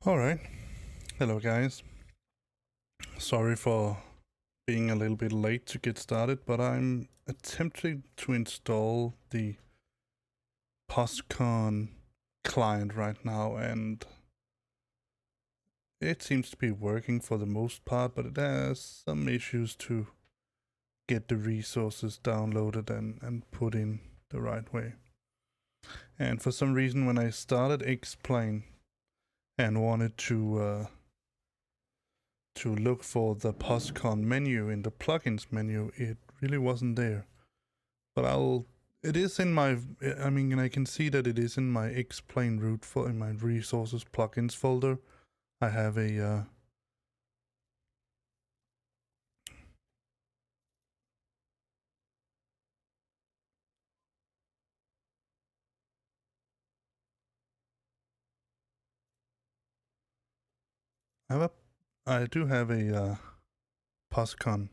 Alright, hello guys. Sorry for being a little bit late to get started, but I'm attempting to install the Poscon client right now, and it seems to be working for the most part, but it has some issues to get the resources downloaded and put in the right way. And for some reason, when I started X-Plane and wanted to look for the Poscon menu in the plugins menu, it really wasn't there. But it is in my, I can see that it is in my X-Plane root in my resources plugins folder. I have a, I do have a Poscon.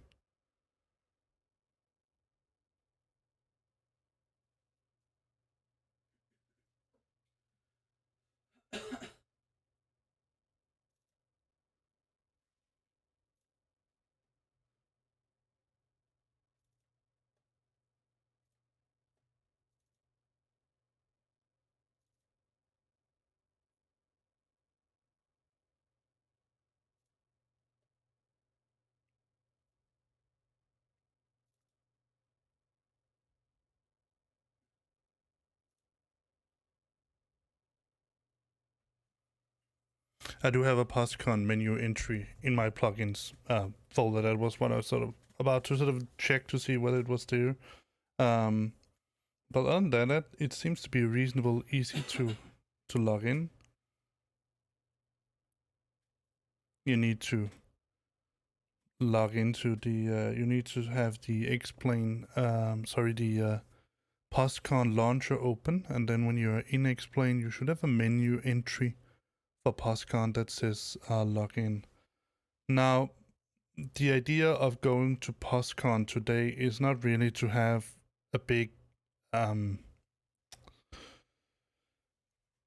I do have a Poscon menu entry in my plugins folder. That was what I was sort of about to sort of check to see whether it was there. But other than that, it seems to be reasonable, easy to log in. You need to log into the, you need to have the Poscon launcher open, and then when you're in X-Plane, you should have a menu entry for Poscon that says login. Now, the idea of going to Poscon today is not really to have a big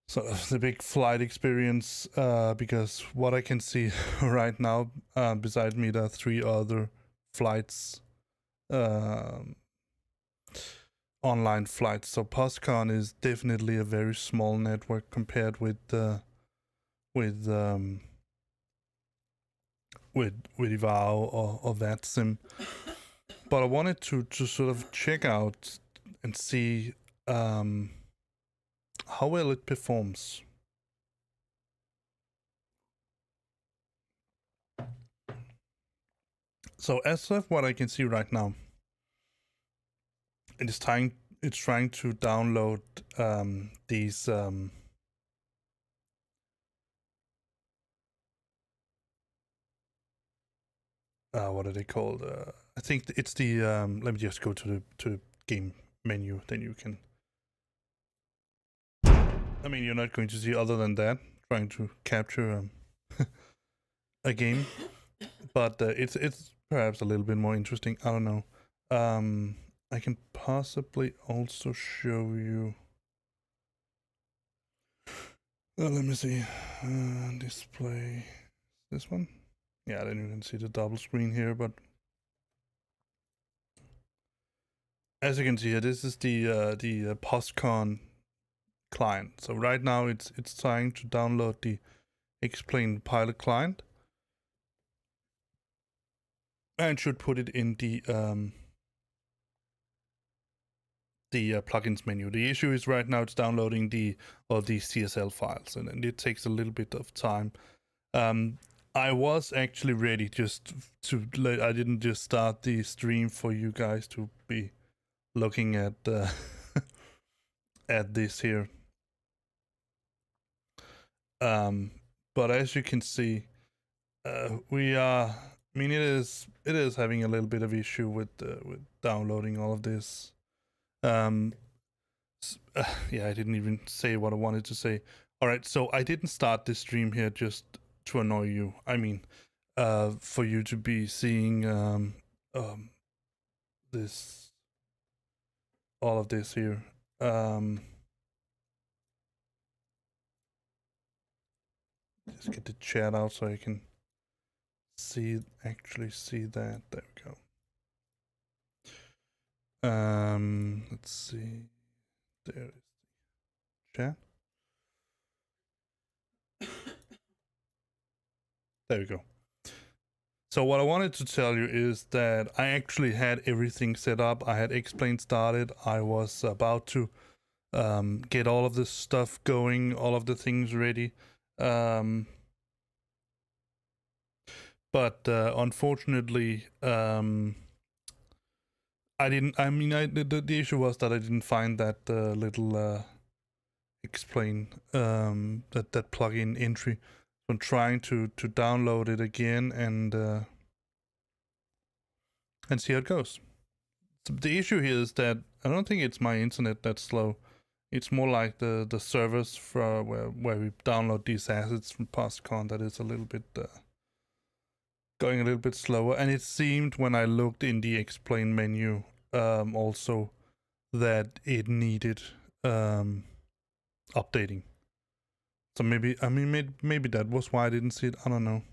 sort of the big flight experience, because what I can see right now, beside me, there are 3 other flights, online flights. So Poscon is definitely a very small network compared with Ivao or VATSIM. But I wanted to sort of check out and see how well it performs. So as of what I can see right now, it's trying to download these what are they called? I think it's the let me just go to the game menu, then you can. I mean, you're not going to see other than that trying to capture a game, but it's perhaps a little bit more interesting. I don't know. I can possibly also show you. Let me see. Display this one. Yeah, then you can see the double screen here, but as you can see here, this is the Poscon client. So right now it's trying to download the X-Plane pilot client and should put it in the plugins menu. The issue is right now it's downloading the CSL files, and it takes a little bit of time. I was actually ready just to I didn't just start the stream for you guys to be looking at at this here. But as you can see, we are. I mean, it is having a little bit of issue with downloading all of this. Yeah, I didn't even say what I wanted to say. All right, so I didn't start this stream here just to annoy you. I mean, for you to be seeing this, all of this here. Just get the chat out so I can actually see that. There we go. Let's see. There is chat. There we go. So what I wanted to tell you is that I actually had everything set up. I had Explain started. I was about to get all of this stuff going, all of the things ready. But unfortunately, I didn't. I mean, the issue was that I didn't find that little Explain that plugin entry. So I'm trying to download it again and see how it goes. So the issue here is that I don't think it's my internet that's slow. It's more like the servers for where we download these assets from Poscon that is a little bit going a little bit slower. And it seemed when I looked in the Explain menu also that it needed updating. So maybe that was why I didn't see it. I don't know.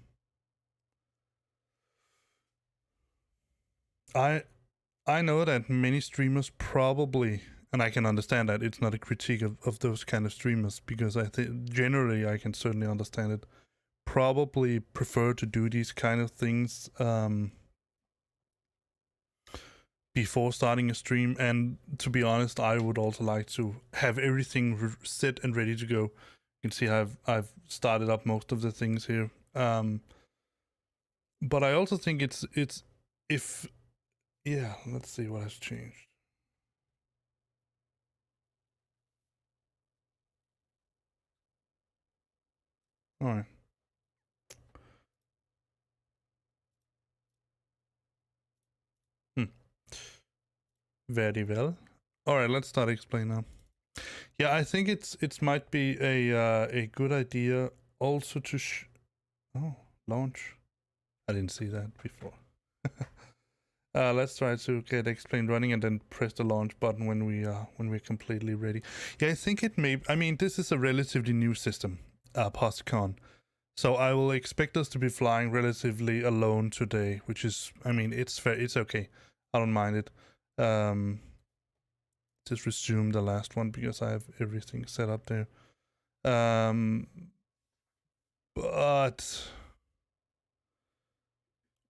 I know that many streamers probably, and I can understand that it's not a critique of those kind of streamers, because I think generally I can certainly understand it, probably prefer to do these kind of things before starting a stream. And to be honest, I would also like to have everything set and ready to go. You can see I've started up most of the things here. But I also think yeah, let's see what has changed. All right. Very well. All right, let's start explain now. Yeah, I think it might be a good idea also to launch. I didn't see that before. Let's try to get Explain running and then press the launch button when we're completely ready. Yeah, I think it may. I mean, this is a relatively new system, Poscon. So I will expect us to be flying relatively alone today, which is, I mean, it's fair. It's okay. I don't mind it. Just resume the last one because I have everything set up there. But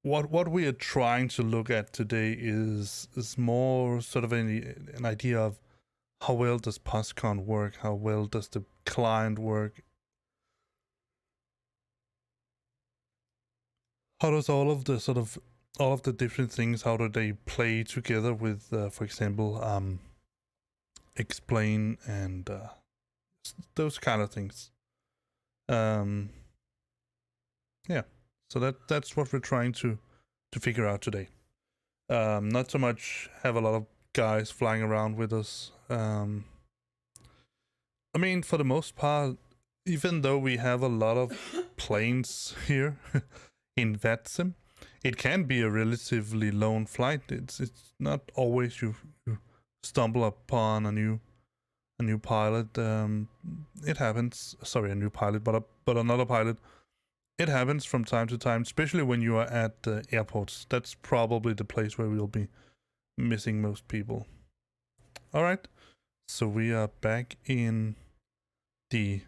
what we are trying to look at today is more sort of an idea of how well does Poscon work, how well does the client work, how does all of the different things, how do they play together with, for example, Explain and those kind of things. Yeah, so that's what we're trying to figure out today. Not so much have a lot of guys flying around with us. I mean, for the most part, even though we have a lot of planes here in VATSIM, it can be a relatively lone flight. It's not always you stumble upon a new pilot. It happens. Sorry, a new pilot, but another pilot. It happens from time to time, especially when you are at airports. That's probably the place where we'll be missing most people. All right, so we are back in the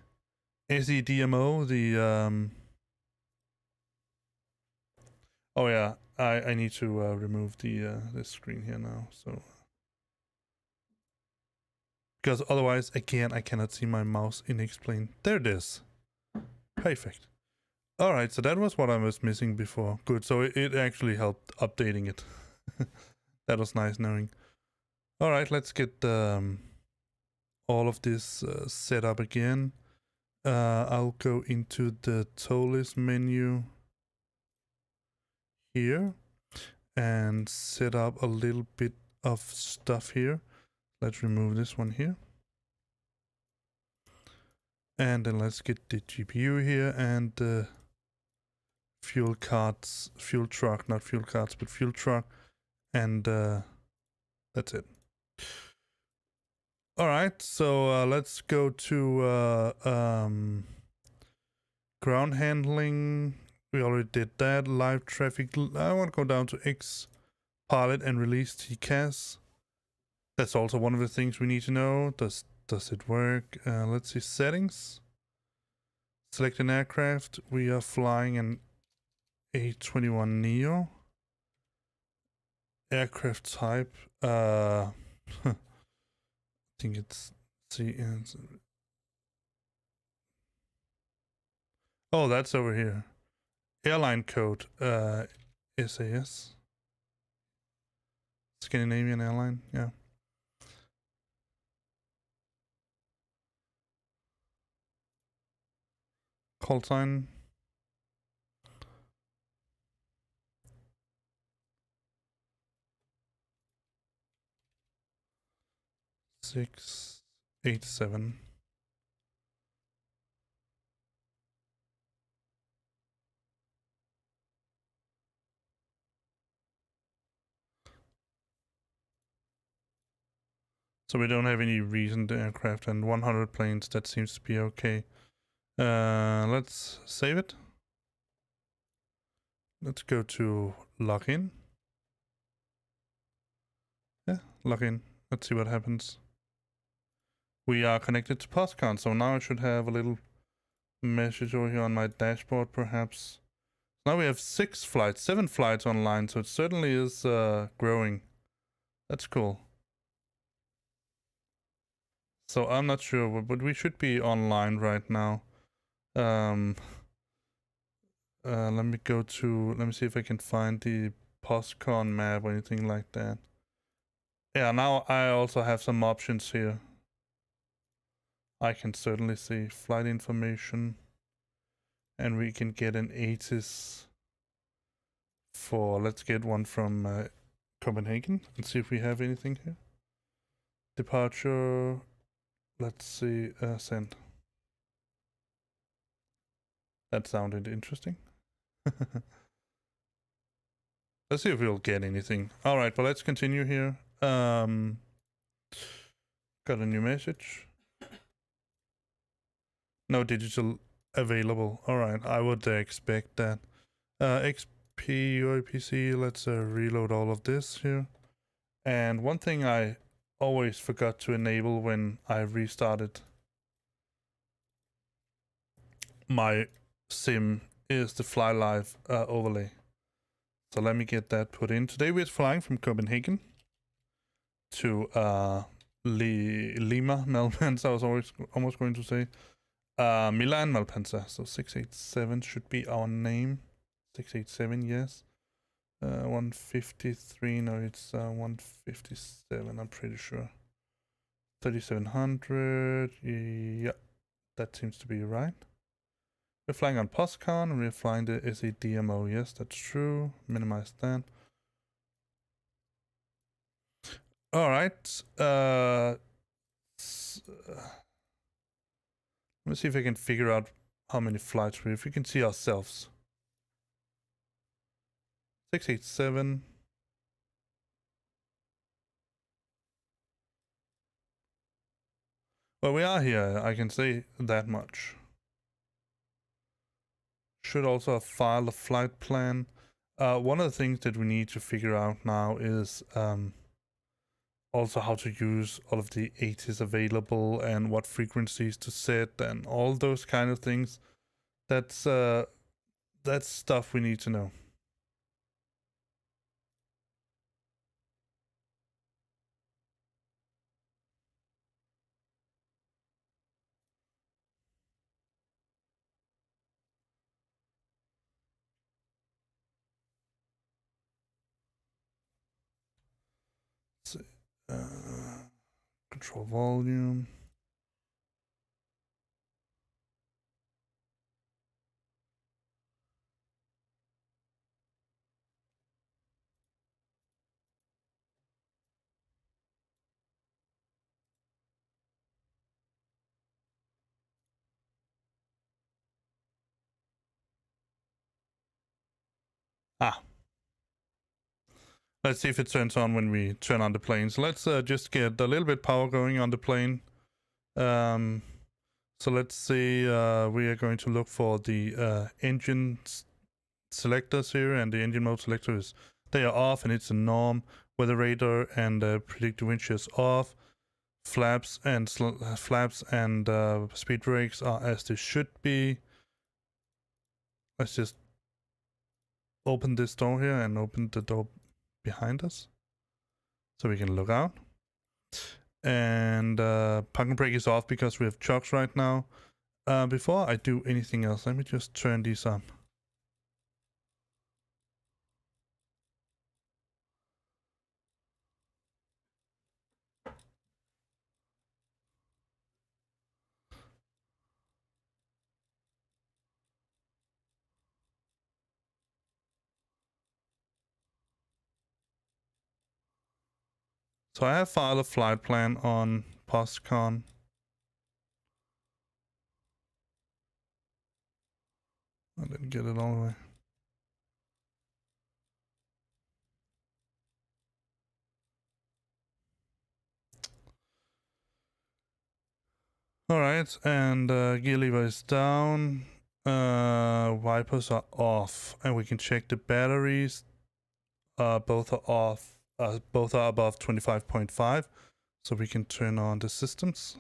SEDMO. Oh yeah, I need to remove the screen here now. So. Because otherwise, again, I cannot see my mouse in Explain. There it is. Perfect. All right, so that was what I was missing before. Good, so it actually helped updating it. That was nice knowing. All right, let's get all of this set up again. I'll go into the tow list menu here and set up a little bit of stuff here. Let's remove this one here. And then let's get the GPU here and the fuel truck, not fuel cards, but fuel truck. And that's it. All right, so let's go to Ground handling, we already did that. Live traffic, I want to go down to X pilot and release TCAS. That's also one of the things we need to know. Does it work? Let's see, settings. Select an aircraft. We are flying an A321 Neo. Aircraft type. I think it's oh, that's over here. Airline code. SAS. Scandinavian airline. Yeah. Call sign. Six, 8, 7. So we don't have any recent aircraft and 100 planes. That seems to be okay. Let's save it. Let's go to login. Yeah, login. Let's see what happens. We are connected to Poscon, so now I should have a little message over here on my dashboard, perhaps. Now we have 7 flights online, so it certainly is growing. That's cool. So I'm not sure, but we should be online right now. Let me see if I can find the Poscon map or anything like that. Yeah, now I also have some options here. I can certainly see flight information, and we can get an ATIS for, let's get one from Copenhagen and see if we have anything here. Departure, let's see, send. That sounded interesting. Let's see if we'll get anything. All right, but let's continue here. Got a new message. No digital available. All right, I would expect that. XP UAPC, let's reload all of this here. And one thing I always forgot to enable when I restarted my sim is the Fly Live overlay. So let me get that put in. Today we're flying from Copenhagen to Lima, Malpensa. I was almost going to say Milan, Malpensa. So 687 should be our name. 687, yes. 153, no, it's 157, I'm pretty sure. 3700, yeah, that seems to be right. We're flying on Poscon, and we're flying the SADMO. Yes, that's true. Minimize that. All right. Let me see if I can figure out how many flights if we can see ourselves. 687. Well, we are here. I can say that much. Should also have filed a flight plan. One of the things that we need to figure out now is also how to use all of the ATIS available and what frequencies to set and all those kind of things. That's stuff we need to know. Control volume. Let's see if it turns on when we turn on the plane. So let's just get a little bit power going on the plane. So let's say we are going to look for the engine selectors here, and the engine mode selectors, they are off, and it's a norm. Weather radar and predictive wind shear is off. Flaps and speed brakes are as they should be. Let's just open this door here and open the door behind us so we can look out. And parking brake is off because we have chocks right now. Before I do anything else, let me just turn these up. So I have filed a flight plan on Poscon. I didn't get it all the way. Alright, and gear lever is down. Wipers are off, and we can check the batteries. Both are off. Both are above 25.5, so we can turn on the systems.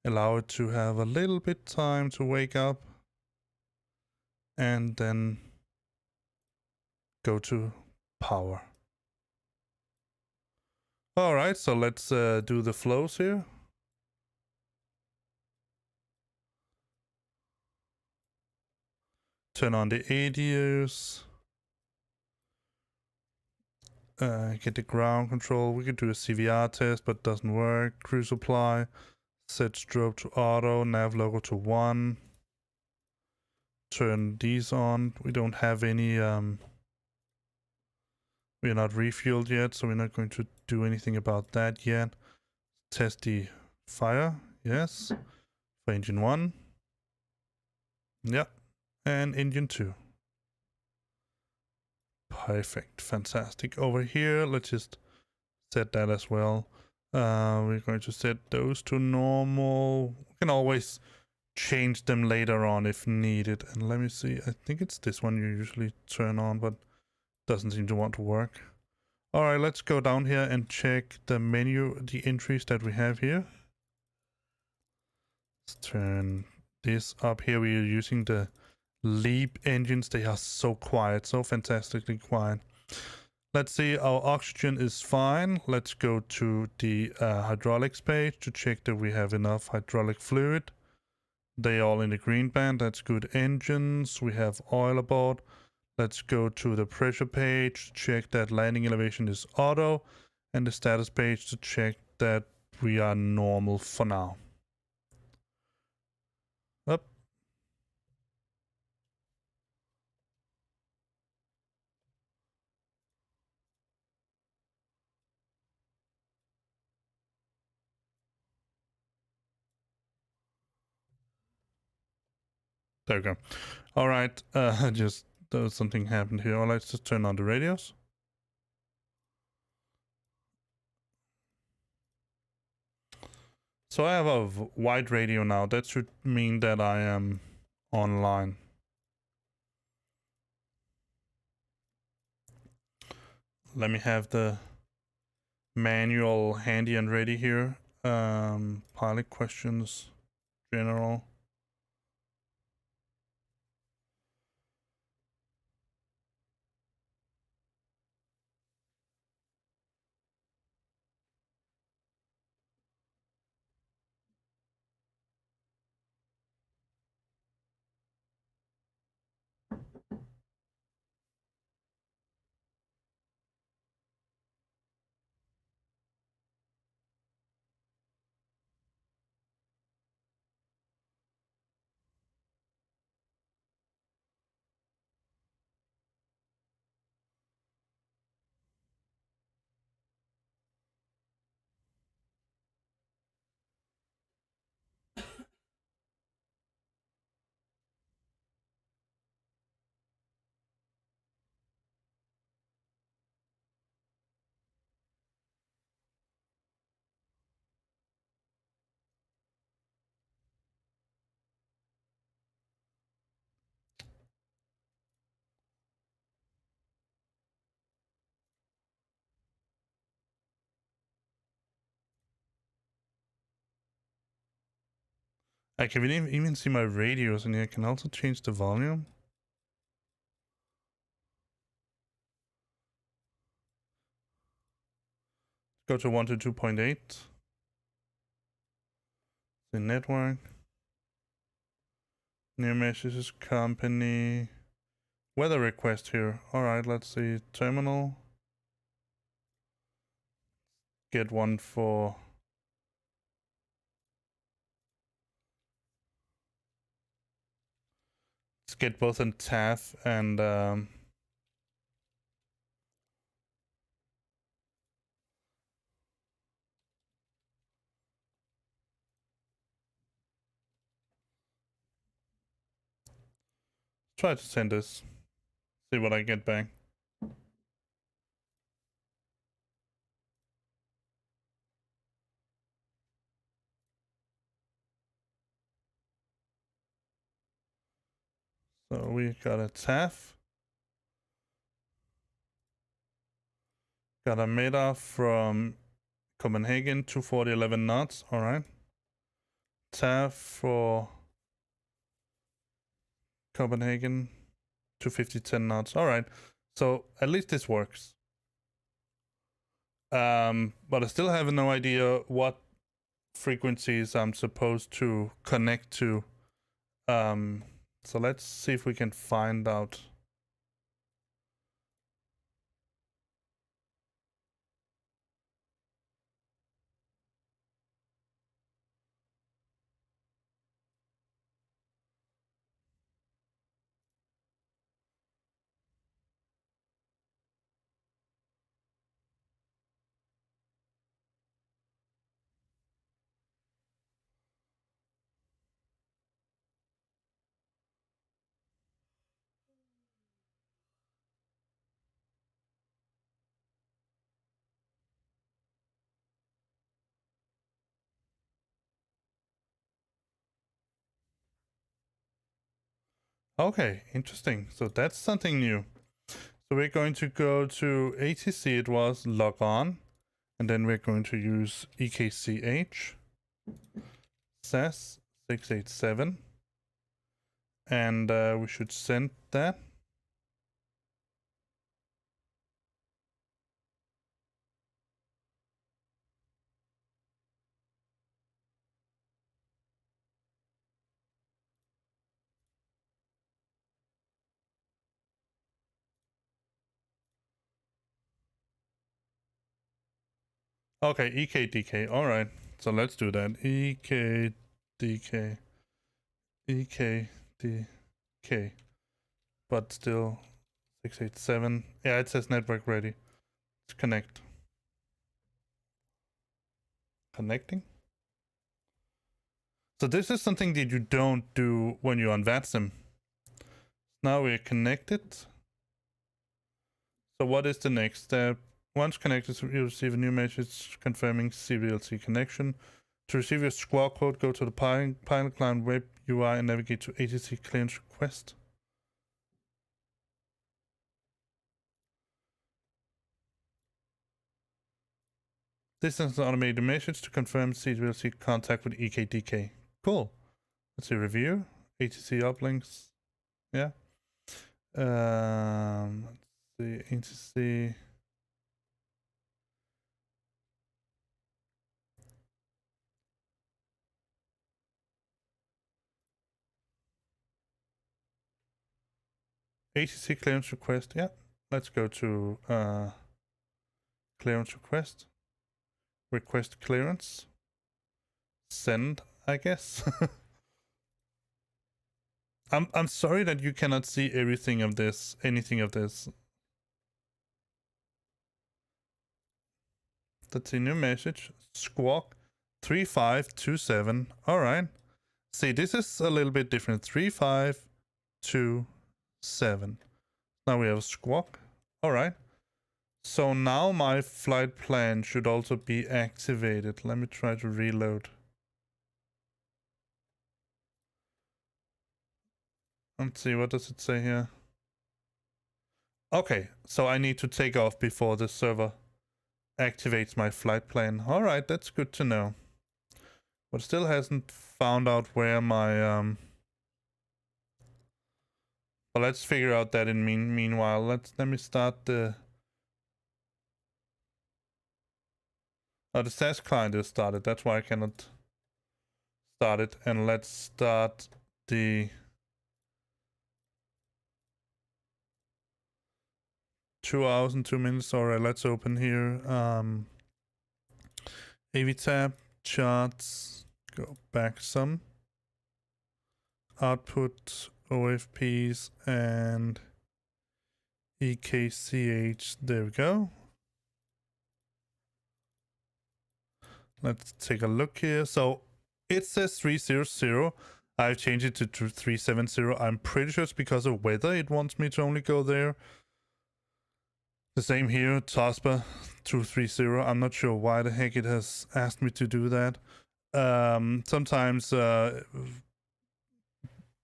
Allow it to have a little bit time to wake up, and then go to power. Alright, so let's do the flows here. Turn on the ADUs. Get the ground control. We could do a CVR test, but it doesn't work. Cruise supply. Set strobe to auto. Nav logo to 1. Turn these on. We don't have any... we are not refueled yet, so we're not going to do anything about that yet. Test the fire. Yes. For engine 1. Yep. And engine 2. Perfect. Fantastic. Over here, let's just set that as well. We're going to set those to normal. We can always change them later on if needed. And let me see. I think it's this one you usually turn on, but doesn't seem to want to work. All right, let's go down here and check the menu, the entries that we have here. Let's turn this up here. We are using the LEAP engines. They are so quiet, so fantastically quiet. Let's see, our oxygen is fine. Let's go to the hydraulics page to check that we have enough hydraulic fluid. They all in the green band. That's good. Engines, we have oil aboard. Let's go to the pressure page, check that landing elevation is auto, and the status page to check that we are normal for now. Up. There we go. All right, just something happened here. Let's just turn on the radios. So I have a wide radio now. That should mean that I am online. Let me have the manual handy and ready here. Pilot questions, general. I can even see my radios, and I can also change the volume. Go to 1 to 2.8. The network. New messages, company. Weather request here. Alright, let's see. Terminal. Get one for... Let's get both in TAF and... try to send this. See what I get back. So we got a TAF. Got a META from Copenhagen, 240, 11 knots. Alright. TAF for Copenhagen, 250, 10 knots. Alright. So at least this works. But I still have no idea what frequencies I'm supposed to connect to. So let's see if we can find out. Okay, interesting. So that's something new. So we're going to go to ATC, it was log on, and then we're going to use EKCH, SAS 687, and we should send that. Okay, EKDK, alright. So let's do that. EKDK. EKDK. But still 687. Yeah, it says network ready. Let's connect. Connecting? So this is something that you don't do when you on VATSIM. Now we're connected. So what is the next step? Once connected, you receive a new message confirming CVLC connection. To receive your squawk code, go to the Pilot Client web UI and navigate to ATC clearance request. This is an automated message to confirm CVLC contact with EKDK. Cool. Let's see, review. ATC uplinks. Yeah. Let's see, ATC. ATC clearance request. Yeah. Let's go to clearance request. Request clearance. Send, I guess. I'm sorry that you cannot see everything of this, anything of this. That's a new message. Squawk 3527. All right. See, this is a little bit different. 3527. Now we have a squawk. All right. So now my flight plan should also be activated. Let me try to reload. Let's see, what does it say here? Okay, so I need to take off before the server activates my flight plan. All right, that's good to know. but still hasn't found out where my But let's figure out that in meanwhile. Let me start the the SAS client is started. That's why I cannot start it. And let's start the 2 hours and 2 minutes. Alright, let's open here. AV tab, charts, go back some. Output, OFPs, and EKCH. There we go. Let's take a look here. So it says 300. I've changed it to 370. I'm pretty sure it's because of weather. It wants me to only go there. The same here, SASva 230. I'm not sure why the heck it has asked me to do that. Sometimes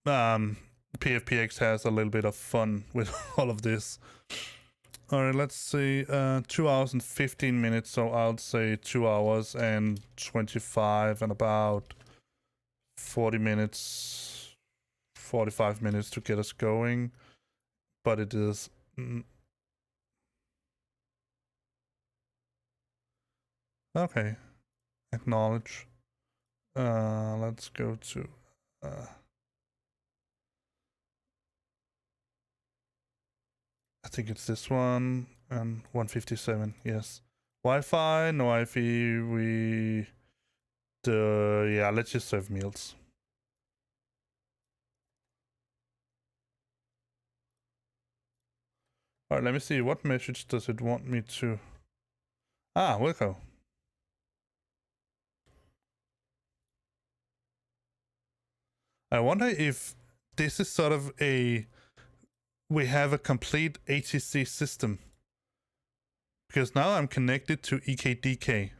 PFPX has a little bit of fun with all of this. Alright, let's see. 2 hours and 15 minutes, so I'll say 2 hours and 25 and about 40 minutes, 45 minutes to get us going. But it is... okay. Acknowledge. Let's go to... I think it's this one, and 157, yes. Wi-Fi, no Wi-Fi, yeah, let's just serve meals. All right, let me see, what message does it want me to... Ah, Wilco. I wonder if this is sort of a... we have a complete ATC system. Because now I'm connected to EKDK.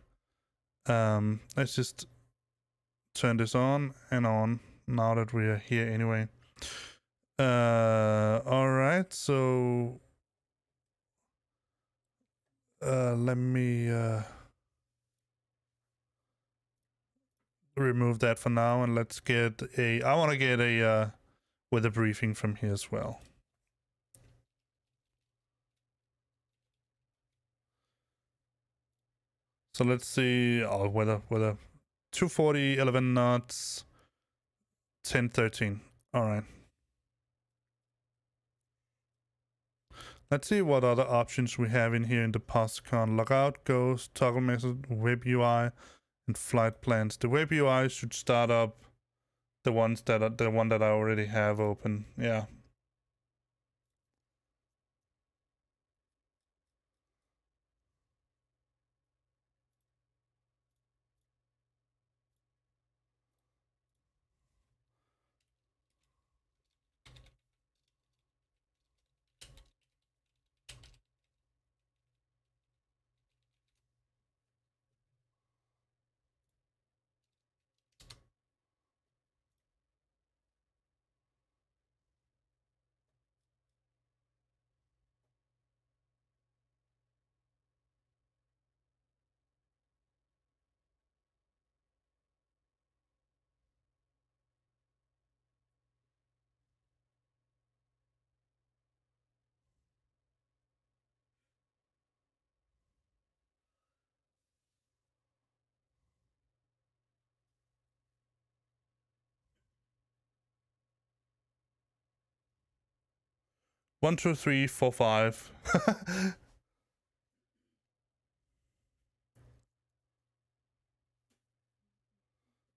Let's just turn this on and on now that we are here anyway. All right, so let me remove that for now, and let's get a... I want to get a weather briefing from here as well. So let's see. Oh, weather 240, 11 knots, 1013. All right. Let's see what other options we have in here in the Poscon. Logout, Ghost, toggle method, web UI, and flight plans. The web UI should start up the ones that are the one that I already have open. Yeah. One, two, three, four, five.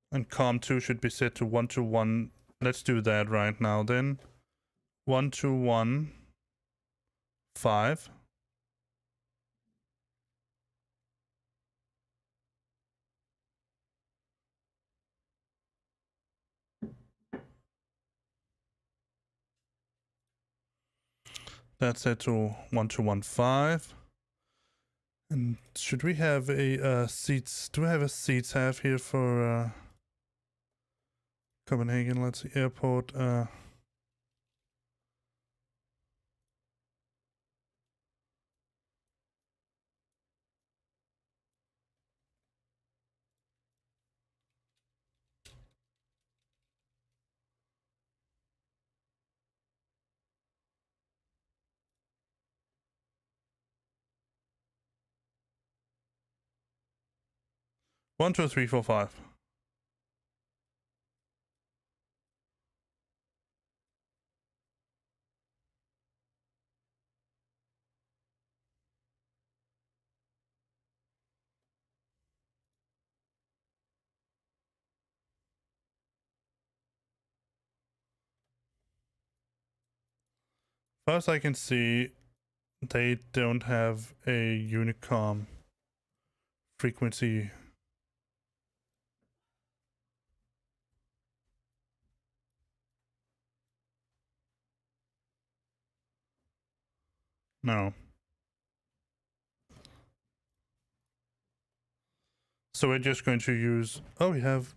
And COM2 should be set to 121. Let's do that right now then. 121 5. That's set to 1215. And should we have a seats? Do we have a seats have here for Copenhagen? Let's see, airport. 1, 2, 3, 4, 5. First I can see they don't have a Unicom frequency. No. So we're just going to use... Oh, we have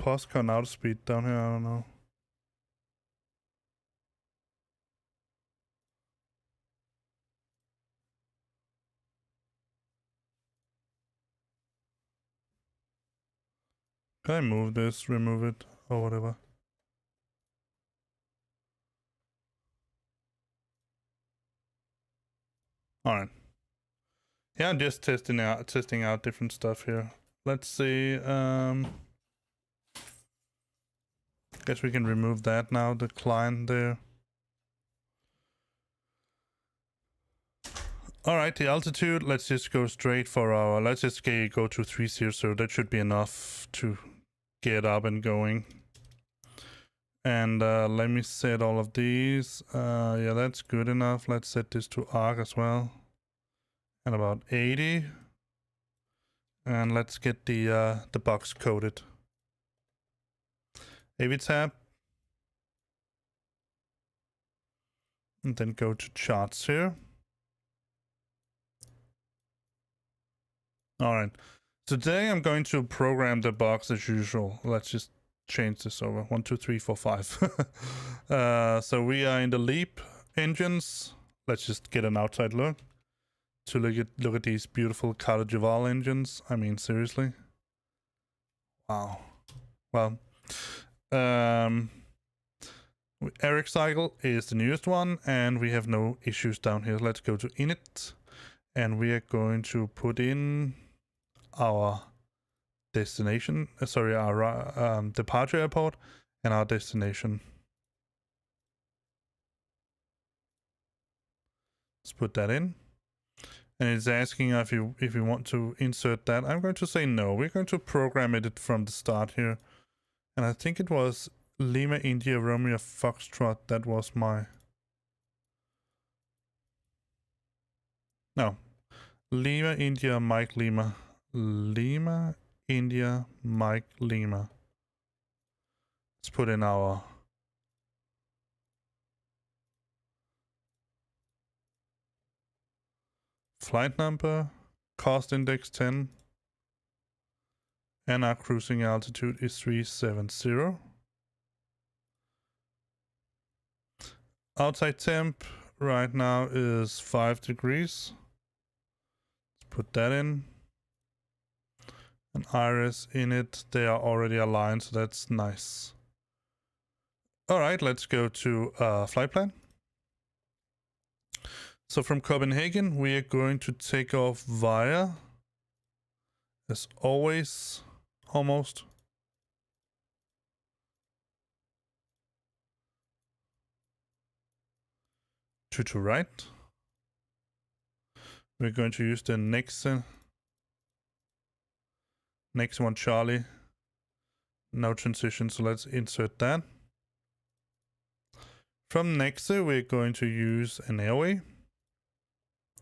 Poscon outspeed down here, I don't know. Can I move this, remove it, or whatever? Alright. Yeah, I'm just testing out different stuff here. Let's see, guess we can remove that now, the client there. Alright, the altitude, let's just go straight for our, let's just go to 30, so that should be enough to get up and going. And let me set all of these. Yeah, that's good enough. Let's set this to arc as well. And about 80. And let's get the box coded. AV tab. And then go to charts here. Alright. Today I'm going to program the box as usual. Let's just change this over. 1, 2, 3, 4, 5. So we are in the LEAP engines. Let's just get an outside look to look at these beautiful Carter Duval engines. I mean, seriously. Wow. Well, Eric cycle is the newest one, and we have no issues down here. Let's go to init, and we are going to put in our destination, our departure airport and our destination. Let's put that in. And it's asking if you want to insert that. I'm going to say no. We're going to program it from the start here. And I think it was Lima, India, Romeo, Foxtrot. That was my... No. Lima, India, Mike, Lima. Lima, India, Mike, Lima. Let's put in our flight number, cost index 10, and our cruising altitude is 370. Outside temp right now is 5 degrees. Let's put that in. And iris in it, they are already aligned, so that's nice. Alright, let's go to flight plan. So from Copenhagen, we are going to take off via, as always, almost. To right. We're going to use the next one, Charlie. No transition, so let's insert that. From Nexe, we're going to use an airway.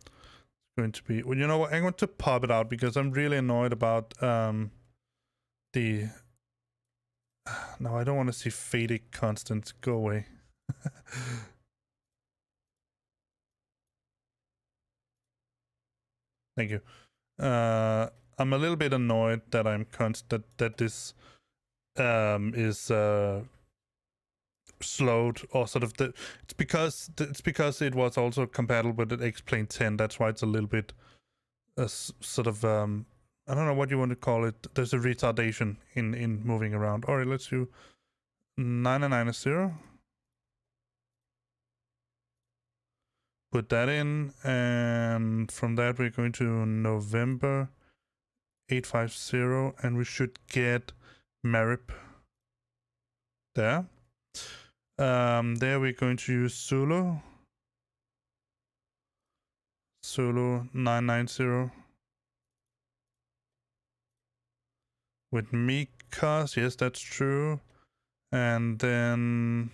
It's going to be, well, you know what? I'm going to pop it out because I'm really annoyed about no, I don't want to see fadic constants. Go away. Thank you. I'm a little bit annoyed that that this is slowed, or sort of it's because it was also compatible with the X-Plane 10. That's why it's a little bit sort of I don't know what you want to call it. There's a retardation in moving around. All right, let's do 990. Put that in, and from that we're going to November 850, and we should get Marip there. There we're going to use Zulu 990 with Mikas. Yes, that's true. And then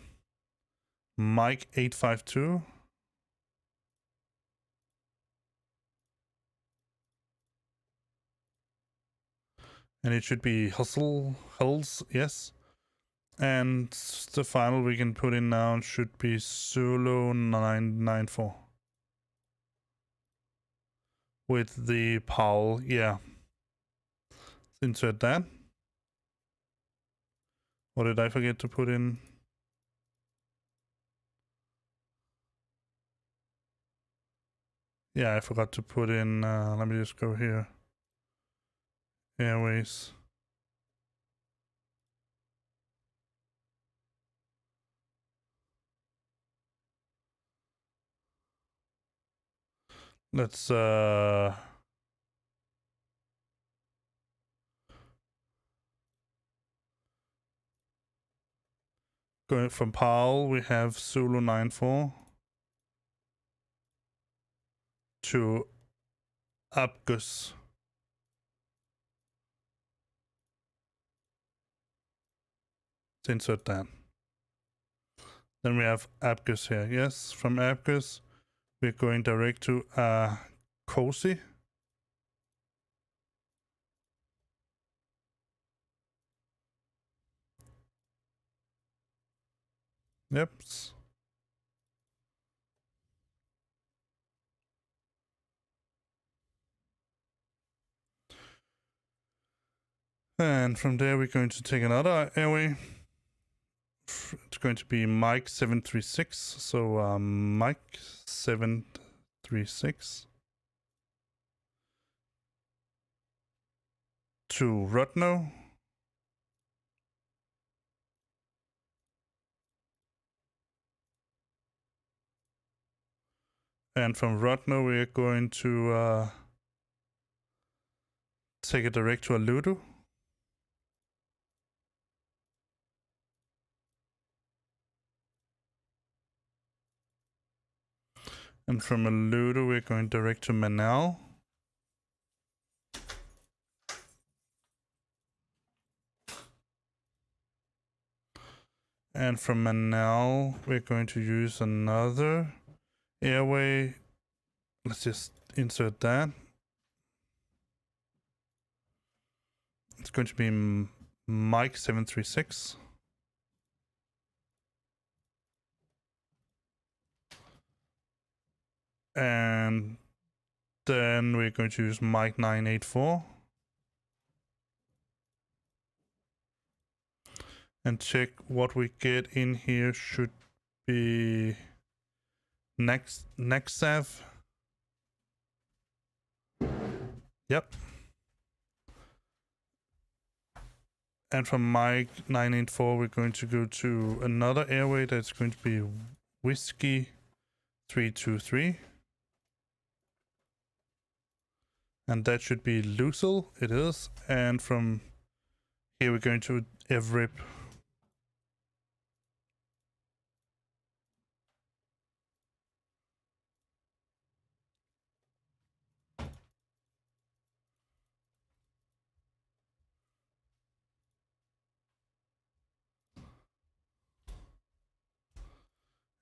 Mike 852. And it should be Hulls, yes. And the final we can put in now should be Zulu 994. With the Powell, yeah. Let's insert that. What did I forget to put in? Yeah, I forgot to put in, let me just go here. Airways. Let's going from Powell, we have Zulu 94 to Abgus. Let's insert that. Then we have Abgus here. Yes, from Abgus, we're going direct to Cozy. Yep. And from there, we're going to take another airway. It's going to be Mike 736. So Mike 736 to Rudno. And from Rudno, we're going to take it direct to Aludu. And from Aludu, we're going direct to Manal. And from Manal, we're going to use another airway. Let's just insert that. It's going to be Mike 736. And then we're going to use Mike 984. And check what we get in here should be SASva. Yep. And from Mike 984, we're going to go to another airway that's going to be Whiskey 323. And that should be Lucille. It is. And from here, we're going to Evrip.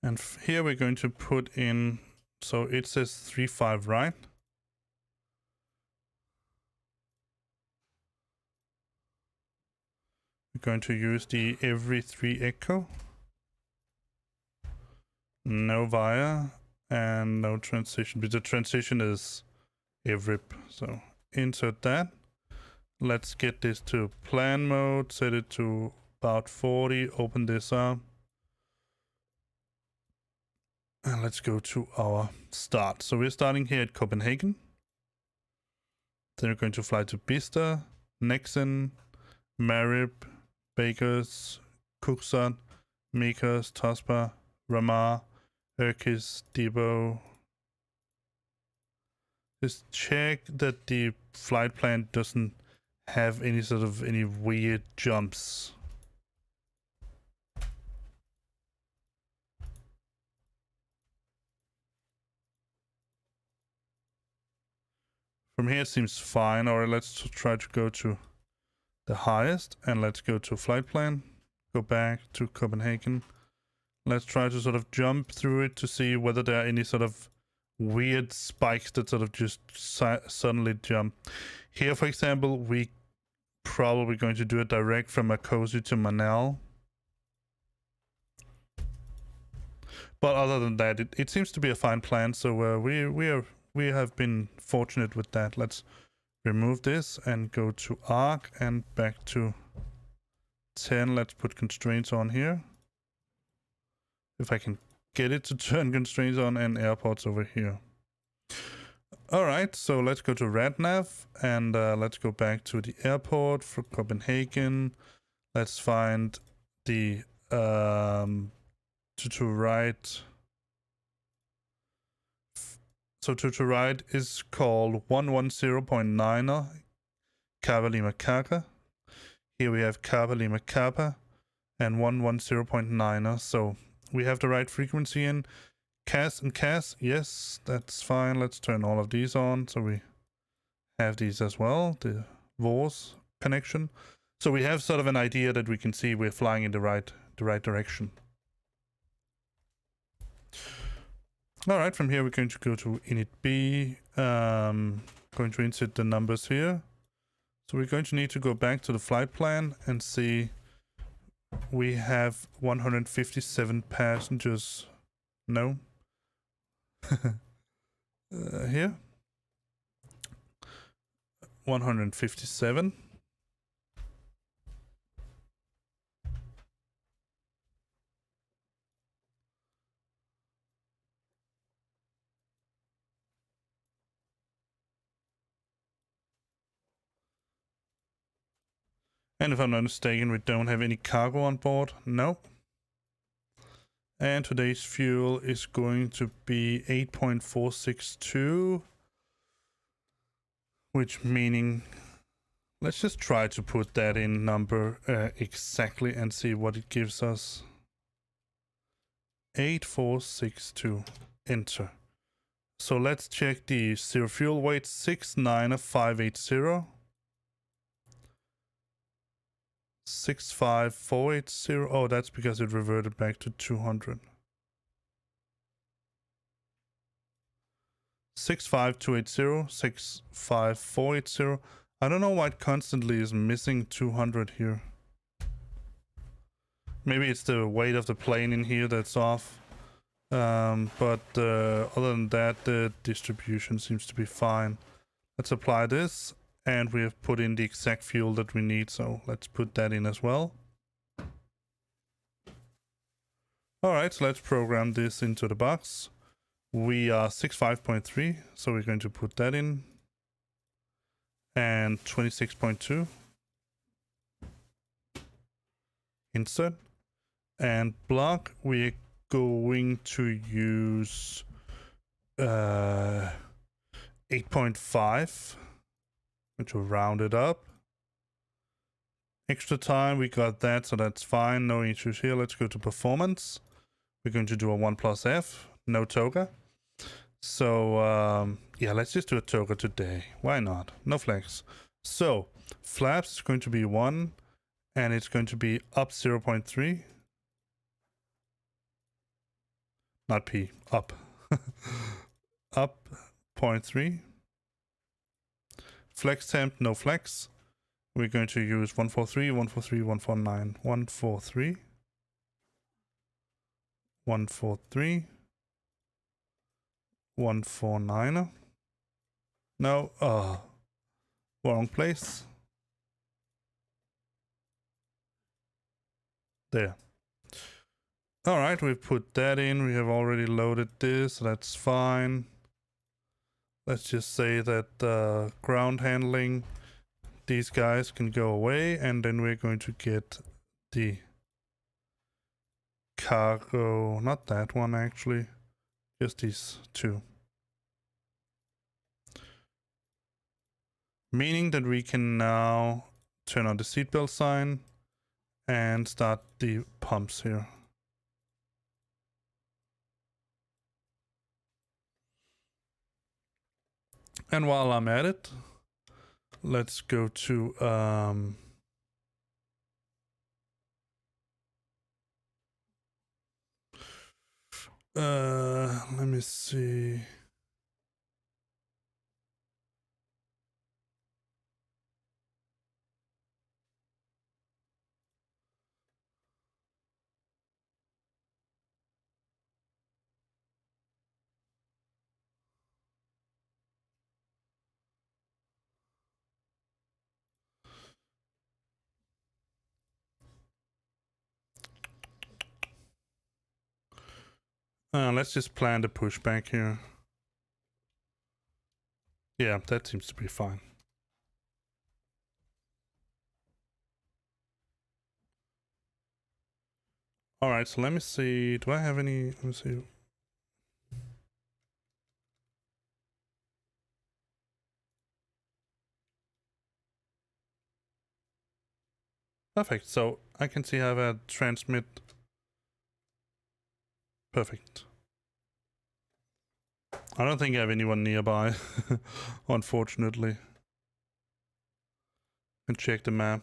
And here we're going to put in, so it says 35, right? We're going to use the every 3 echo. No via and no transition, but the transition is Evrip. So insert that. Let's get this to plan mode, set it to about 40, open this up. And let's go to our start. So we're starting here at Copenhagen. Then we're going to fly to Bista, Nexen, Marib, Bakers, Kuksat, Makers, Tospa, Ramar, Urkis, Debo. Just check that the flight plan doesn't have any weird jumps. From here it seems fine. Or let's try to go to the highest, and let's go to flight plan. Go back to Copenhagen. Let's try to sort of jump through it to see whether there are any sort of weird spikes that sort of just suddenly jump. Here, for example, we probably going to do it direct from Marcosi to Manal. But other than that, it seems to be a fine plan. So we have been fortunate with that. Let's remove this and go to arc and back to 10. Let's put constraints on here. If I can get it to turn constraints on, and airports over here. Alright, so let's go to RadNav and let's go back to the airport for Copenhagen. Let's find the to right. So to right is called 110.9 Kappa Lima Kappa. Here we have Kappa Lima Kappa and 110.9. So we have the right frequency in. CAS and CAS, yes, that's fine. Let's turn all of these on so we have these as well, the VORS connection. So we have sort of an idea that we can see we're flying in the right direction. All right, from here we're going to go to init B, going to insert the numbers here. So we're going to need to go back to the flight plan and see we have 157 passengers. No. Here. 157. And if I'm not mistaken, we don't have any cargo on board. No. And today's fuel is going to be 8.462. Which meaning, let's just try to put that in number exactly and see what it gives us. 8462. Enter. So let's check the zero fuel weight, 69580. 65480. Oh, that's because it reverted back to 200. 65280, 65480. I don't know why it constantly is missing 200 here. Maybe it's the weight of the plane in here that's off. But other than that, the distribution seems to be fine. Let's apply this. And we have put in the exact fuel that we need, so let's put that in as well. Alright, so let's program this into the box. We are 65.3, so we're going to put that in. And 26.2. Insert. And block, we're going to use 8.5. Which will round it up. Extra time, we got that, so that's fine. No issues here. Let's go to performance. We're going to do a 1+F, no toga. So, yeah, let's just do a toga today. Why not? No flex. So, flaps is going to be 1, and it's going to be up 0.3. Not P, up. Up 0.3. Flex temp, no flex. We're going to use 143, 143, 149, 143, 143, 149. No, wrong place. There. All right, we've put that in. We have already loaded this, so that's fine. Let's just say that ground handling, these guys can go away, and then we're going to get the cargo, not that one actually, just these two. meaning that we can now turn on the seatbelt sign and start the pumps here. And while I'm at it, let's go to let me see. Let's just plan the pushback here. Yeah, that seems to be fine. All right, so let me see. Do I have any? Let me see. Perfect. So I can see how I transmit. Perfect. I don't think I have anyone nearby, unfortunately. Can check the map.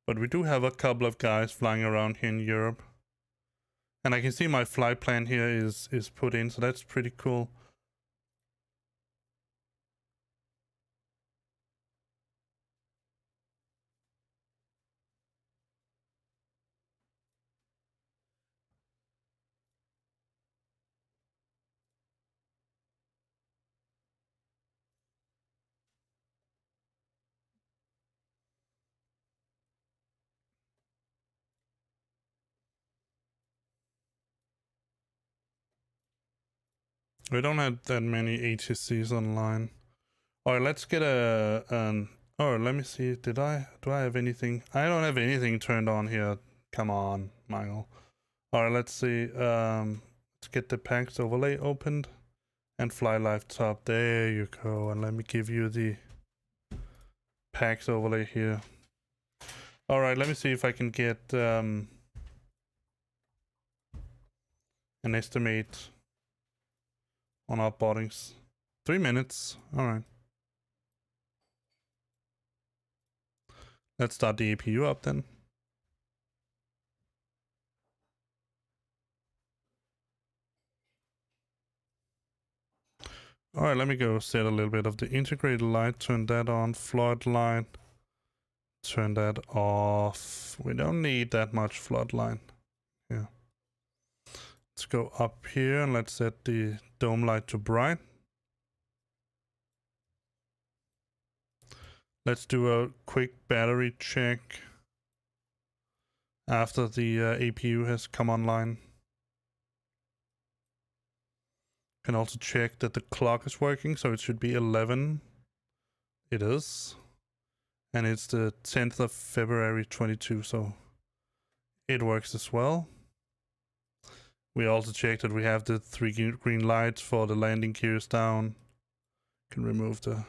But we do have a couple of guys flying around here in Europe. And I can see my flight plan here is put in, so that's pretty cool. We don't have that many ATCs online. Alright, let's get oh, let me see. Do I have anything? I don't have anything turned on here. Come on, Michael. Alright, let's see. Let's get the PAX overlay opened and fly live top. There you go. And let me give you the PAX overlay here. Alright, let me see if I can get an estimate on our boardings. 3 minutes. Alright. Let's start the APU up then. Alright, let me go set a little bit of the integrated light, turn that on, flood light, turn that off. We don't need that much flood light. Yeah. Let's go up here and let's set the dome light to bright. Let's do a quick battery check after the APU has come online. Can also check that the clock is working, so it should be 11. It is. And it's the 10th of February 22, so it works as well. We also checked that we have the 3 green lights for the landing gears down. Can remove the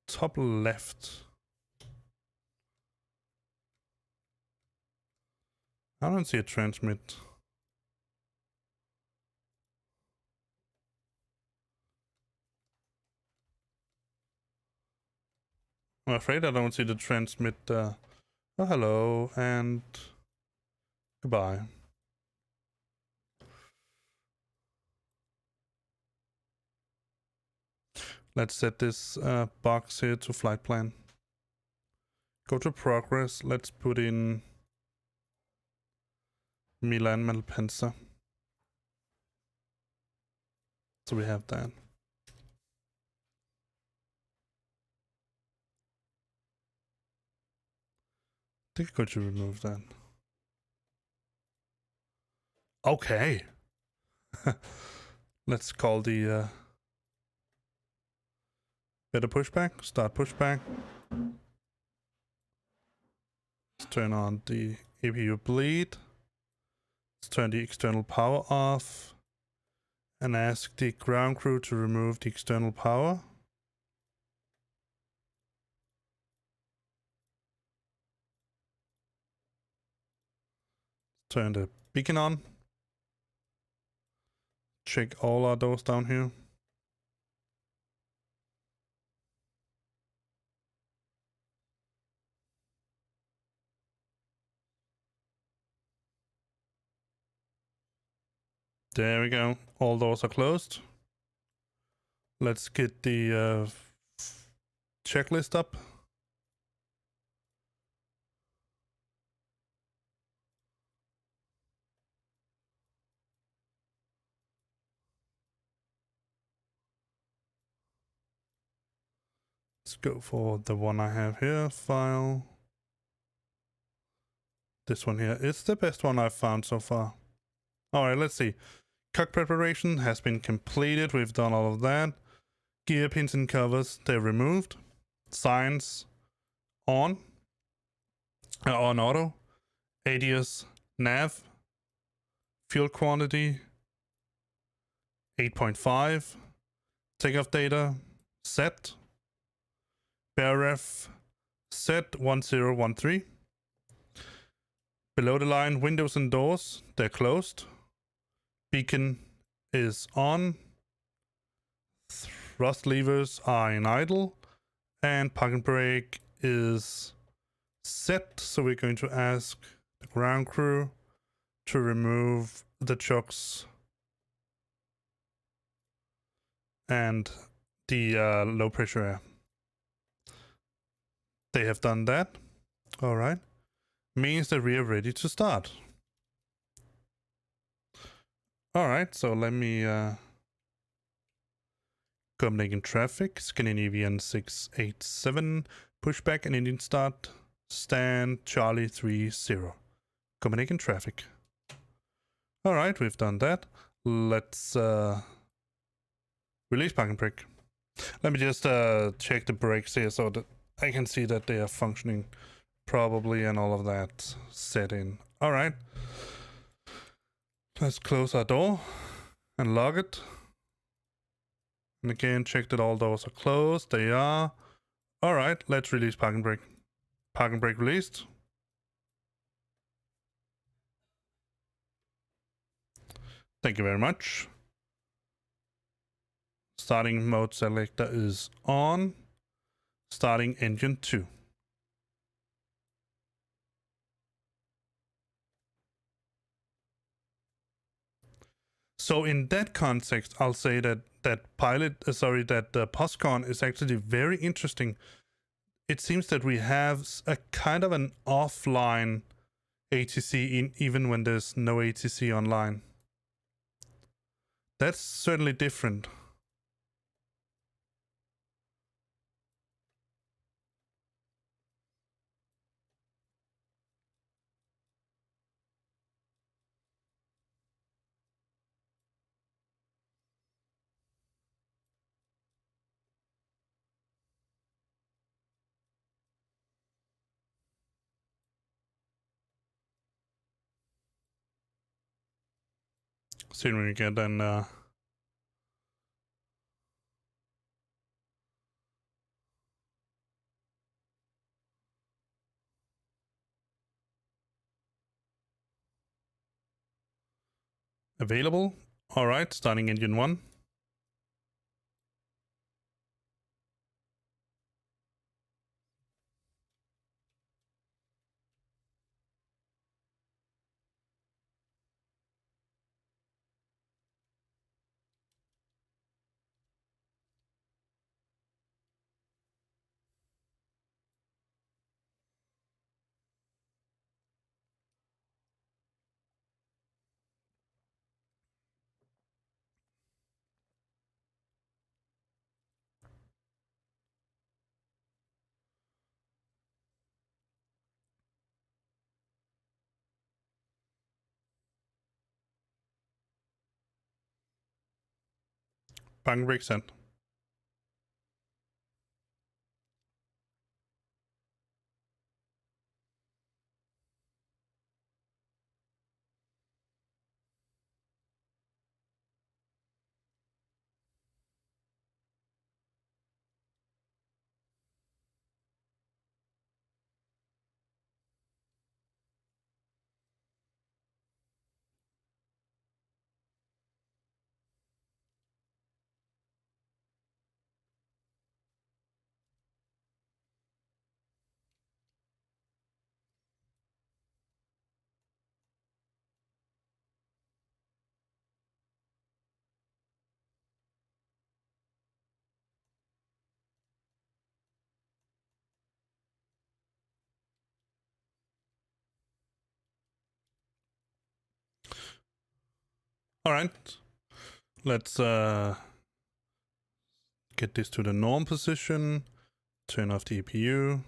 top left. I don't see a transmit. I'm afraid I don't see the transmit. Oh, hello and goodbye. Let's set this box here to flight plan. Go to progress. Let's put in Milan Malpensa. So we have that. I think I'm going to remove that. Okay. Let's call the better pushback. Start pushback. Let's turn on the APU bleed. Let's turn the external power off. And ask the ground crew to remove the external power. Turn the beacon on. Check all our doors down here. There we go. All doors are closed. Let's get the checklist up. Let's go for the one I have here, file. This one here is the best one I've found so far. Alright, let's see. Cockpit preparation has been completed. We've done all of that. Gear pins and covers, they're removed. Signs on. On auto. ADS nav. Fuel quantity 8.5. Takeoff data set. BRF set 1013. Below the line, windows and doors, they're closed. Beacon is on. Thrust levers are in idle. And parking brake is set. So we're going to ask the ground crew to remove the chocks and the low pressure air. They have done that. All right. Means that we are ready to start. All right. So let me Copenhagen traffic, Scandinavian 687, pushback and engine start, stand Charlie 30. Copenhagen traffic. All right. We've done that. Let's release parking brake. Let me just check the brakes here so that I can see that they are functioning probably and all of that set in. All right. Let's close our door and lock it. And again, check that all doors are closed. They are. All right. Let's release parking brake. Parking brake released. Thank you very much. Starting mode selector is on. Starting engine 2. So in that context, I'll say that Poscon is actually very interesting. It seems that we have a kind of an offline ATC even when there's no ATC online. That's certainly different. See when we get an available. All right, starting engine 1. Parking brake set. All right, let's get this to the norm position. Turn off the EPU.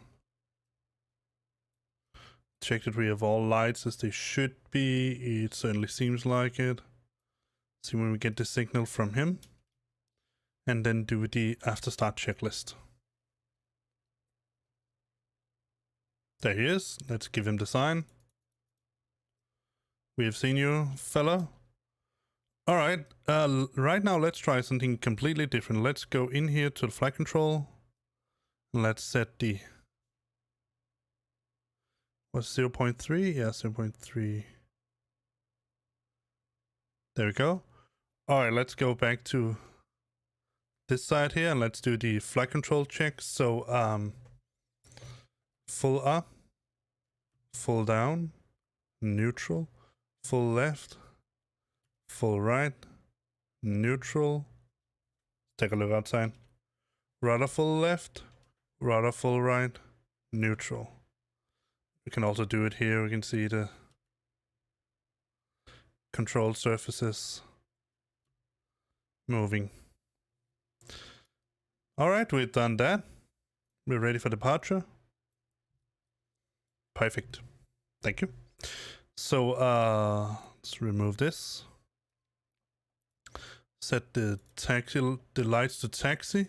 Check that we have all lights as they should be. It certainly seems like it. See when we get the signal from him. And then do the after start checklist. There he is. Let's give him the sign. We have seen you, fella. All right. Right now, let's try something completely different. Let's go in here to the flight control. Let's set the... What's 0.3? Yeah, 0.3. There we go. All right, let's go back to this side here and let's do the flight control check. So, full up, full down, neutral, full left, full right, neutral. Take a look outside. Rudder full left, rudder full right, neutral. We can also do it here. We can see the control surfaces moving. All right, we've done that. We're ready for departure. Perfect. Thank you. So let's remove this. Set the lights to taxi.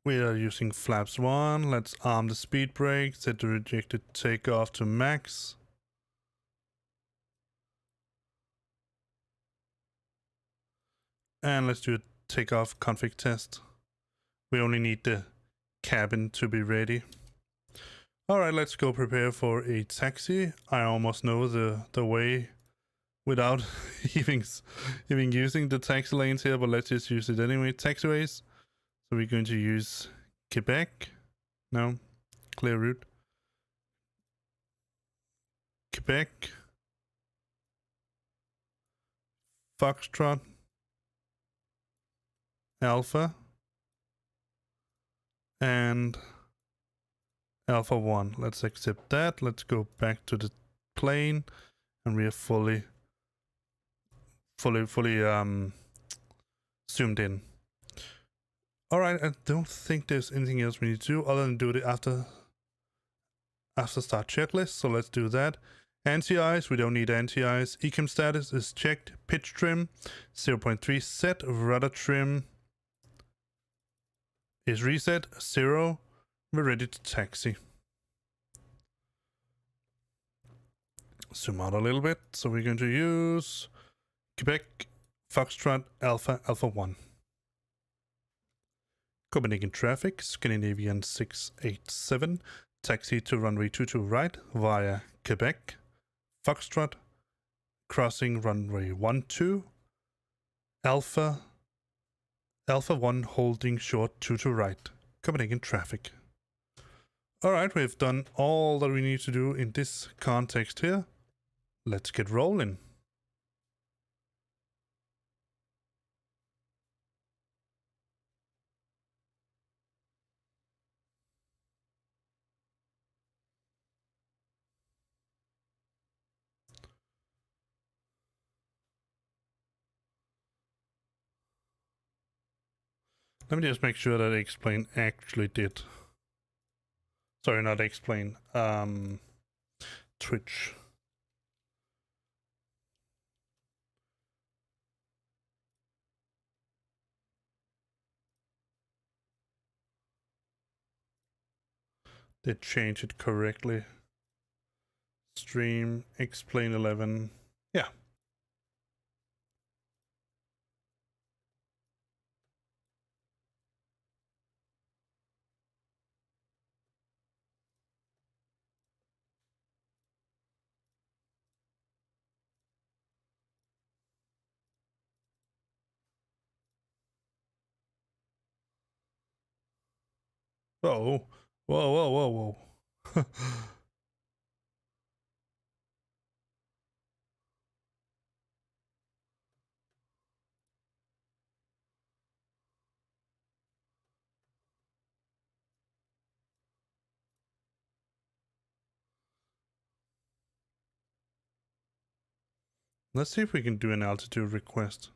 We are using flaps 1. Let's arm the speed brake. Set the rejected takeoff to max. And let's do a takeoff config test. We only need the cabin to be ready. All right, let's go prepare for a taxi. I almost know the way without even using the taxi lanes here, but let's just use it anyway. Taxiways. So we're going to use Quebec. No, clear route. Quebec. Foxtrot. Alpha. And Alpha 1. Let's accept that. Let's go back to the plane and we are fully zoomed in. All right, I don't think there's anything else we need to do other than do the after start checklist. So let's do that. Anti-ice, we don't need anti-ice. Ecam status is checked. Pitch trim 0.3 set. Rudder trim is reset 0. We're ready to taxi. Zoom out a little bit. So we're going to use Quebec, Foxtrot, Alpha, Alpha 1. Copenhagen traffic, Scandinavian 687. Taxi to runway 22 right via Quebec. Foxtrot, crossing runway 12. Alpha 1 holding short 22 right. Copenhagen traffic. Alright, we've done all that we need to do in this context here. Let's get rolling. Let me just make sure that explain actually did. Sorry, not explain. Twitch. they change it correctly. Stream, explain 11. Yeah. Whoa. Whoa, whoa, whoa, whoa. Let's see if we can do an altitude request.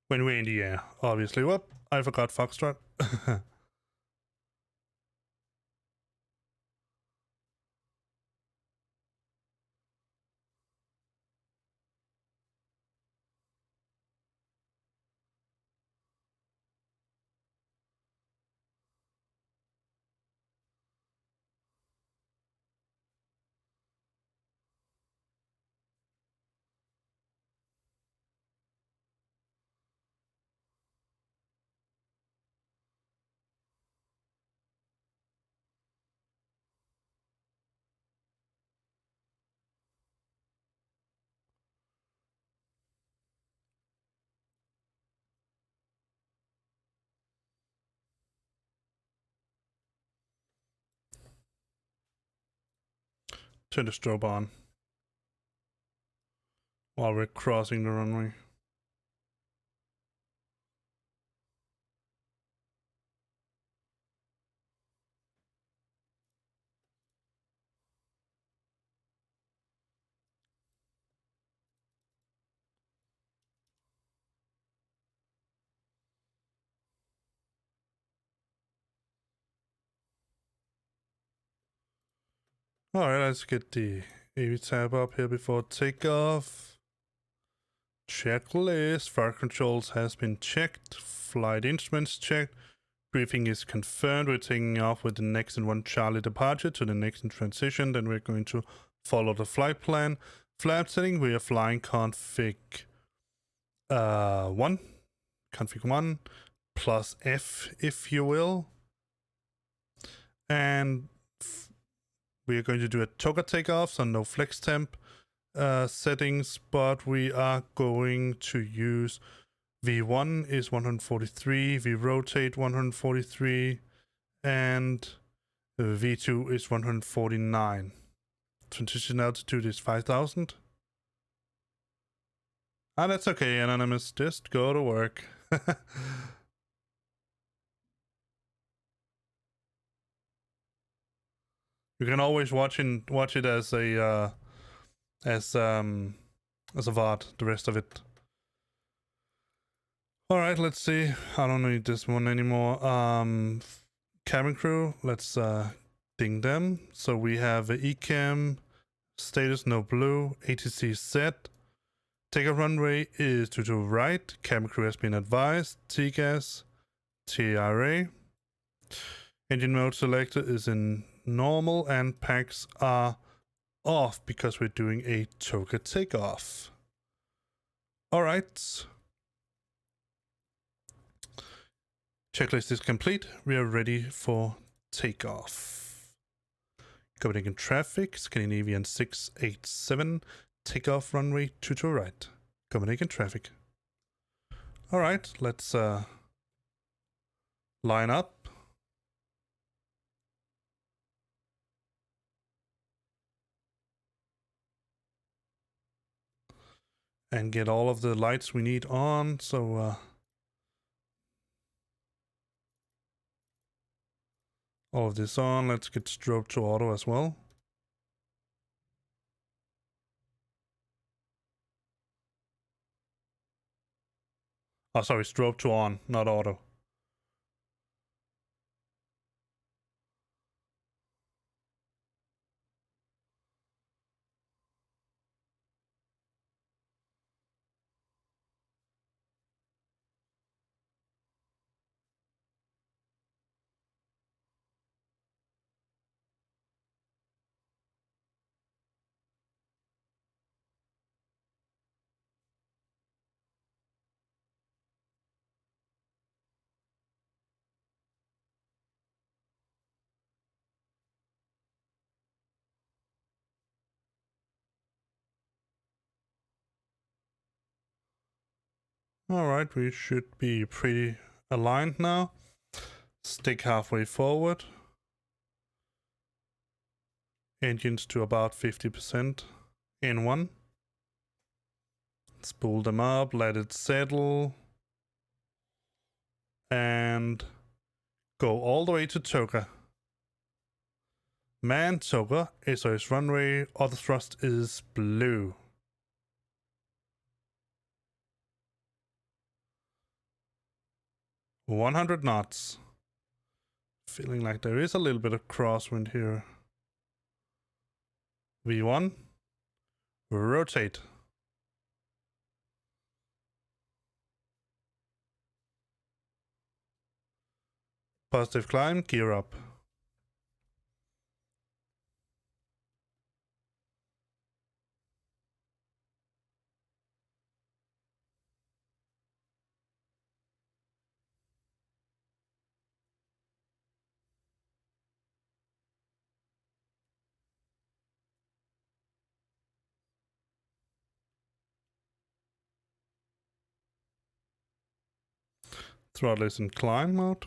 When we're in the air, obviously. Whoop, I forgot Foxtrot. Turn the strobe on while we're crossing the runway. Alright, let's get the AV tab up here before takeoff. Checklist. Fire controls has been checked. Flight instruments checked. Briefing is confirmed. We're taking off with the next in 1 Charlie departure to the next in transition. Then we're going to follow the flight plan. Flap setting, we are flying config 1. Config 1 plus F, if you will. And we are going to do a toga takeoff, so no flex temp settings, but we are going to use V1 is 143, V rotate 143, and V2 is 149. Transition altitude is 5,000. Ah, that's okay, Anonymous. Just go to work. You can always watch it as a VOD, the rest of it. All right, let's see. I don't need this one anymore. Cabin crew, let's ding them. So we have ECAM, status no blue, ATC set. Takeoff runway is to the right. Cabin crew has been advised. TGAS, TRA. Engine mode selector is in normal and packs are off because we're doing a toga takeoff. All right. Checklist is complete. We are ready for takeoff. Copenhagen traffic, Scandinavian 687. Takeoff runway to right. Copenhagen traffic. All right, let's line up. And get all of the lights we need on. So all of this on. Let's get strobe to auto as well. Oh, sorry, strobe to on, not auto. Alright, we should be pretty aligned now. Stick halfway forward. Engines to about 50% in one. Spool them up, let it settle. And go all the way to Toga. Man, Toga, SOS runway, other thrust is blue. "100 knots. Feeling like there is a little bit of crosswind here. V1. Rotate. Positive climb, gear up. Throttle is in climb mode.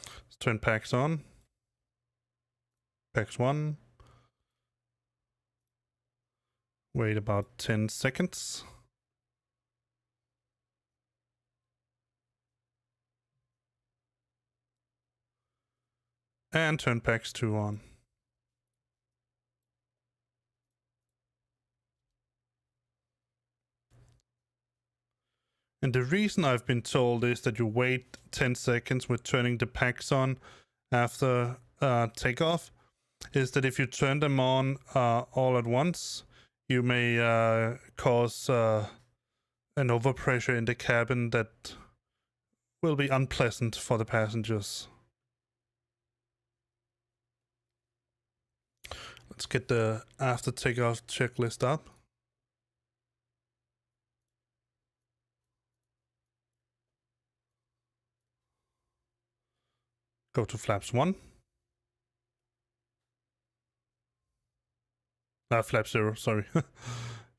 Let's turn packs on. Packs 1. Wait about 10 seconds. And turn packs 2 on. And the reason I've been told is that you wait 10 seconds with turning the packs on after takeoff, is that if you turn them on all at once, you may cause an overpressure in the cabin that will be unpleasant for the passengers. Let's get the after takeoff checklist up. Go to flaps 1. Flap 0, sorry.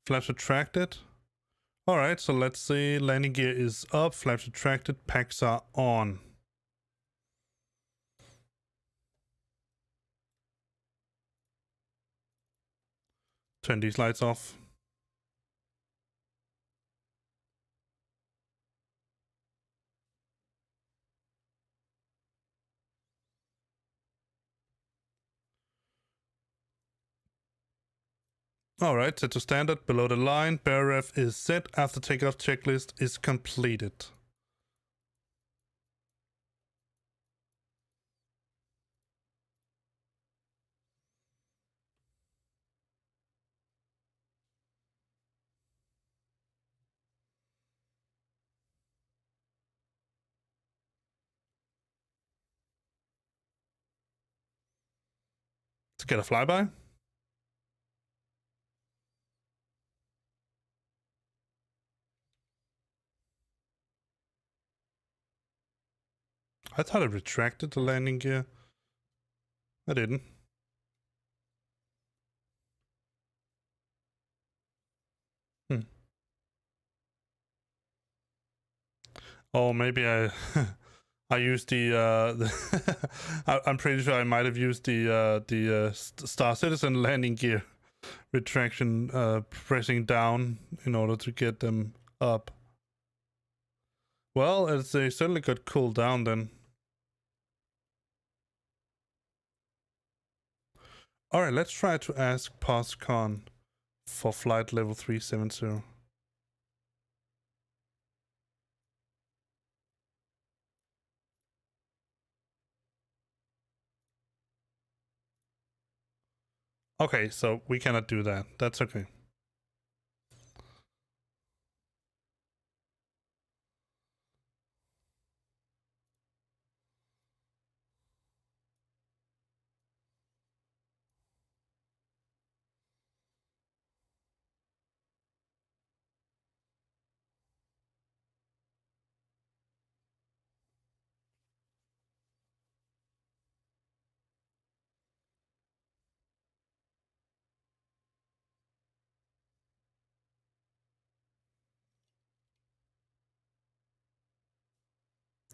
Flaps retracted. Alright, so let's see. Landing gear is up, flaps retracted, packs are on. Turn these lights off. Alright, set to standard, below the line, bear ref is set, after takeoff checklist is completed. Let's get a flyby. I thought I retracted the landing gear. I didn't. Oh, maybe I I used the I'm pretty sure I might have used the Star Citizen landing gear retraction, pressing down in order to get them up. Well, they certainly got cooled down then. Alright, let's try to ask Poscon for flight level 370. Okay, so we cannot do that. That's okay.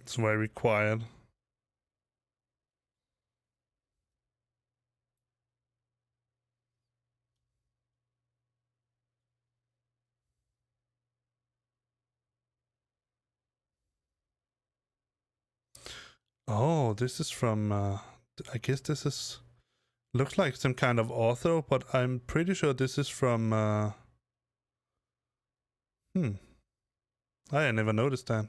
It's very quiet. Oh, this is from, I guess this is, looks like some kind of author, but I'm pretty sure this is from, I never noticed that.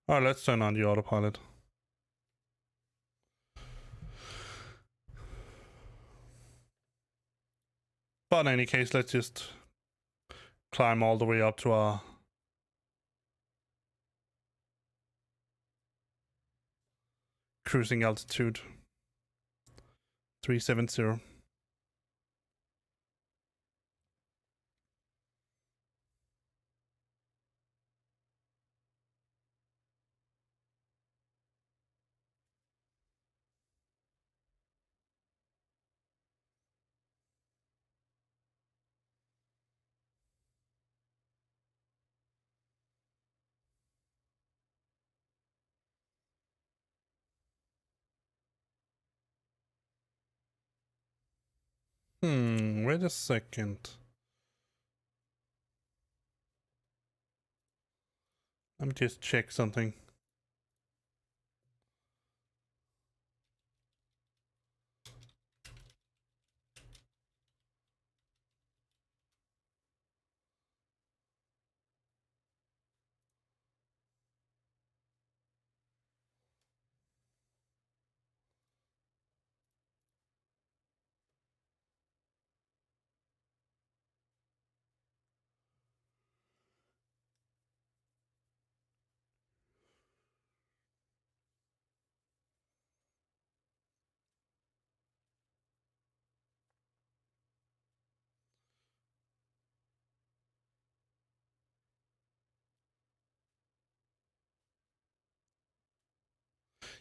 Oh, let's turn on the autopilot. But in any case, let's just climb all the way up to our cruising altitude. 370. Wait a second. Let me just check something.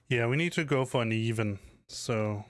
Yeah, we need to go for an even, so...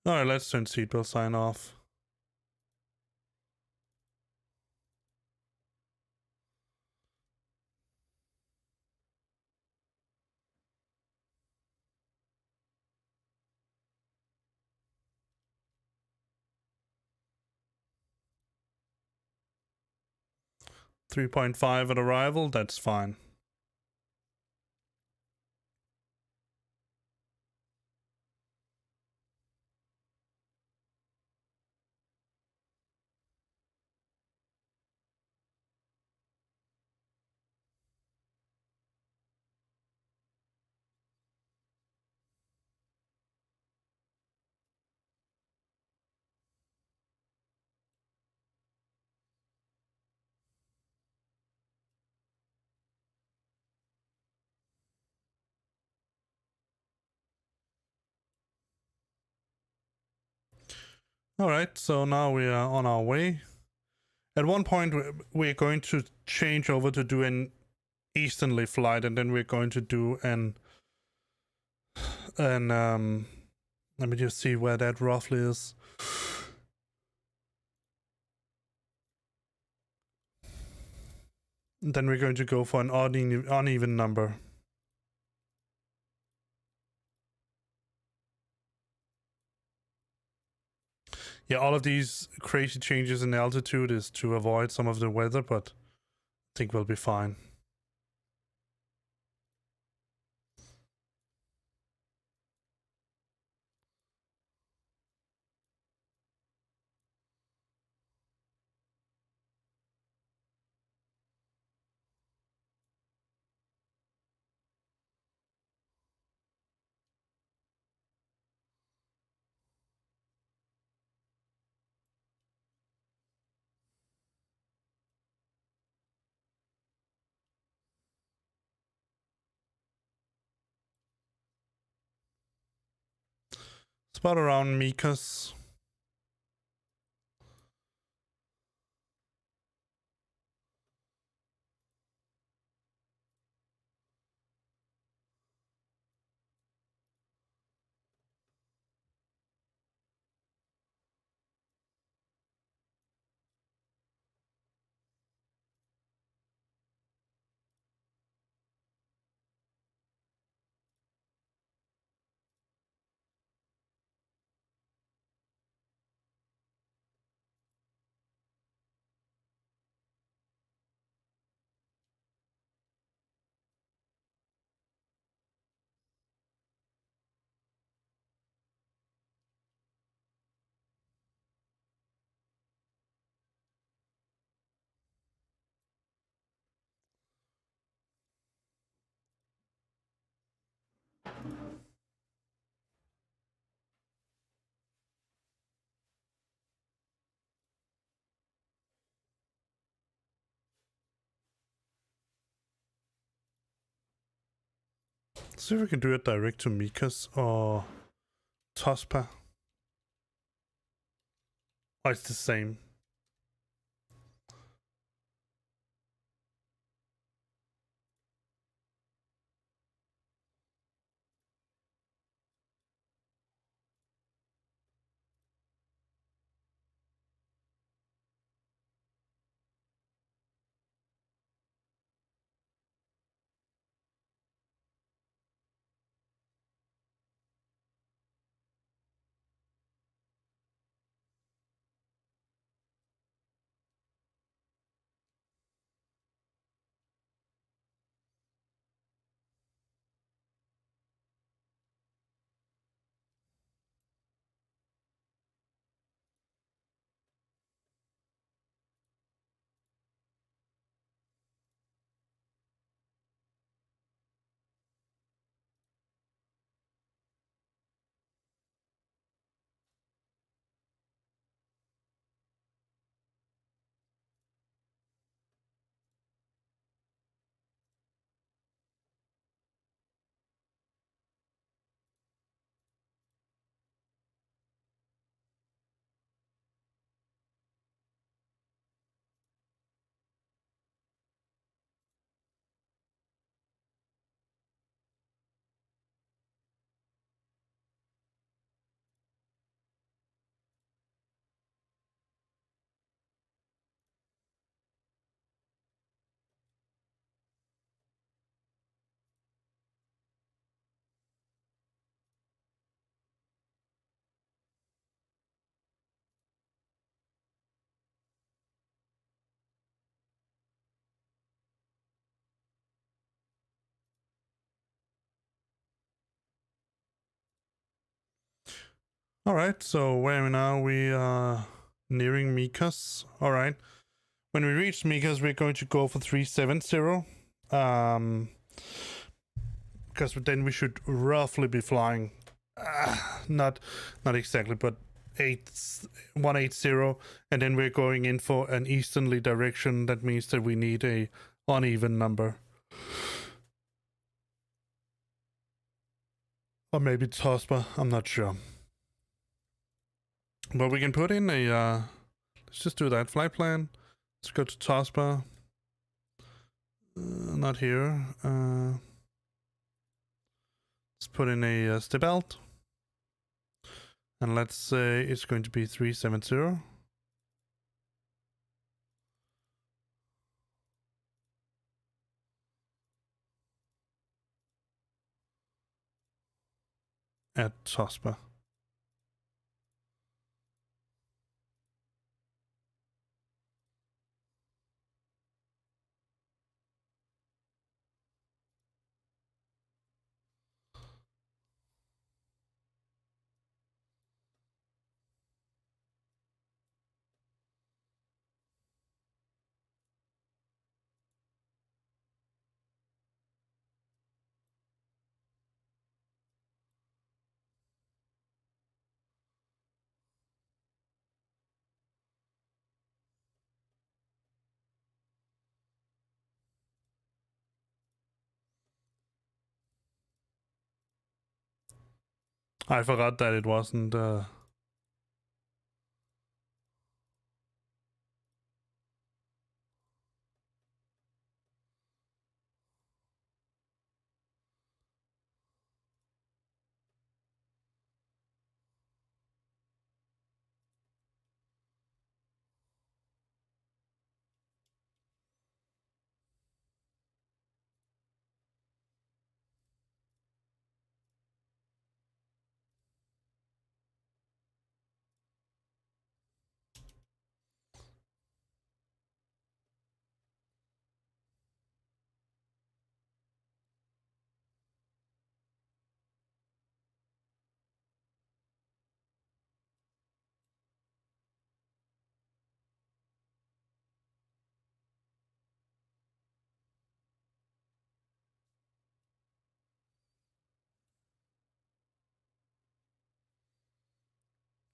Alright, let's turn seatbelt sign off. .5 at arrival, that's fine. All right, so now we are on our way. At one point, we're going to change over to do an easterly flight, and then we're going to do let me just see where that roughly is. And then we're going to go for an uneven number. Yeah, all of these crazy changes in altitude is to avoid some of the weather, but I think we'll be fine. It's about around Mika's. See if we can do it direct to Mika's or Tospa. Oh, it's the same. All right, so where are we now? We are nearing Mika's. All right. When we reach Mika's, we're going to go for 370. Because then we should roughly be flying, not exactly, but 180, and then we're going in for an easterly direction. That means that we need a uneven number. Or maybe Tospa, I'm not sure. But we can put in a, let's just do that flight plan. Let's go to SASva. Not here. Let's put in a step out. And let's say it's going to be 370. At SASva. I forgot that it wasn't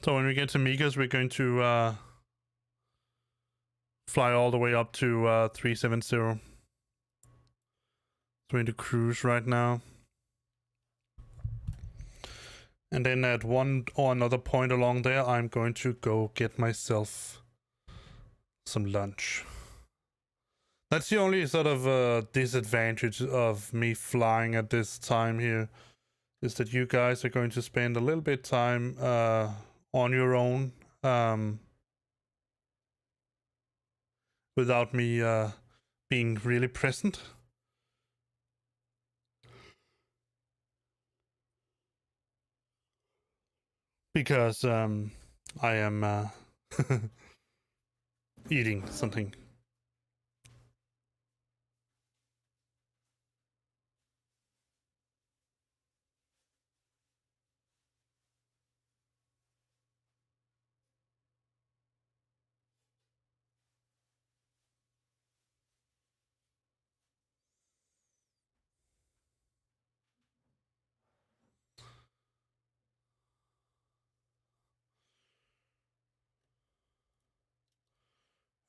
So when we get to meters, we're going to fly all the way up to 370. So we're into cruise right now. And then at one or another point along there, I'm going to go get myself some lunch. That's the only sort of disadvantage of me flying at this time here, is that you guys are going to spend a little bit time on your own without me being really present. Because I am eating something.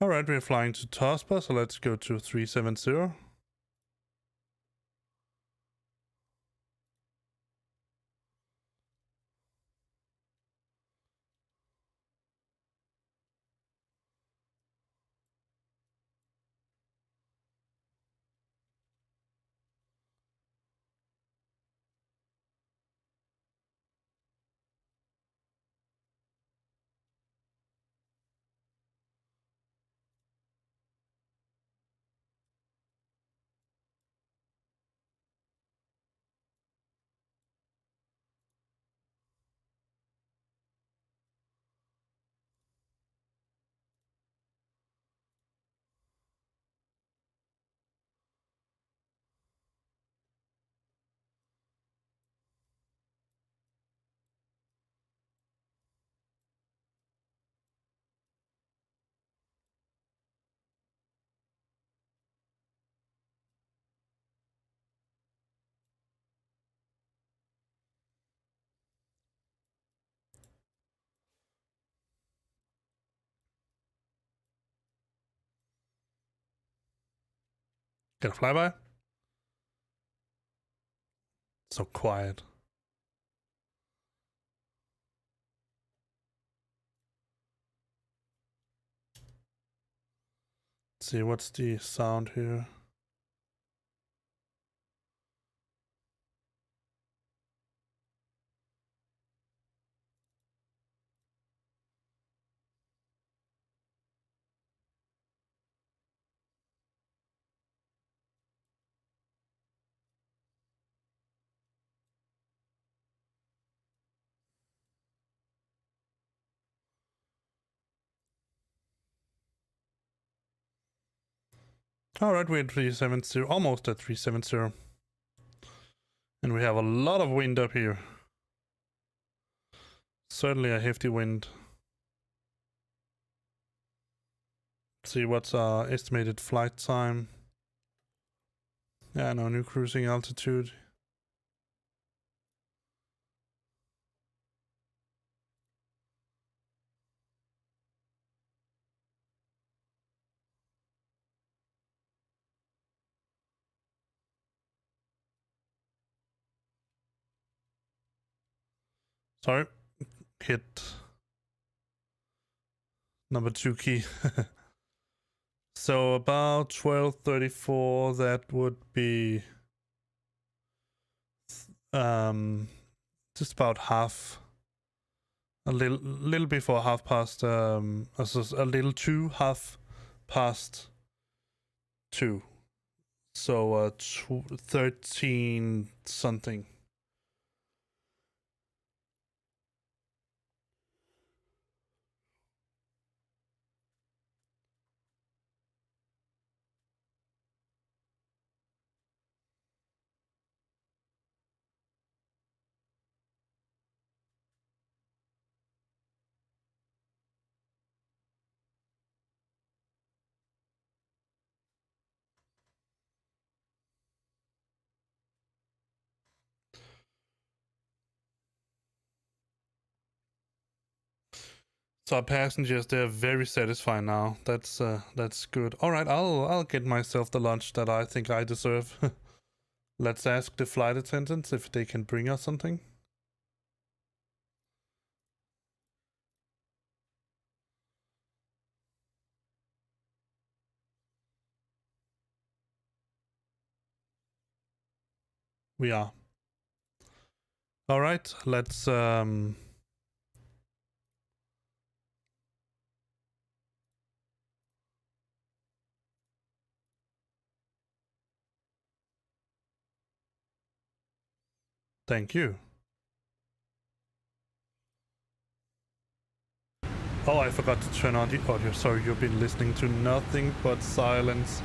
Alright, we're flying to SASva, so let's go to 370. Get a flyby? So quiet. Let's see, what's the sound here? Alright, we're at 370, almost at 370. And we have a lot of wind up here. Certainly a hefty wind. Let's see, what's our estimated flight time? Yeah, no new cruising altitude. Sorry, hit number 2 key. So about 12:34, that would be just about half, a little before half past, a little to half past 2. So 13 something. So our passengers, they're very satisfied now. That's good. All right, I'll get myself the lunch that I think I deserve. Let's ask the flight attendants if they can bring us something. We are. All right, let's thank you. Oh, I forgot to turn on the audio. Sorry, you've been listening to nothing but silence.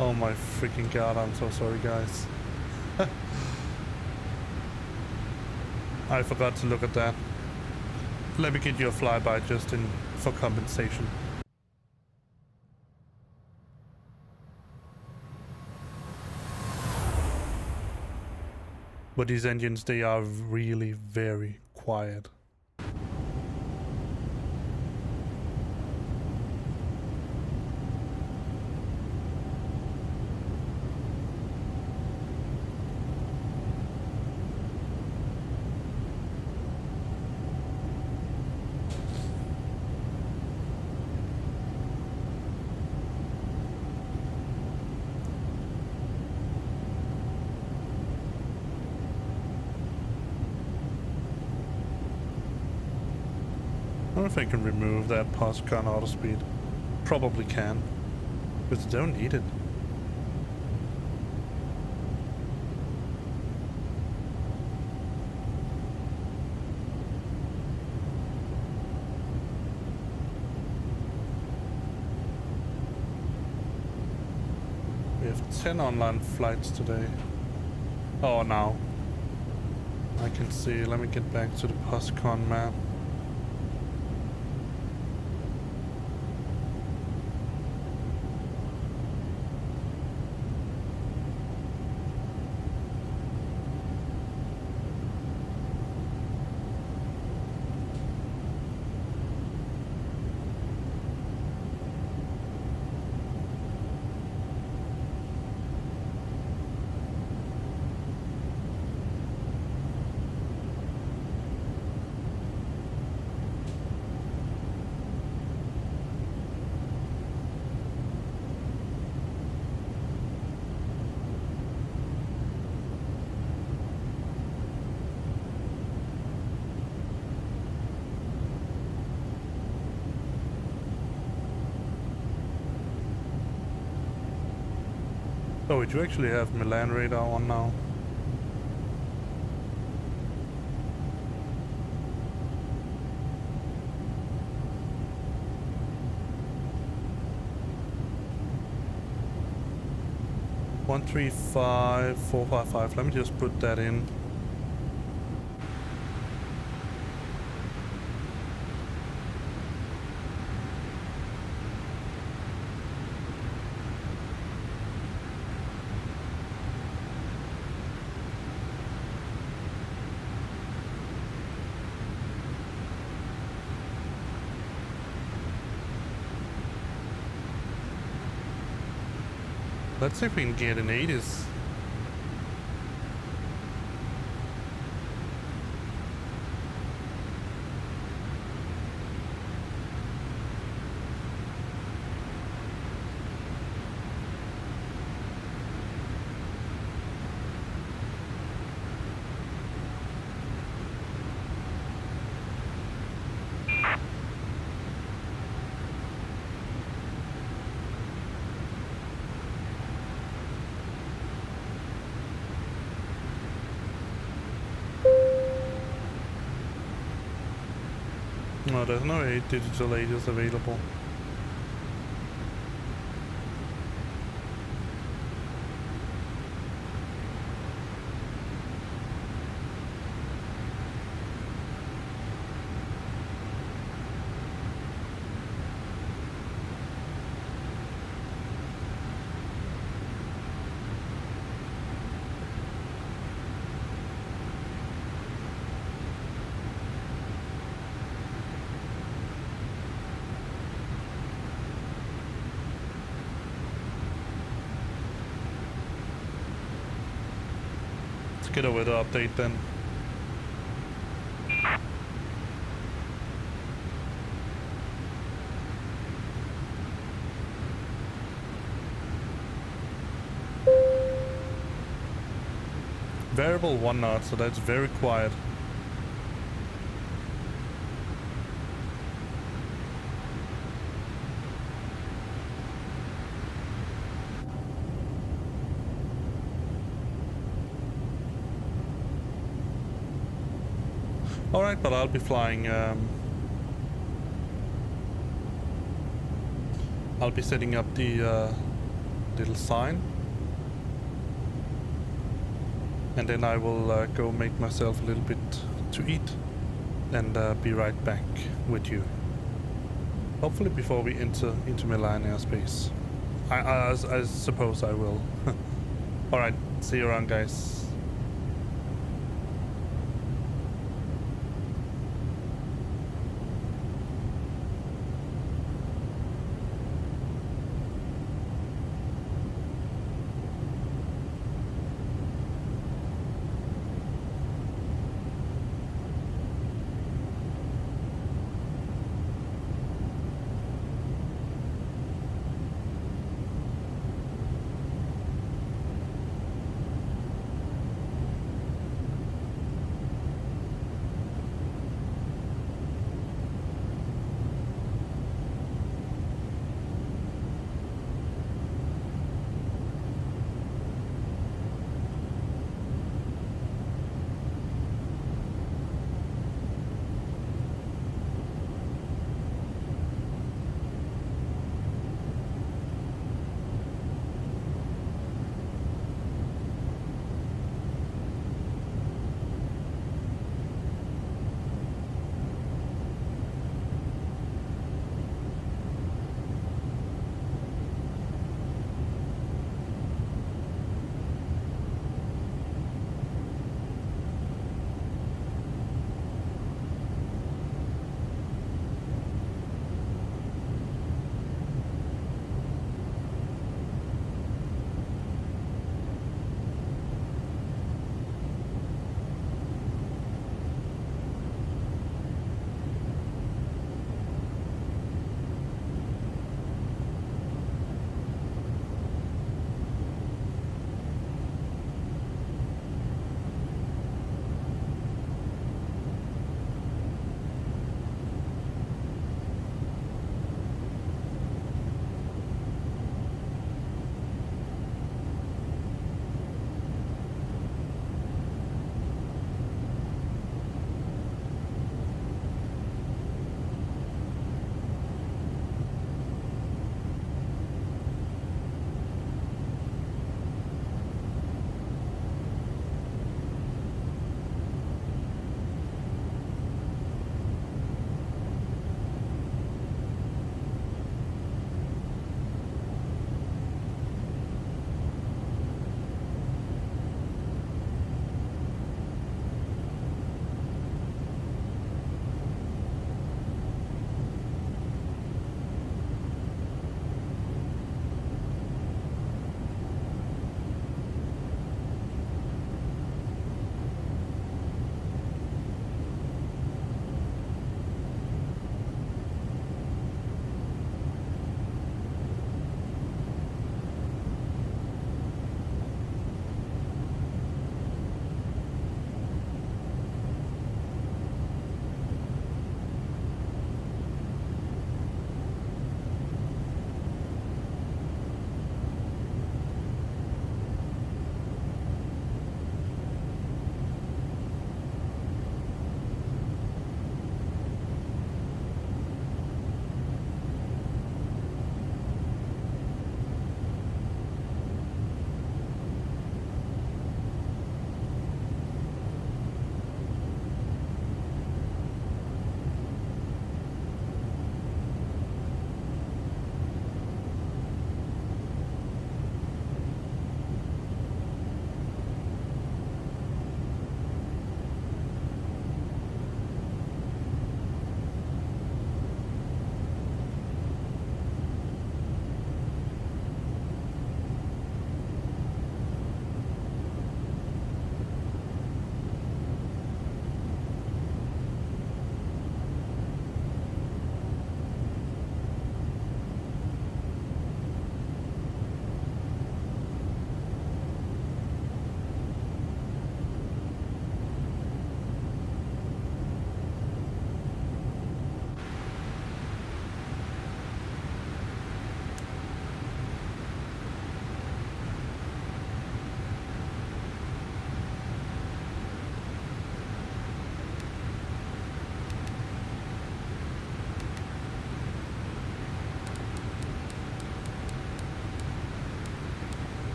Oh my freaking god, I'm so sorry, guys. I forgot to look at that. Let me get you a flyby just for compensation. But these engines, they are really very quiet. I wonder if I can remove that Poscon auto speed. Probably can, but I don't need it. We have 10 online flights today. Oh, now I can see. Let me get back to the Poscon map. Oh, we do actually have Milan radar on now. One 135,455. Let me just put that in. Let's see if we can get an 80s. No, there's no 8 digital 80s available. Get a weather update then. Variable 1 knot, so that's very quiet. Alright, but I'll be flying, I'll be setting up the little sign. And then I will go make myself a little bit to eat and be right back with you. Hopefully before we enter into Milan airspace. I suppose I will. Alright, see you around, guys.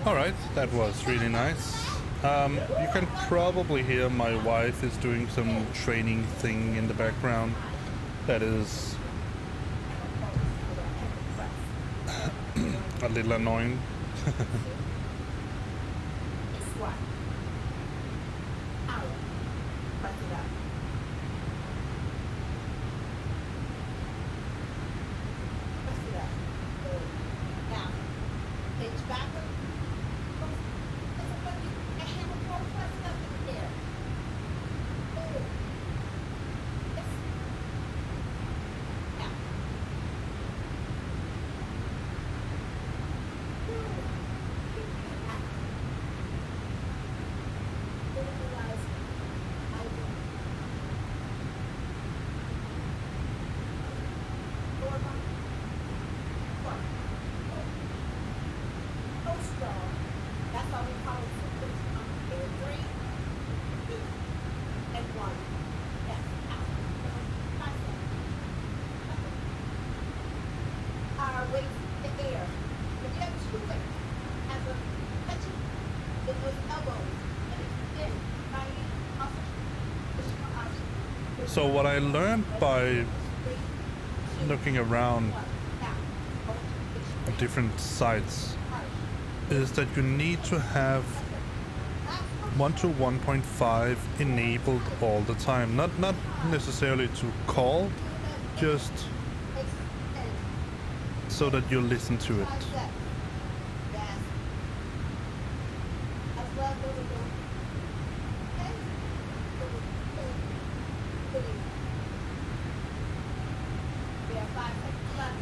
Alright, that was really nice. You can probably hear my wife is doing some training thing in the background. That is a little annoying. So what I learned by looking around at different sites is that you need to have 1 to 1.5 enabled all the time. Not necessarily to call, just so that you listen to it.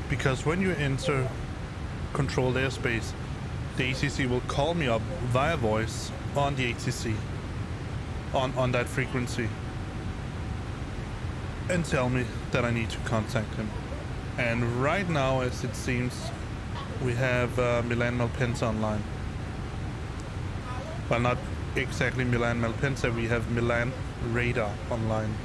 Because when you enter controlled airspace, the ATC will call me up via voice on the ATC, on that frequency, and tell me that I need to contact him. And right now, as it seems, we have Milan Malpensa online. Well, not exactly Milan Malpensa, we have Milan Radar online.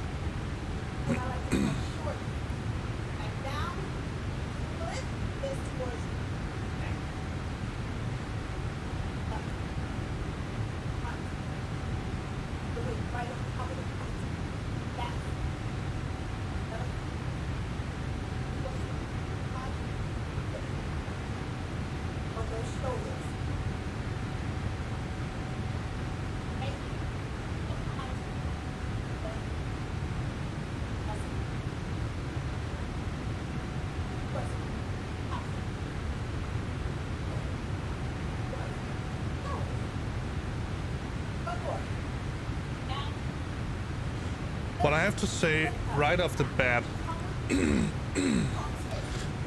But I have to say right off the bat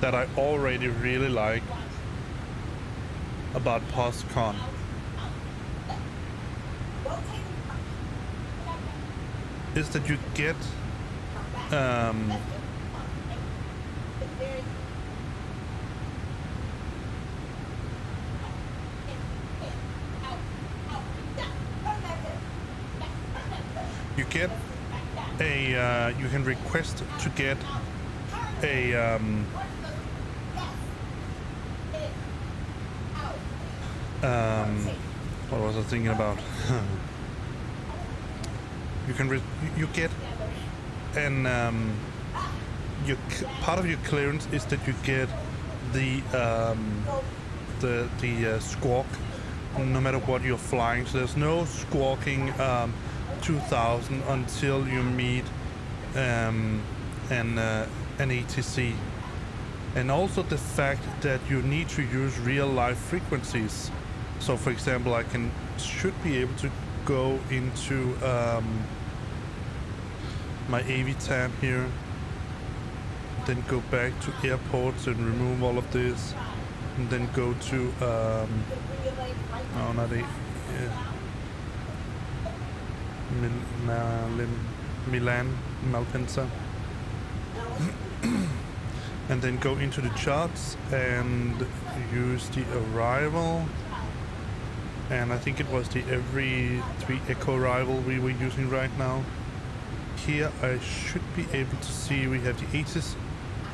that I already really like about Poscon is that you get you get a you can request to get a what was I thinking about? You can you get an part of your clearance is that you get the squawk no matter what you're flying. So there's no squawking 2000 until you meet an ATC, and also the fact that you need to use real life frequencies. So for example, I should be able to go into my AV tab here, then go back to airports and remove all of this, and then go to Milan Malpensa, and then go into the charts and use the arrival, and I think it was the every 3 echo arrival we were using right now. Here I should be able to see we have the ATIS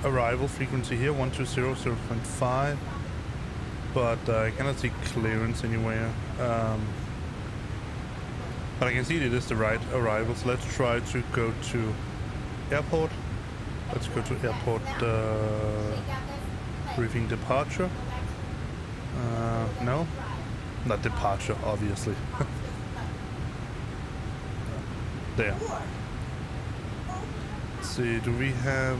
arrival frequency here, 120.0.5, but I cannot see clearance anywhere. But I can see it is the right arrival, so let's try to go to airport. Let's go to airport briefing departure. No, not departure, obviously. There. Let's see, do we have...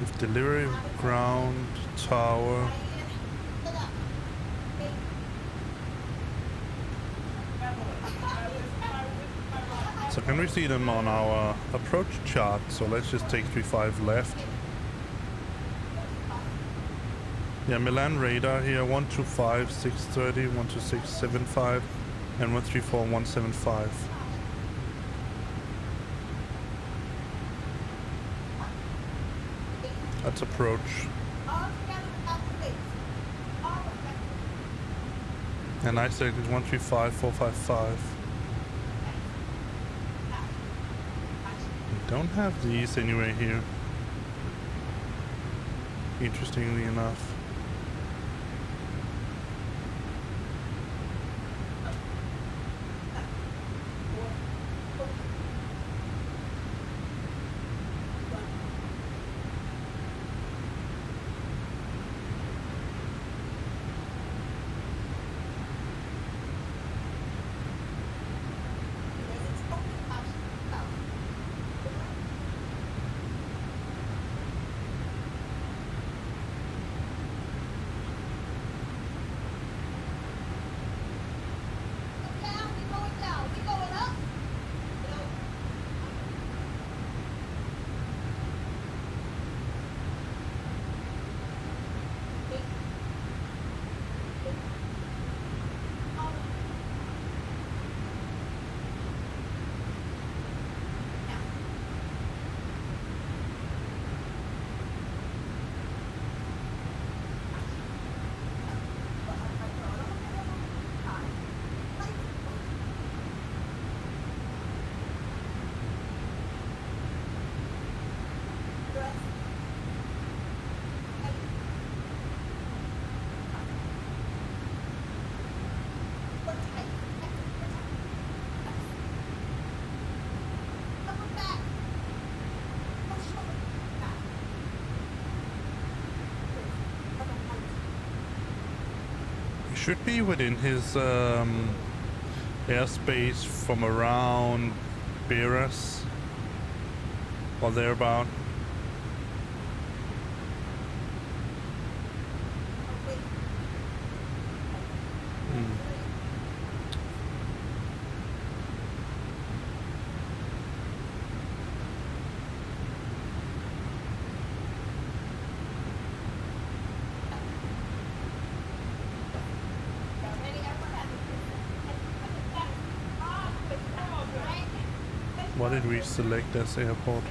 With delivery, ground, tower... So can we see them on our approach chart? So let's just take 35 left. Yeah, Milan radar here, 125, 630, 126, 75, and 134, 175. That's approach. And I said it's 135, 455. We don't have these anywhere here. Interestingly enough. Should be within his airspace from around Beras or thereabout. What did we select as airport?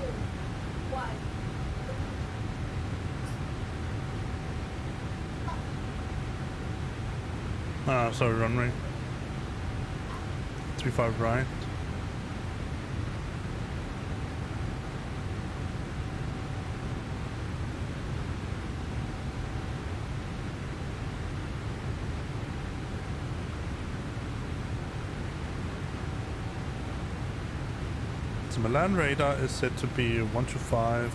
Sorry, runway. 35 right. So Milan radar is said to be 125,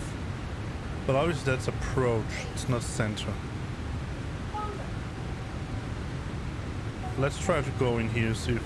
but obviously that's approach, it's not center. Let's try to go in here, see.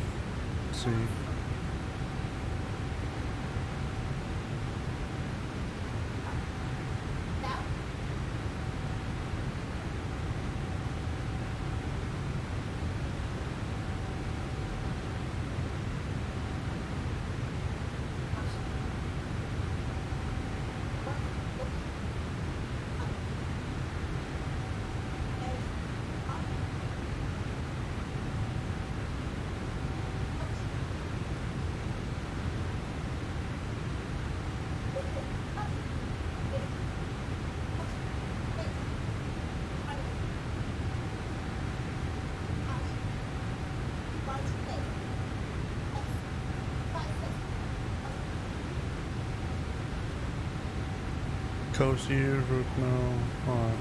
Cozy route now. Alright.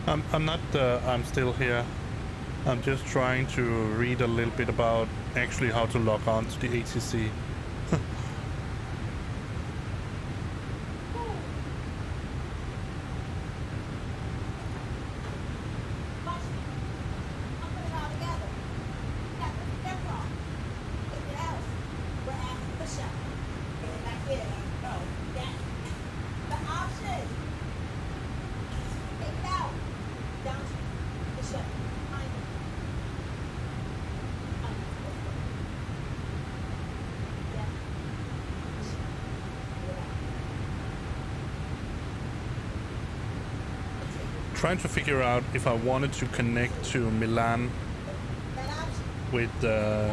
I'm not. I'm still here. I'm just trying to read a little bit about actually how to log on to the ATC. Trying to figure out if I wanted to connect to Milan with the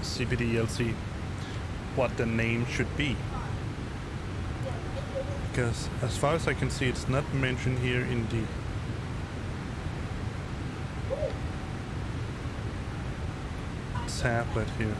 CPDLC, what the name should be. Because as far as I can see, it's not mentioned here in the tablet here.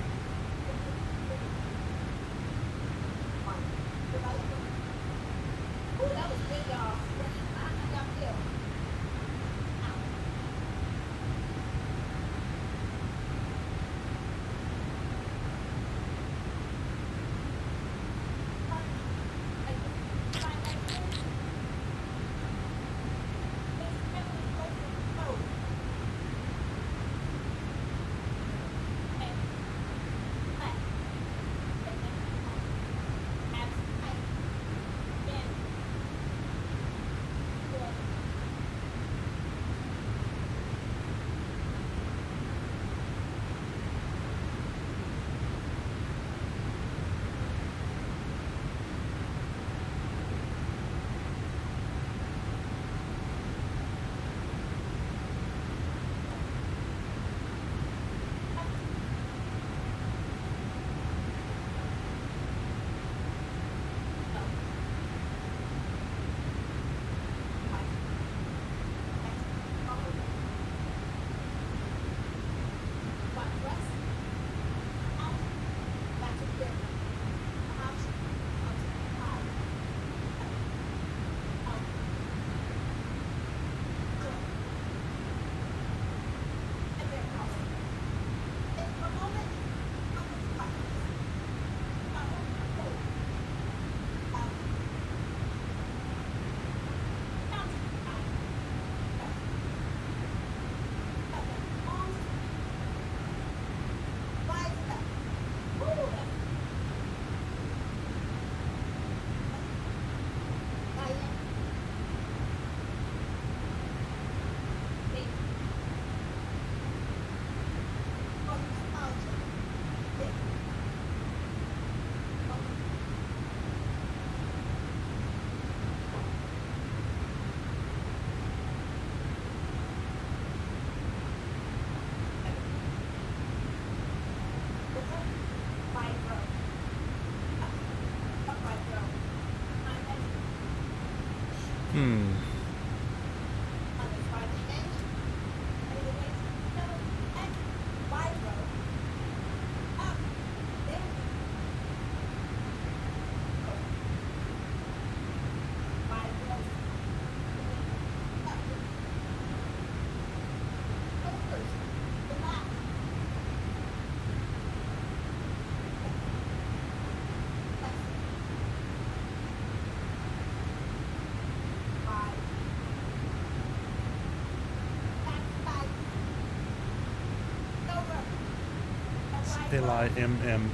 LIMM.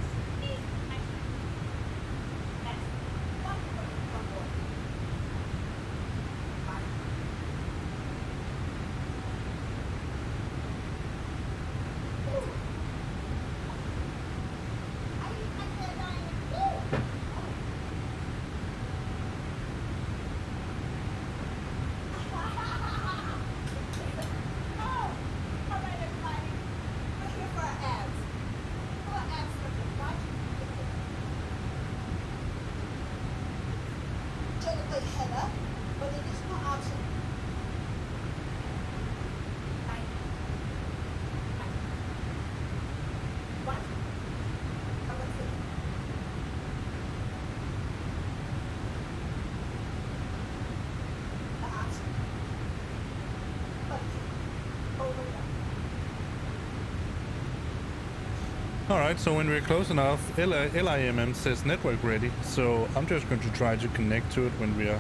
Alright, so when we're close enough, LIMM says network ready, so I'm just going to try to connect to it when we are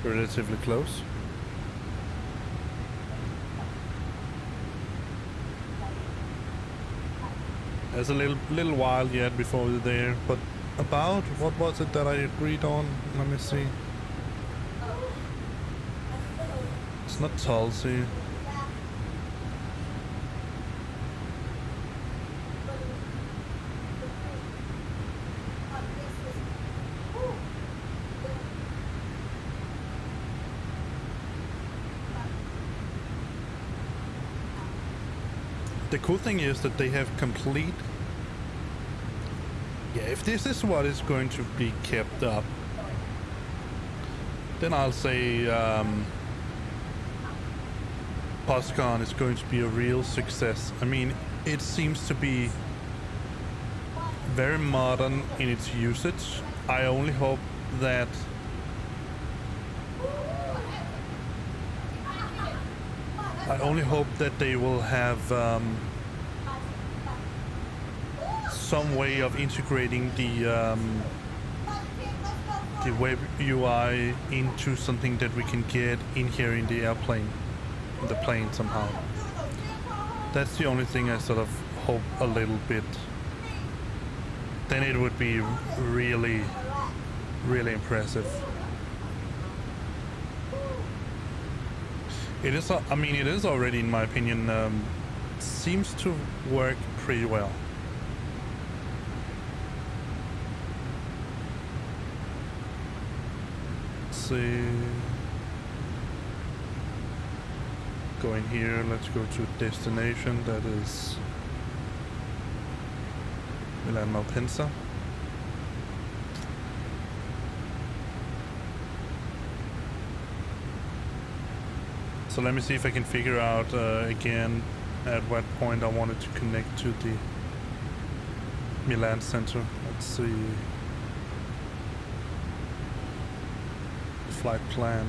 relatively close. There's a little while yet before we're there, but about, what was it that I agreed on? Let me see. It's not Tulsi. The cool thing is that they have complete... Yeah, if this is what is going to be kept up, then I'll say Poscon is going to be a real success. I mean, it seems to be very modern in its usage. I only hope that they will have some way of integrating the web UI into something that we can get in here in the airplane, in the plane somehow. That's the only thing I sort of hope a little bit. Then it would be really, really impressive. It is, I mean, it is already, in my opinion, seems to work pretty well. Let's see. Go in here, let's go to destination, that is Milan Malpensa. So let me see if I can figure out again at what point I wanted to connect to the Milan center. Let's see. Flight plan.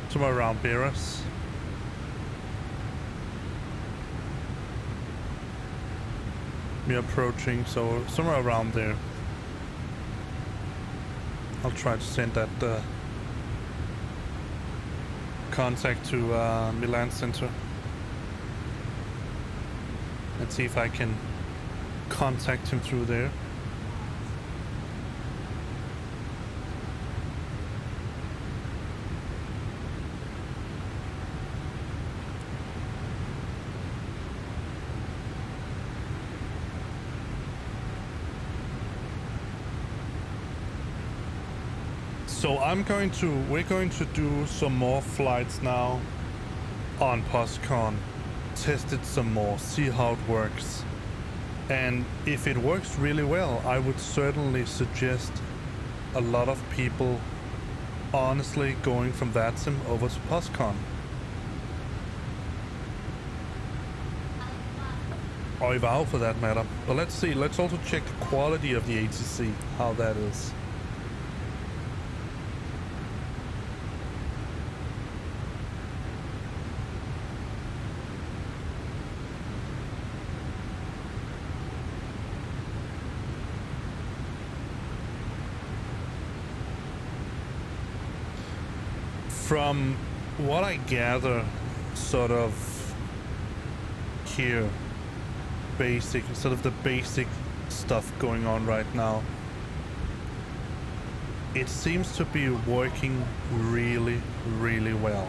Somewhere around Beras. We're approaching, so somewhere around there. I'll try to send that contact to Milan Center. Let's see if I can contact him through there. So we're going to do some more flights now on Poscon, test it some more, see how it works. And if it works really well, I would certainly suggest a lot of people honestly going from VATSIM over to Poscon. Or EVAO for that matter. But let's see, let's also check the quality of the ATC, how that is. From what I gather, sort of here, sort of the basic stuff going on right now, it seems to be working really, really well.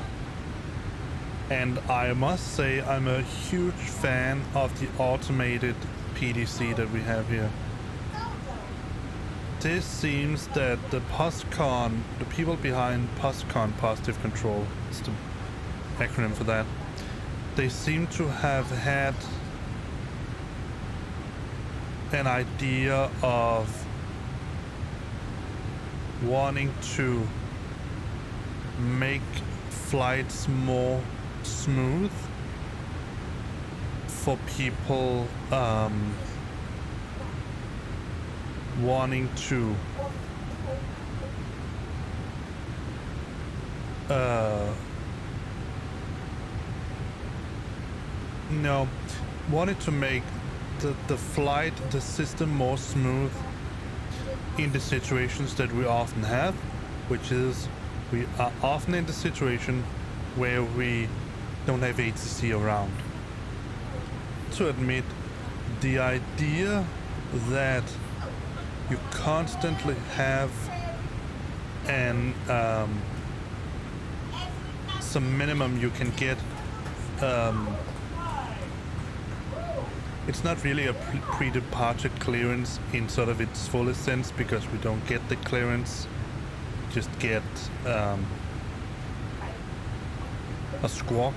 And I must say I'm a huge fan of the automated PDC that we have here. This seems that the Poscon, the people behind Poscon Positive Control, it's the acronym for that, they seem to have had an idea of wanting to make flights more smooth for people wanting to no, wanted to make the flight, the system more smooth in the situations that we often have, which is we are often in the situation where we don't have ATC around. To admit, the idea that you constantly have an some minimum you can get, it's not really a pre-departure clearance in sort of its fullest sense, because we don't get the clearance, just get a squawk.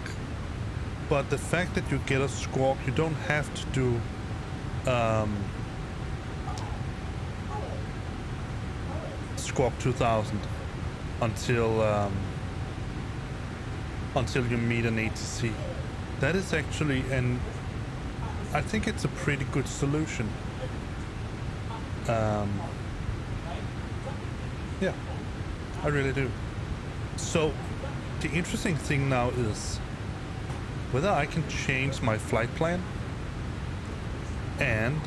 But the fact that you get a squawk, you don't have to do squawk 2000 until you meet an ATC. That is actually I think it's a pretty good solution. Yeah, I really do. So the interesting thing now is whether I can change my flight plan and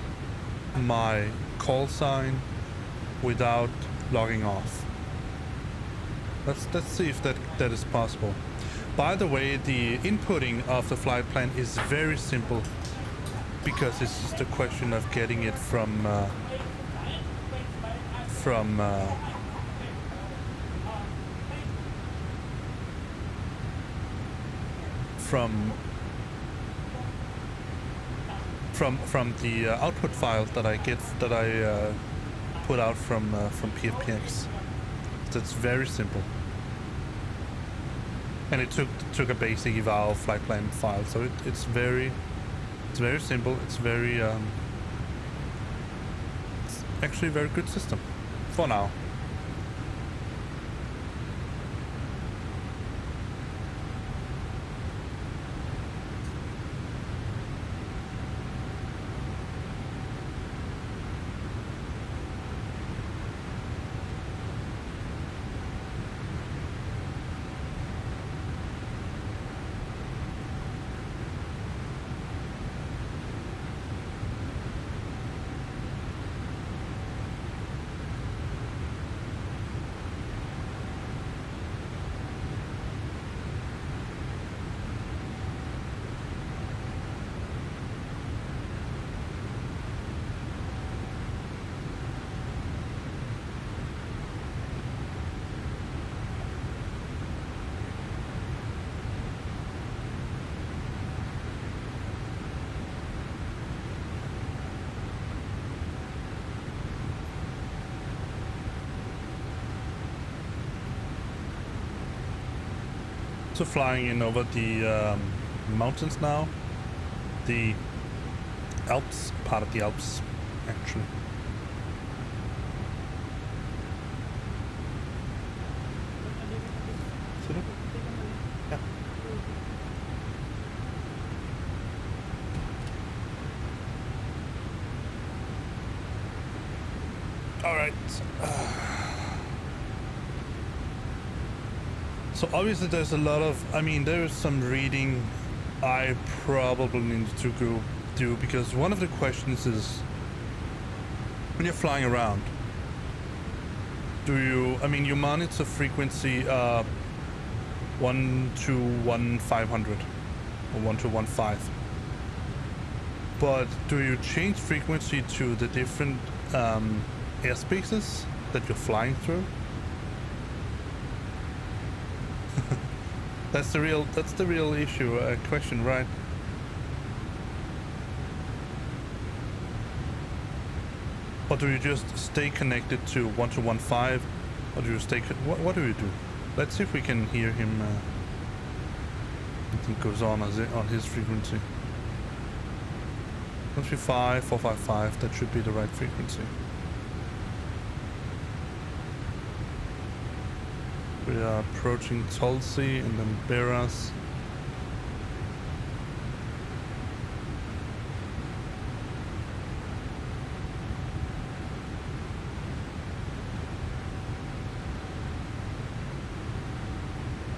my call sign without logging off. Let's see if that is possible. By the way, the inputting of the flight plan is very simple, because it's just a question of getting it from the output files that I get, that I put out from PFPX. That's very simple, and it took a basic eval flight plan file, so it's very simple. It's very it's actually a very good system for now. So flying in over the mountains now, the Alps, part of the Alps, actually. Yeah. All right. So obviously there's a lot of, there's some reading I probably need to go do, because one of the questions is, when you're flying around, do you, you monitor frequency 121,500 or 121,500, but do you change frequency to the different airspaces that you're flying through? That's the real issue, question, right? Or do you just stay connected to 1215, or do you stay? What do you do? Let's see if we can hear him. Anything goes on his frequency. 135, 455. That should be the right frequency. We are approaching Tulsi and then Beras.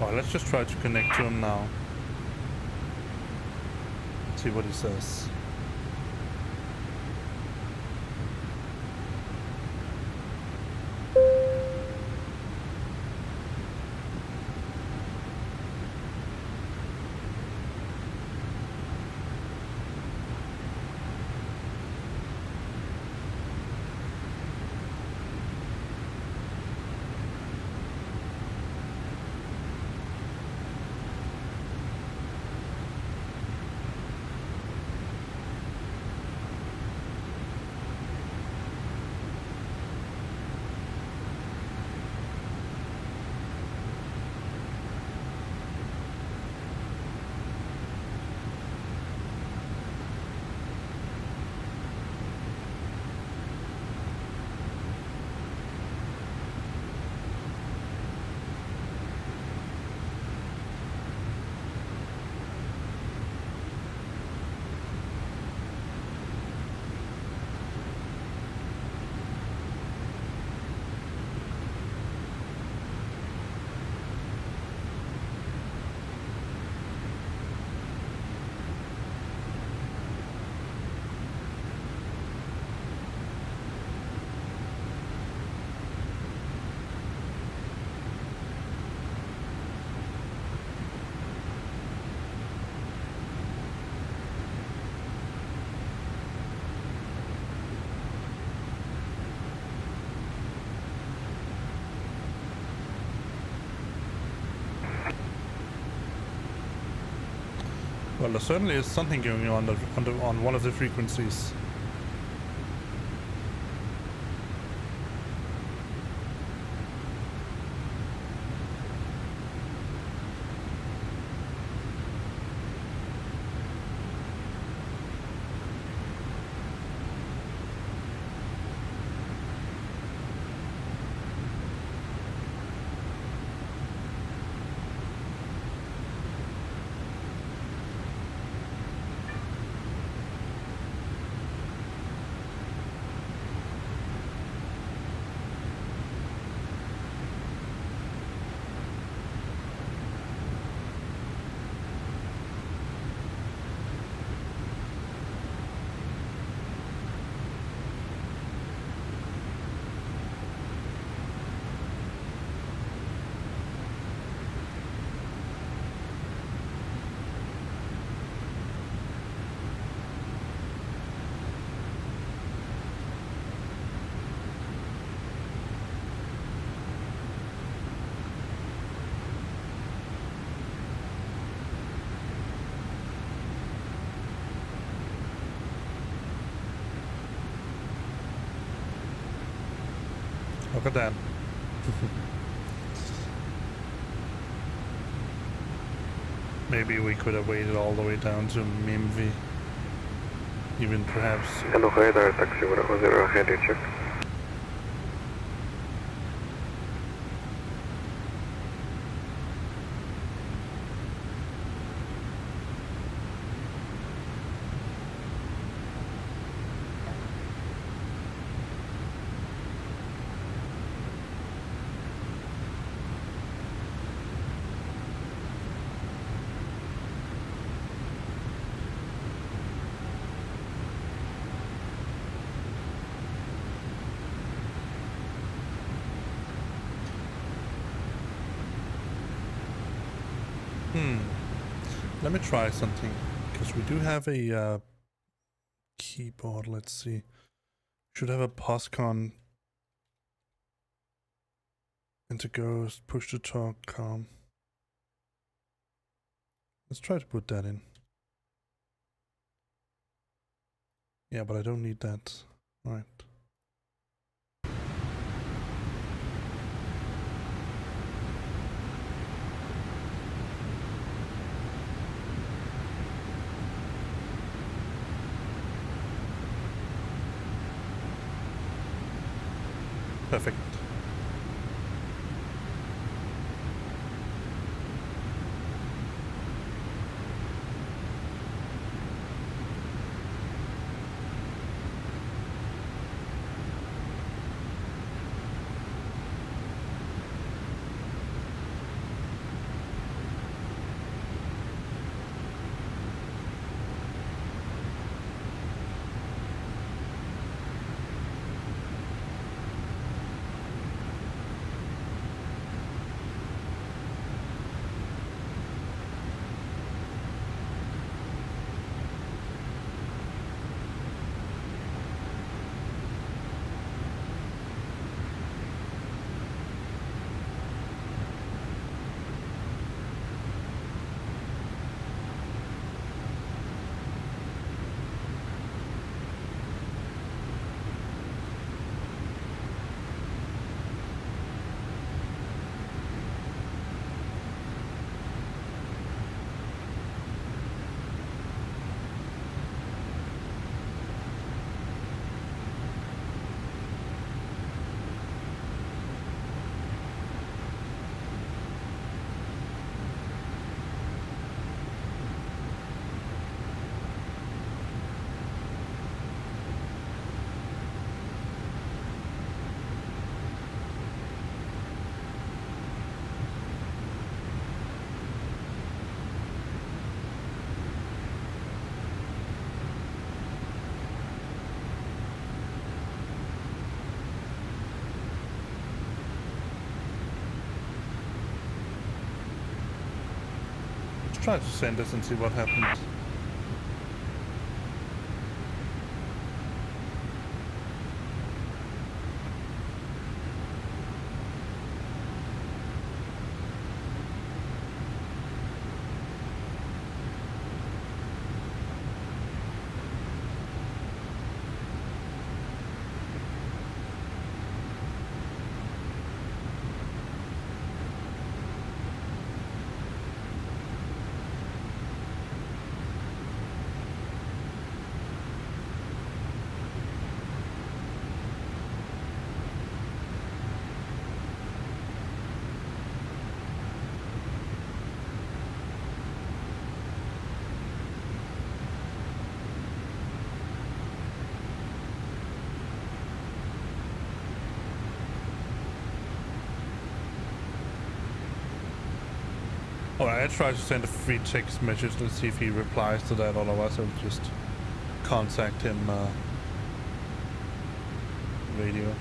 Alright, let's just try to connect to him now. See what he says. Well, there certainly is something going on on one of the frequencies. Look at that. Maybe we could have waited all the way down to Mimvi. Even perhaps... Hello, hi there, taxi 100, ahead, you check. Let me try something, because we do have a keyboard. Let's see. Should have a Poscon. Enter ghost, push to talk, calm. Let's try to put that in. Yeah, but I don't need that. Alright. Perfect. try to send this and see what happens. Alright, I try to send a free text message. Let's see if he replies to that, otherwise I'll just contact him radio.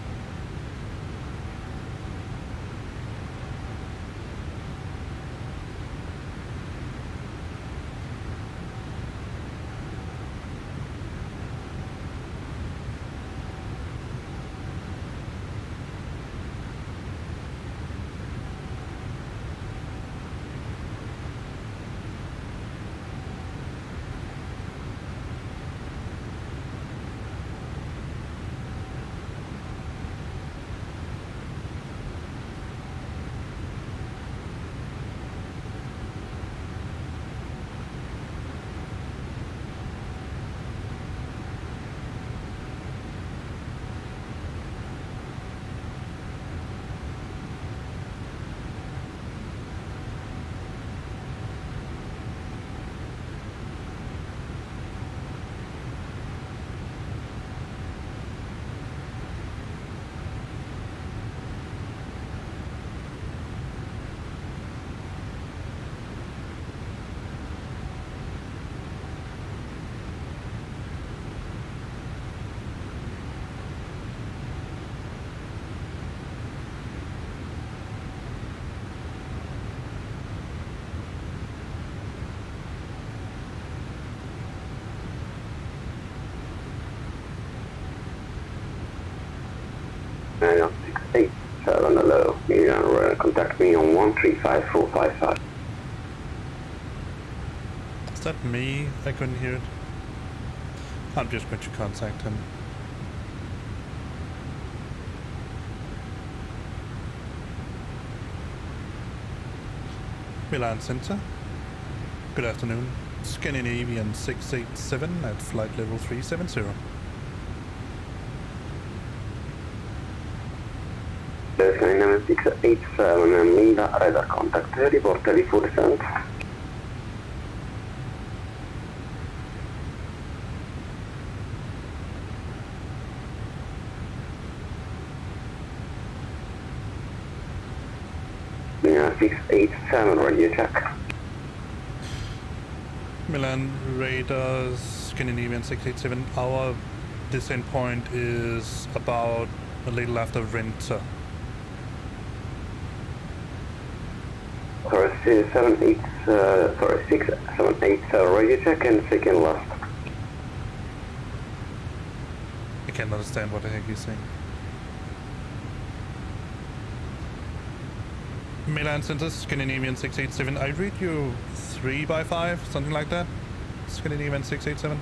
Milan 687, hello. Milan, contact me on 135455. Is that me? I couldn't hear it. I'm just going to contact him. Milan Center. Good afternoon. Scandinavian 687 at flight level 370. Scandinavian 687 and Milan radar contact, report full descent. Milan 687, radio check. Milan radars, Scandinavian 687. Our descent point is about a little after Winter. Sorry, 678 radio check and second last. I can't understand what the heck he's saying. Milan Center, Scandinavian 687. I read you 3x5, something like that. Scandinavian 687.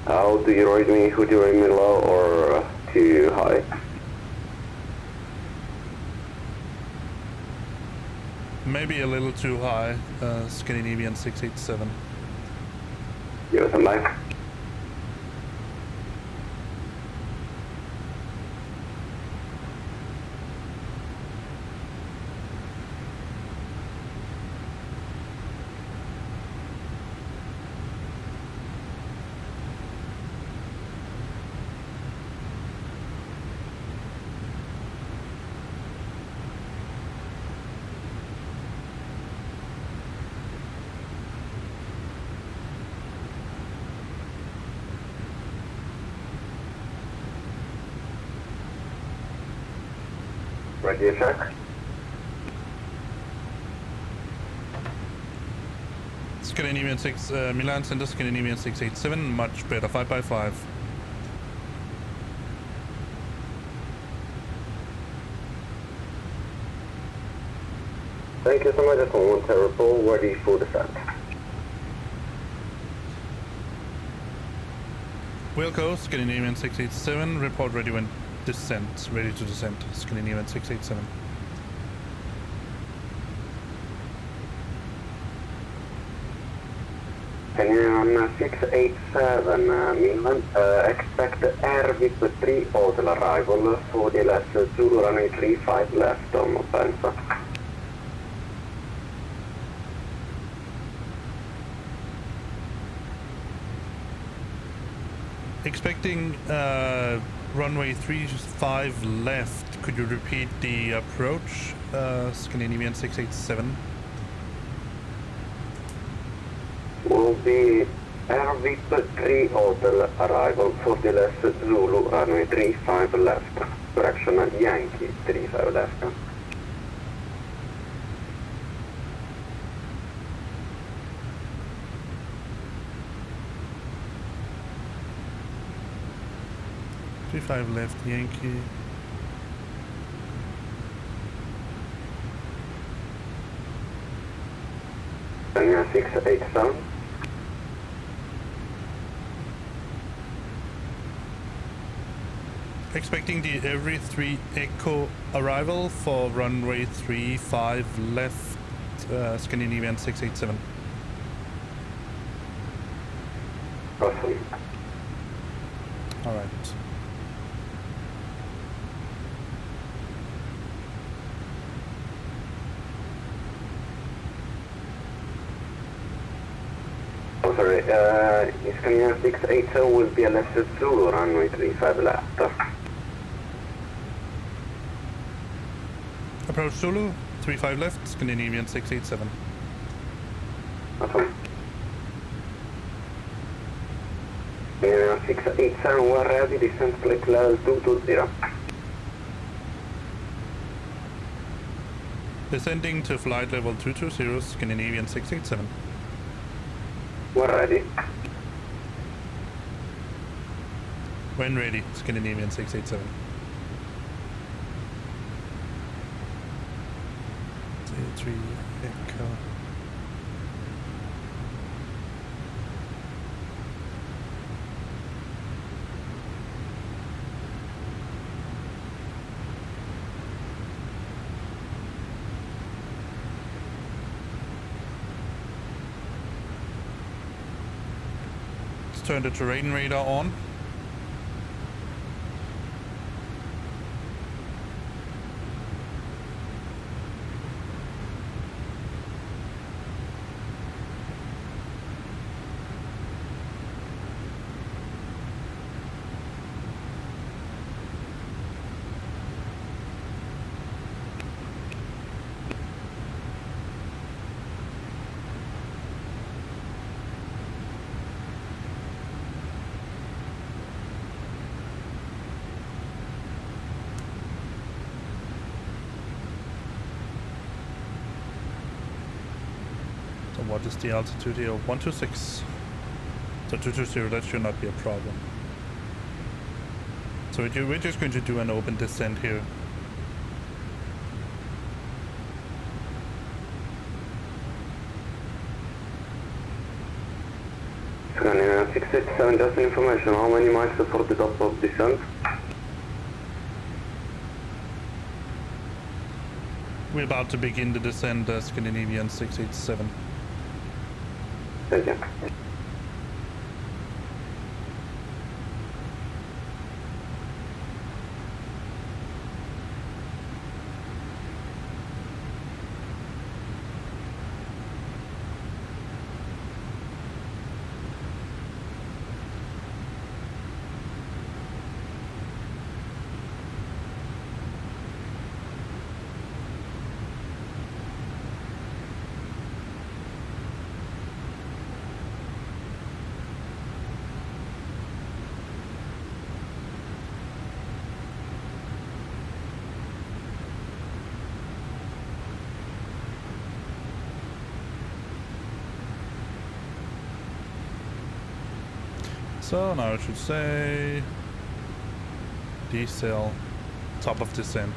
How do you rate me? Would you rate me low or too high? Maybe a little too high, Scandinavian 687. Give us a back. Radio check. Scandinavian 6, Milan Center, Scandinavian 687, much better, 5x5. Thank you so much for one report, ready for descent. Wilco, Scandinavian 687, report ready when descent, ready to descent, Scandinavian 687. Canadian 687, Milan, expect Airbus 3 hotel arrival for the last Zulu runway 35 left on Offensa. Expecting runway 35 left. Could you repeat the approach, Scandinavian 687? Will be Airbus 3 hotel arrival for the last Zulu runway 35 left. Correction, Yankee 35 left. Five left, Yankee. And 687. Expecting the every 3 Echo arrival for runway 35 left, Scandinavian 687. Awesome. All right. Oh, sorry, Scandinavian 680 will be a left Zulu runway 35 left. Approach Zulu, 35 left, Scandinavian 687. Awesome. 687, we're ready, descent flight level 220. Descending to flight level 220, Scandinavian 687. We're ready. When ready, Scandinavian 687. Three Echo. Let's turn the terrain radar on. What is the altitude here? 126. So 220, that should not be a problem. So we're just going to do an open descent here. Scandinavian 687, just information, how many miles for the top of descent? We're about to begin the descent, Scandinavian 687. Thank you. So now I should say decel, top of descent.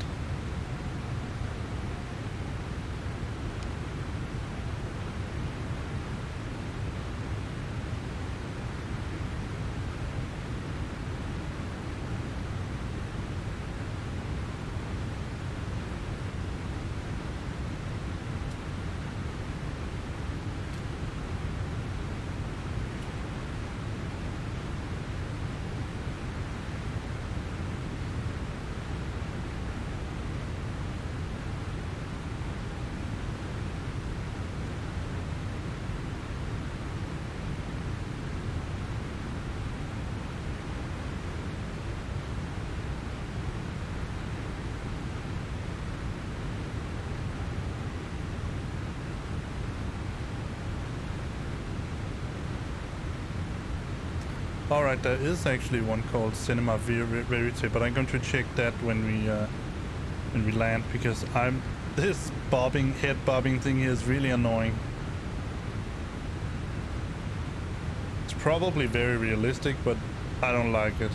Alright, there is actually one called Cinema Verite, but I'm going to check that when we land, because this head bobbing thing here is really annoying. It's probably very realistic, but I don't like it.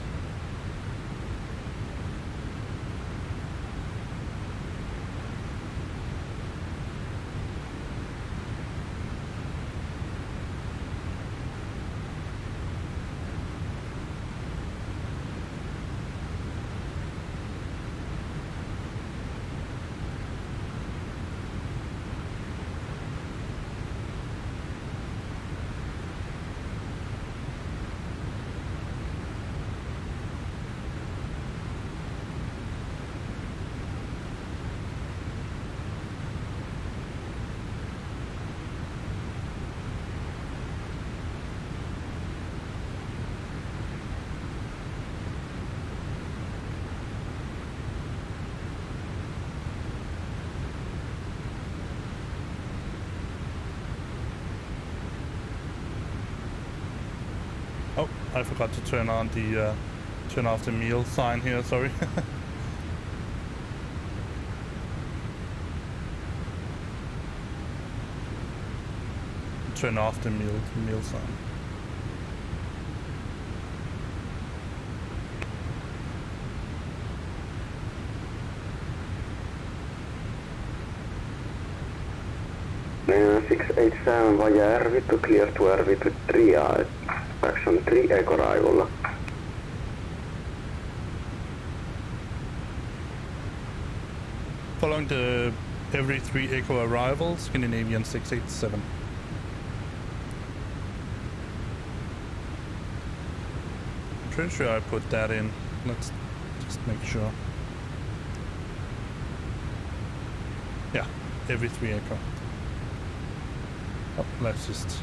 Oh, I forgot to turn off the meal sign here, sorry. Turn off the meal sign. Milan 687 via Airvid to clear to Airvid to 3I. Action 3 Echo arrival. Following the every 3 Echo arrivals, Scandinavian 687. I'm pretty sure I put that in. Let's just make sure. Yeah, every 3 Echo. Oh, let's just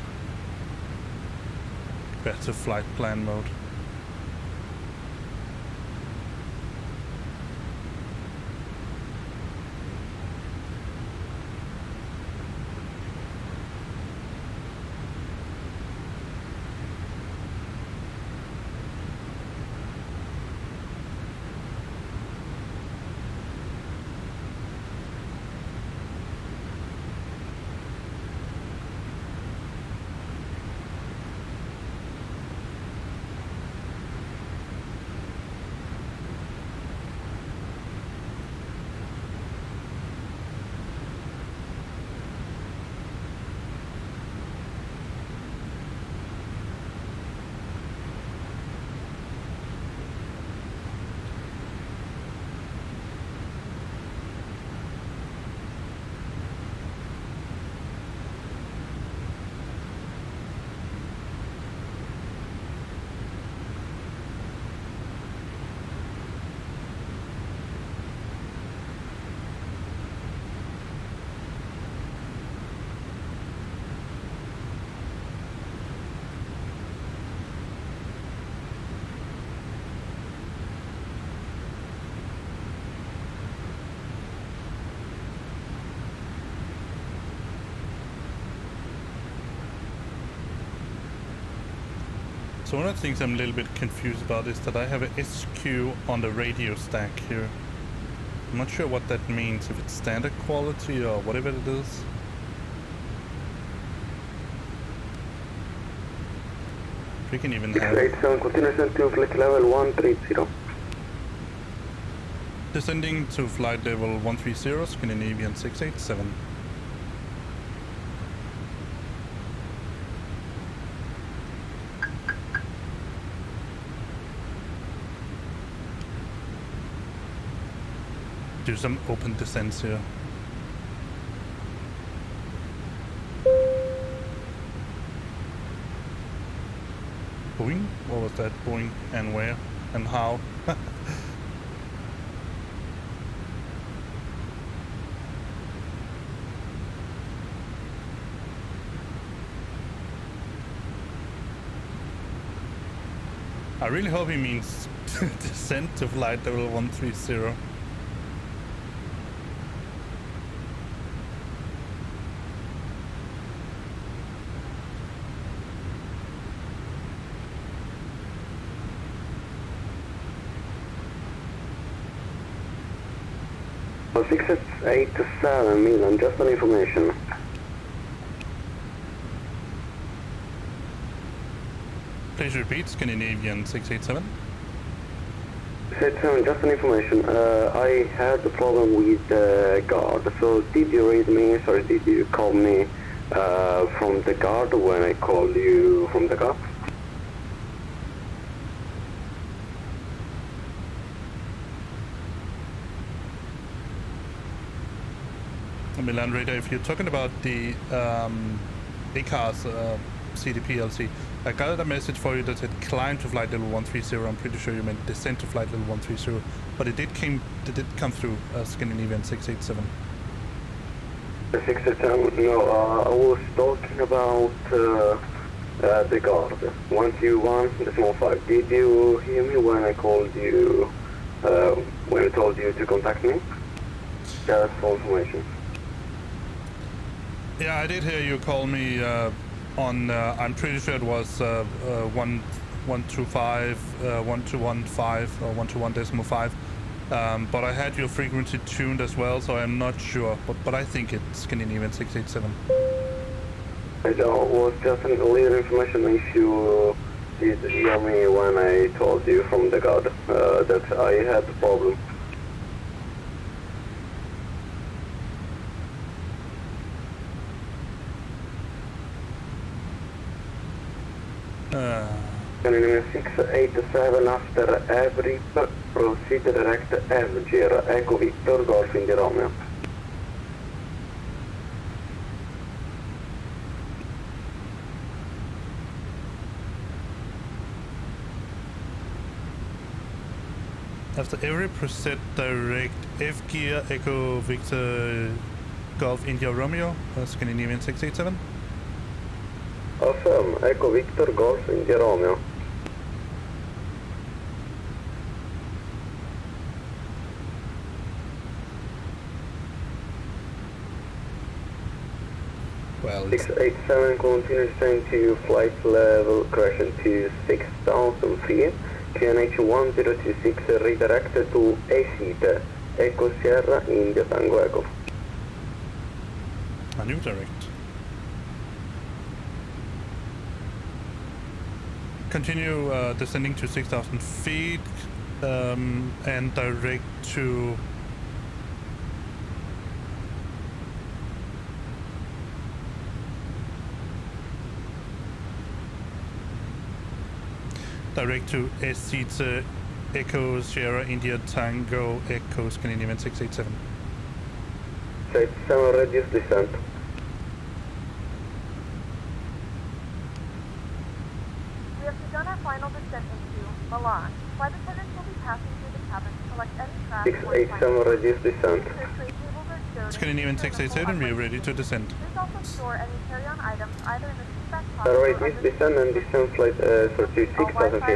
back to flight plan mode. So one of the things I'm a little bit confused about is that I have a SQ on the radio stack here. I'm not sure what that means, if it's standard quality or whatever it is. We can even have 687, continuation to flight level 130. descending to flight level 130, Scandinavian 687. Do some open descents here. Boeing? What was that? Boeing and where and how? I really hope he means descent to flight level 130. Oh, 687 Milan, just an information. Please repeat, Scandinavian 687. 687, just an information. I had a problem with the guard. So did you read me, sorry, did you call me from the guard when I called you from the guard? Milan Radar, if you're talking about the ACARS CDPLC, I got a message for you that said climb to flight level 130. I'm pretty sure you meant descent to flight level 130, but it did come through Scandinavian 687. The 687, no, I was talking about the guard. 121.5. Did you hear me when I called you, when I told you to contact me? That's for information. Yeah, I did hear you call me on, I'm pretty sure it was 125, 1215 or 121.5. But I had your frequency tuned as well, so I'm not sure. But I think it's Scandinavian 687. It was just a little information if you did hear me when I told you from the guard that I had a problem. Scandinavian 687 after every proceed direct Alger, Echo Victor, Golf India Romeo. After every preset direct F gear, Echo Victor, Golf India Romeo, Scandinavian 687. Affirm, Echo Victor, Golf India Romeo. Well, 687 continue descent to flight level correction to 6,000 feet. QNH 1026 redirected to ASASva, Echo Sierra, India Tango Echo. a new direct. Continue descending to 6,000 feet and direct to SASva, Echo Sierra India Tango Echo Scandinavian 687. 687 reduce descent. We have begun our final descent into Milan. Flight attendants will be passing through the cabin to collect any trash. 687 reduce descent. Scandinavian 687, we are ready to descend. Please also store any carry-on items either in the seatback pocket Reduce descent and descent flight to 6,000 feet.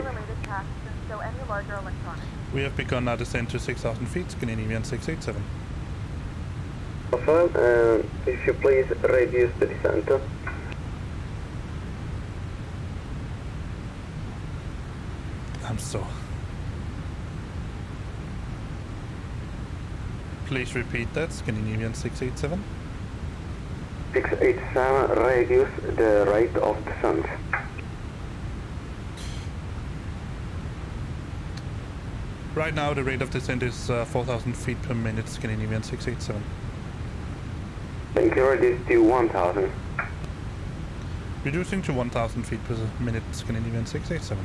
related tasks and stow any larger electronics. We have begun our descent to 6,000 feet, Scandinavian 687. Affirm, if you please reduce the descent. I'm so... Please repeat that, Scandinavian 687. 687 reduce the rate of descent. Right now the rate of descent is 4,000 feet per minute, Scandinavian 687. Thank you, reduce to 1,000. Reducing to 1,000 feet per minute, Scandinavian 687.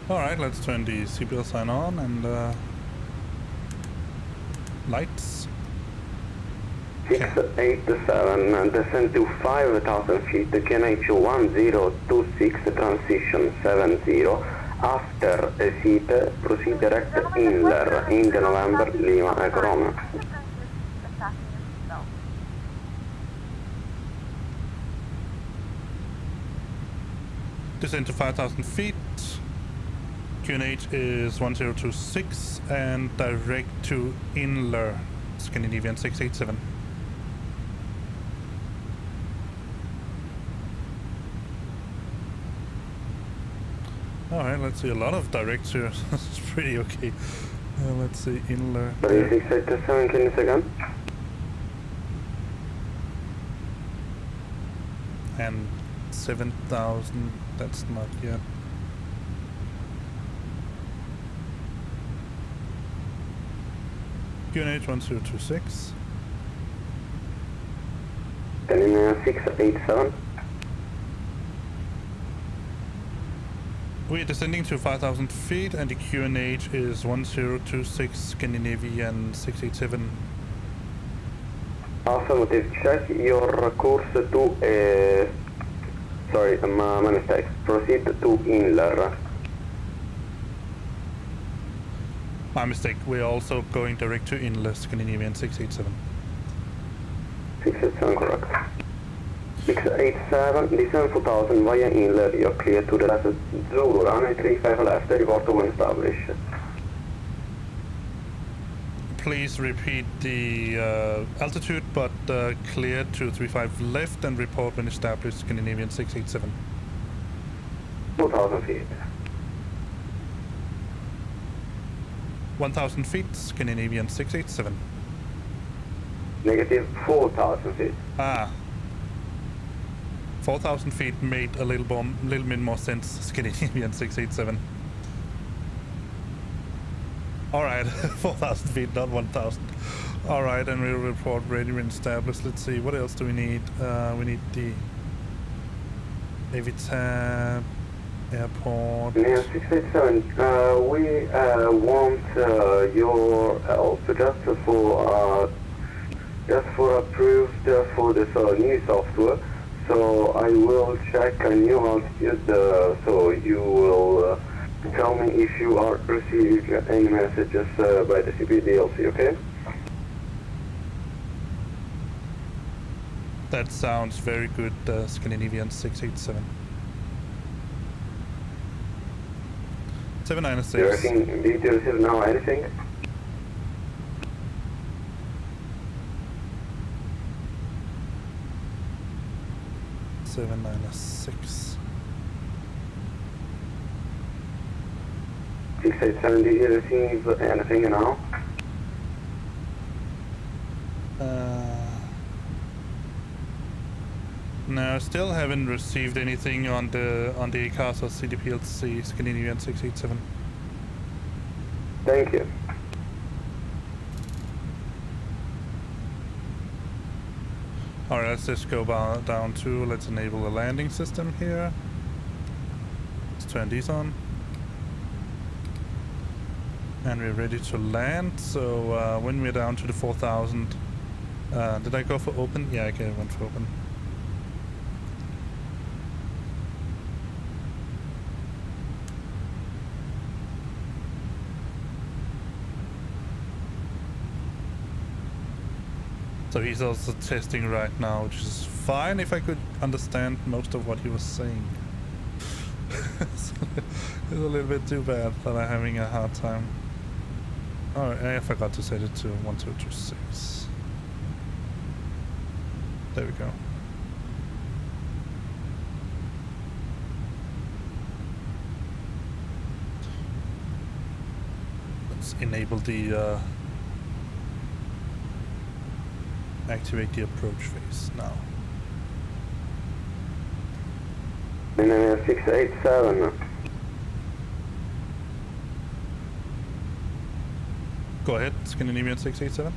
Alright, let's turn the seatbelt sign on and lights. 687 and descend to 5,000 feet, QNH 1026 transition 70. After a seat, proceed direct inler, India November, Lima, Echo Romeo. Descend to 5,000 feet. QNH is 1026 and direct to Inler, Scandinavian 687. Alright, let's see, a lot of directs here. This is pretty okay. Let's see, Inler. 687, can you say again? And 7,000, that's not yet. QNH 1026. Scandinavian 687. We are descending to 5,000 feet and the QNH is 1026 Scandinavian 687. Affirmative, check your course to, sorry, my mistake. Proceed to Inler. My mistake, we're also going direct to Inler, Scandinavian 687. 687, correct. 687, descend 4,000 via Inler, you're clear to the left, Zulu, runway 35 left, report when established. Please repeat the altitude, but clear to 35 left and report when established, Scandinavian 687. 4,000 feet. 1,000 feet, Scandinavian 687. Negative 4,000 feet. Ah. 4,000 feet made a little bit more sense, Scandinavian 687. Alright, 4,000 feet, not 1,000. Alright, and we'll report ready when established. Let's see, what else do we need? We need the AVTAB, airport. Yeah, 687, we want your help just for approved for this new software. So I will check a new altitude, so you will tell me if you are receiving any messages by the CPDLC, okay? That sounds very good, Scandinavian 687. 796. Did you receive now anything? -6. 687, did you receive anything now? No, still haven't received anything on the ACAS or CDPLC, Scandinavian 687. Thank you. Alright, let's just go down to, let's enable the landing system here. Let's turn these on. And we're ready to land, so when we're down to the 4,000, did I go for open? Yeah, okay, I went for open. So he's also testing right now, which is fine if I could understand most of what he was saying. It's a little bit too bad that I'm having a hard time. Oh, I forgot to set it to 1226. There we go. Let's enable the activate the approach phase now. And then 687. Go ahead, Scandinavian 687.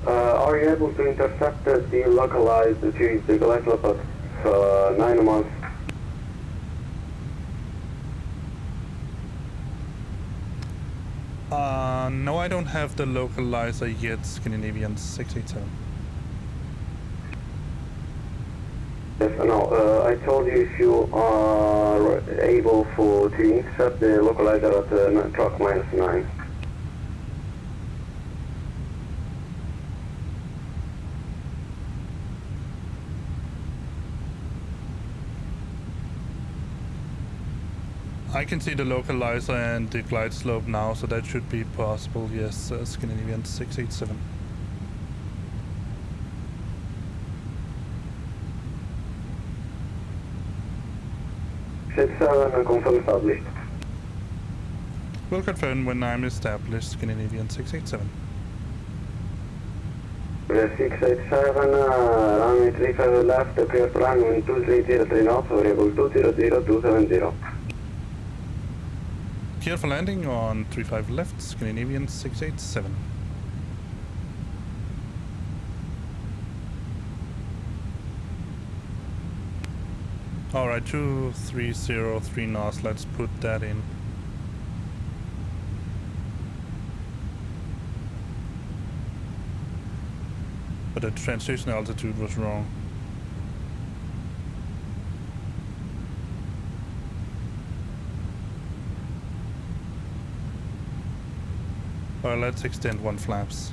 Are you able to intercept the localized to the glide slope of 9 months? No, I don't have the localizer yet, Scandinavian 687. Yes, no, I told you if you are able to intercept the localizer at truck -9. I can see the localizer and the glide slope now, so that should be possible. Yes, Scandinavian 687. And confirm established. Will confirm when I'm established, Scandinavian 687. 687, runway 35 left, clear to runway 230 knots, variable 200-270. Clear for landing on 35 left, Scandinavian 687. Alright, 2303 knots, let's put that in. But the transition altitude was wrong. Alright, let's extend one flaps.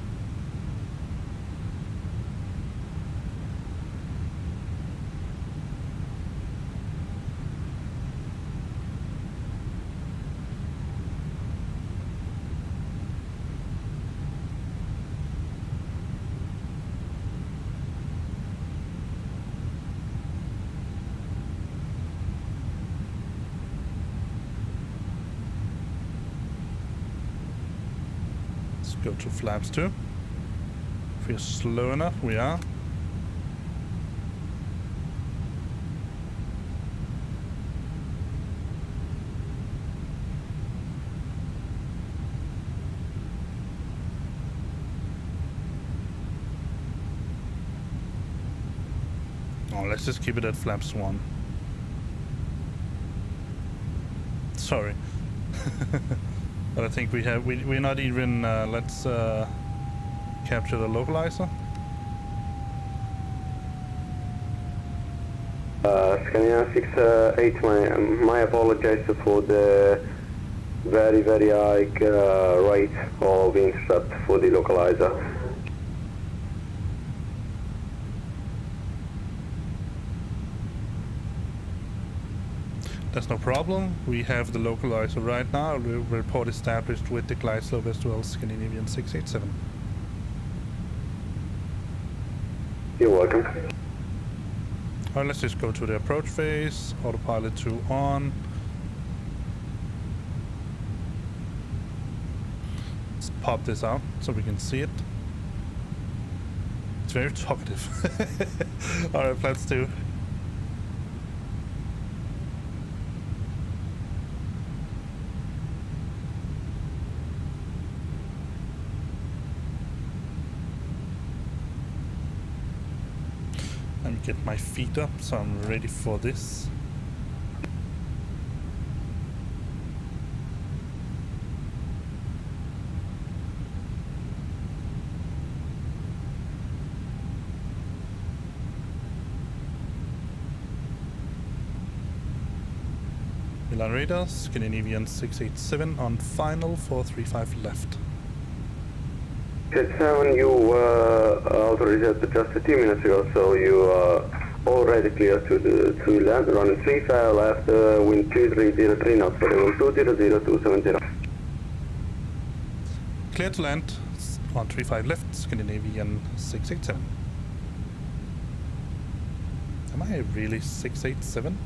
Go to flaps 2. If we're slow enough, we are. Oh, let's just keep it at flaps 1. Sorry. But I think we're not even, let's capture the localizer. Scandinavian 681, my apologies for the very high rate of intercept for the localizer. That's no problem. We have the localizer right now. We'll report established with the glide slope as well, Scandinavian 687. You're welcome. Alright, let's just go to the approach phase. Autopilot 2 on. Let's pop this out so we can see it. It's very talkative. Alright, flaps 2. Let me get my feet up so I'm ready for this. Milan radar, Scandinavian 687 on final 435 left. 7, you were authorized just a few minutes ago, so you Already clear to land, running 35 left, wind 2303 knots, for level 200-270. Clear to land on 35 left, Scandinavian 687. Am I really 687?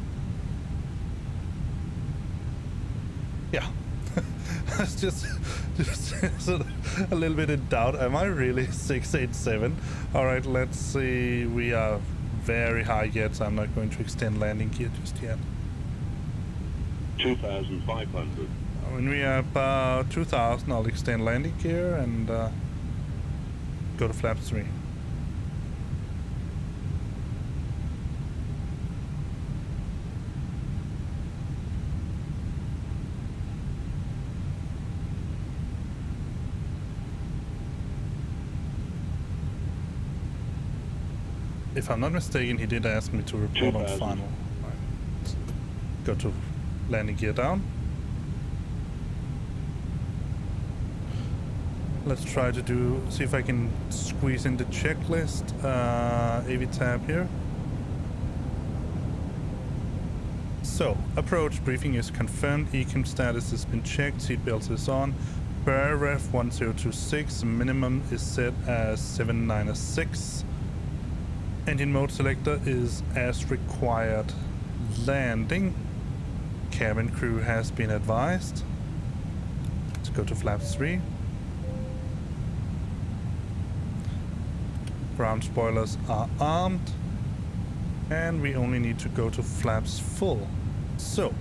Yeah. I was just sort of a little bit in doubt. Am I really 687? Alright, let's see. We are very high yet, so I'm not going to extend landing gear just yet. 2,500. When we are about 2,000, I'll extend landing gear and go to flaps 3. If I'm not mistaken, he did ask me to report on final. Right. Go to landing gear down. Let's try to see if I can squeeze in the checklist. AV tab here. So, approach briefing is confirmed. Ecom status has been checked. Seatbelt is on. Ref 1026. Minimum is set as 796. Engine mode selector is as required. Landing. Cabin crew has been advised. Let's go to flaps 3. Ground spoilers are armed. And we only need to go to flaps full. So,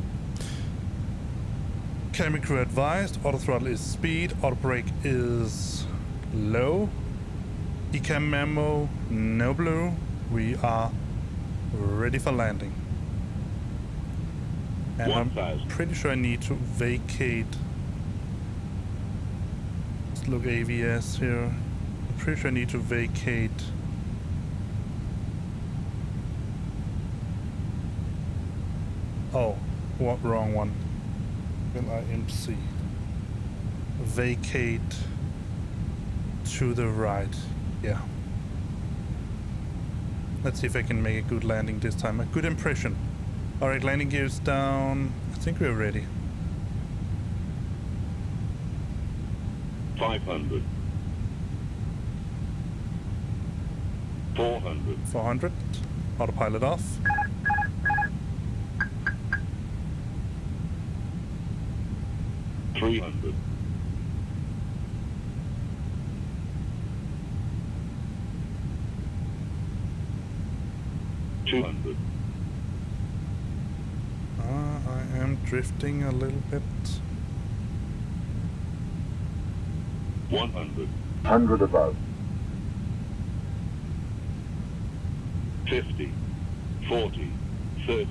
cabin crew advised. Auto throttle is speed. Auto brake is low. Ecam memo, no blue. We are ready for landing. And I'm pretty sure I need to vacate. Let's look AVS here. I'm pretty sure I need to vacate. Oh, what wrong one? LIMC. Vacate to the right. Yeah. Let's see if I can make a good landing this time. A good impression. Alright, landing gears down. I think we're ready. 500. 400. 400. Autopilot off. 300. 200. I am drifting a little bit. 100. 100 above. 50. 40. 30.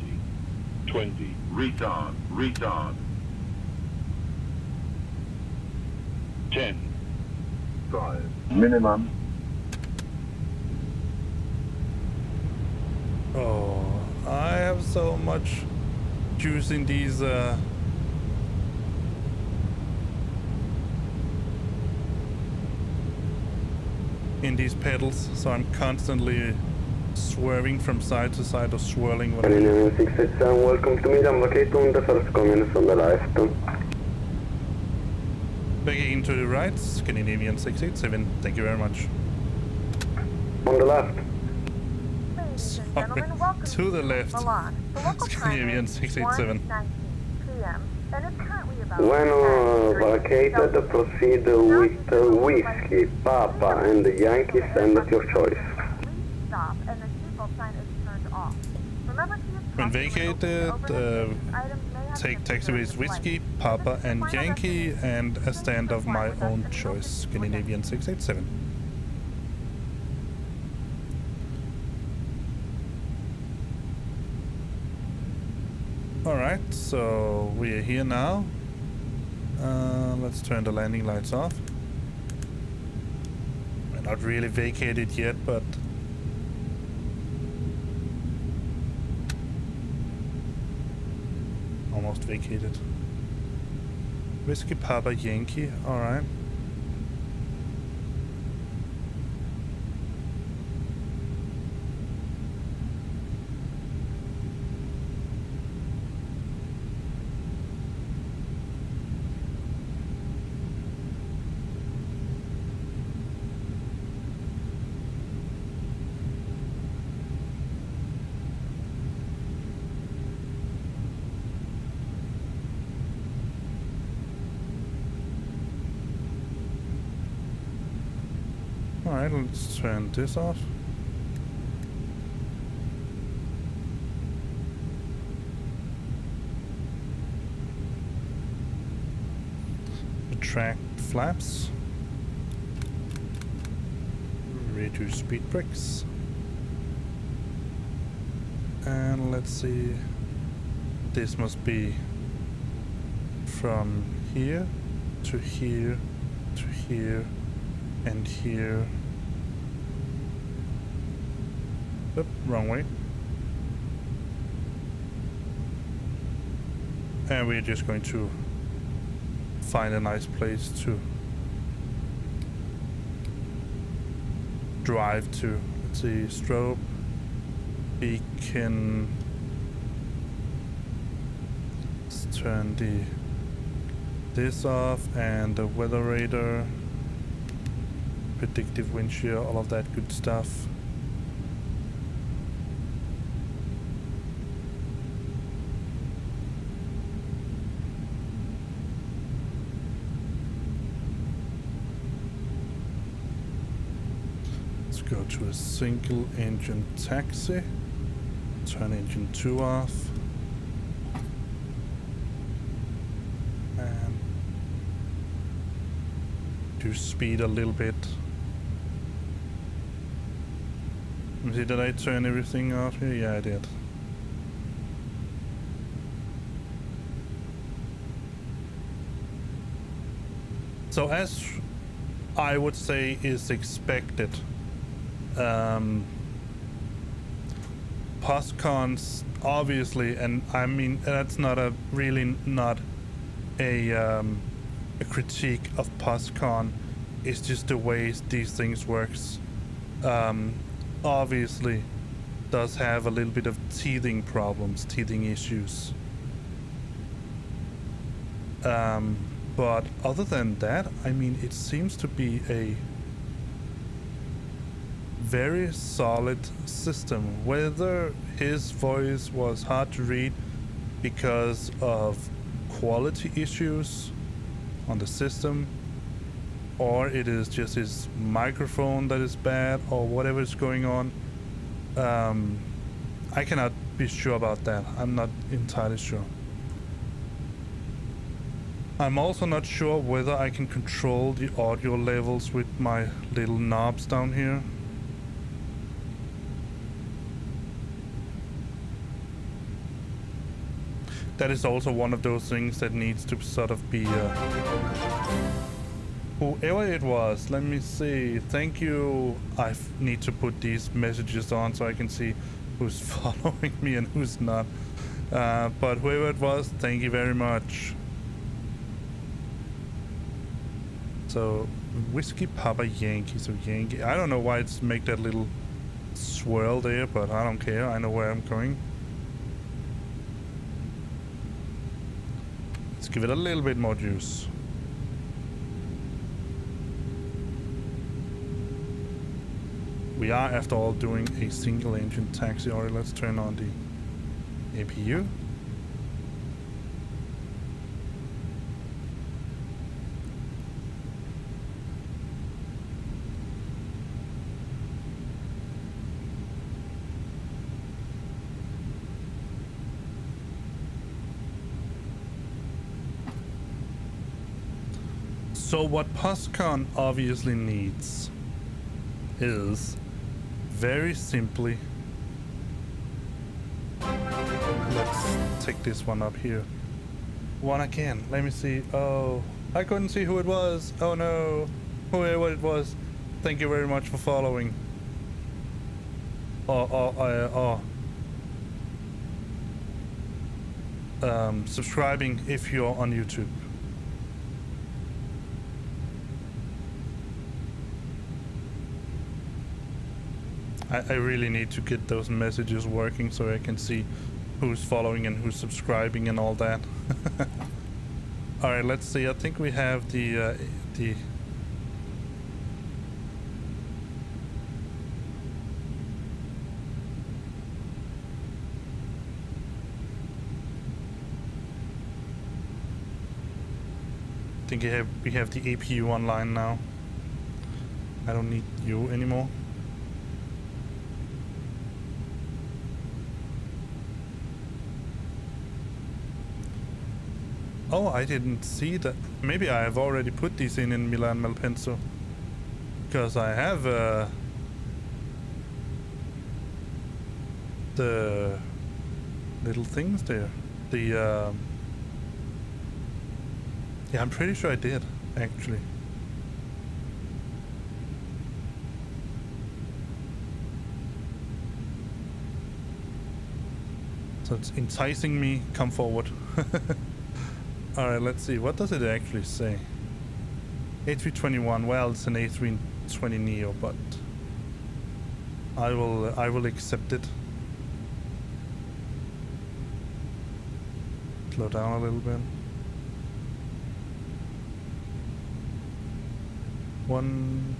20. Retard. Retard. 10. 5. Minimum. Oh, I have so much juice in these pedals, so I'm constantly swerving from side to side or swirling. Scandinavian 687, welcome to Milan, vacate on the first convenience on the left. Backing to the right, Scandinavian 687, thank you very much. On the left. Ladies and gentlemen, welcome to the left. Milan. The local time Scandinavian is 687. 1:19 p.m. and it's currently about When 10 degrees vacated, Celsius. proceed with whiskey, Papa, and Yankee, send at your choice. Please stop and the seatbelt sign is turned off. Remember to use When caution vacated, opening overhead. Items may have take been taxiways preserved in whiskey, flight. Papa, This is and final Yankee, destination. and a Thank you stand for of flying my with us, own and we hope choice, to see you again. Scandinavian 687. Alright, so we are here now. Let's turn the landing lights off. We're not really vacated yet, but almost vacated. Whiskey Papa Yankee, alright. Alright, let's turn this off. Retract flaps. Reduce speed brakes. And let's see. This must be from here to here to here and here. Oop, wrong way. And we're just going to find a nice place to drive to. Let's see, strobe, beacon. Let's turn this off, and the weather radar, predictive wind shear, all of that good stuff. Let's go to a single engine taxi. Turn engine 2 off. And do speed a little bit. Let me see, did I turn everything off here? Yeah, I did. So as I would say is expected, Poscons obviously, and I mean that's not a really not a critique of Poscon. It's just the way these things works. Obviously does have a little bit of teething problems, teething issues. But other than that, I mean, it seems to be a very solid system. Whether his voice was hard to read because of quality issues on the system, or it is just his microphone that is bad, or whatever is going on, I cannot be sure about that. I'm not entirely sure. I'm also not sure whether I can control the audio levels with my little knobs down here. That is also one of those things that needs to sort of be whoever it was, let me see. Thank you. I need to put these messages on so I can see who's following me and who's not. But whoever it was, thank you very much. So, Whiskey Papa Yankee, so Yankee. I don't know why it's make that little swirl there, but I don't care. I know where I'm going. Let's give it a little bit more juice. We are, after all, doing a single engine taxi. Alright, let's turn on the APU. So what Poscon obviously needs is very simply, let's take this one up here. One again, let me see. Oh, I couldn't see who it was. Oh no, whoever it was, thank you very much for following. Subscribing if you're on YouTube. I really need to get those messages working so I can see who's following and who's subscribing and all that. Alright, let's see. I think we have the we have the APU online now. I don't need you anymore. Oh, I didn't see that. Maybe I have already put these in Milan Malpensa. Because I have the little things there. The yeah, I'm pretty sure I did, actually. So it's enticing me. Come forward. Alright, let's see. What does it actually say? A321. Well, it's an A320 Neo, but I will accept it. Slow down a little bit. 10.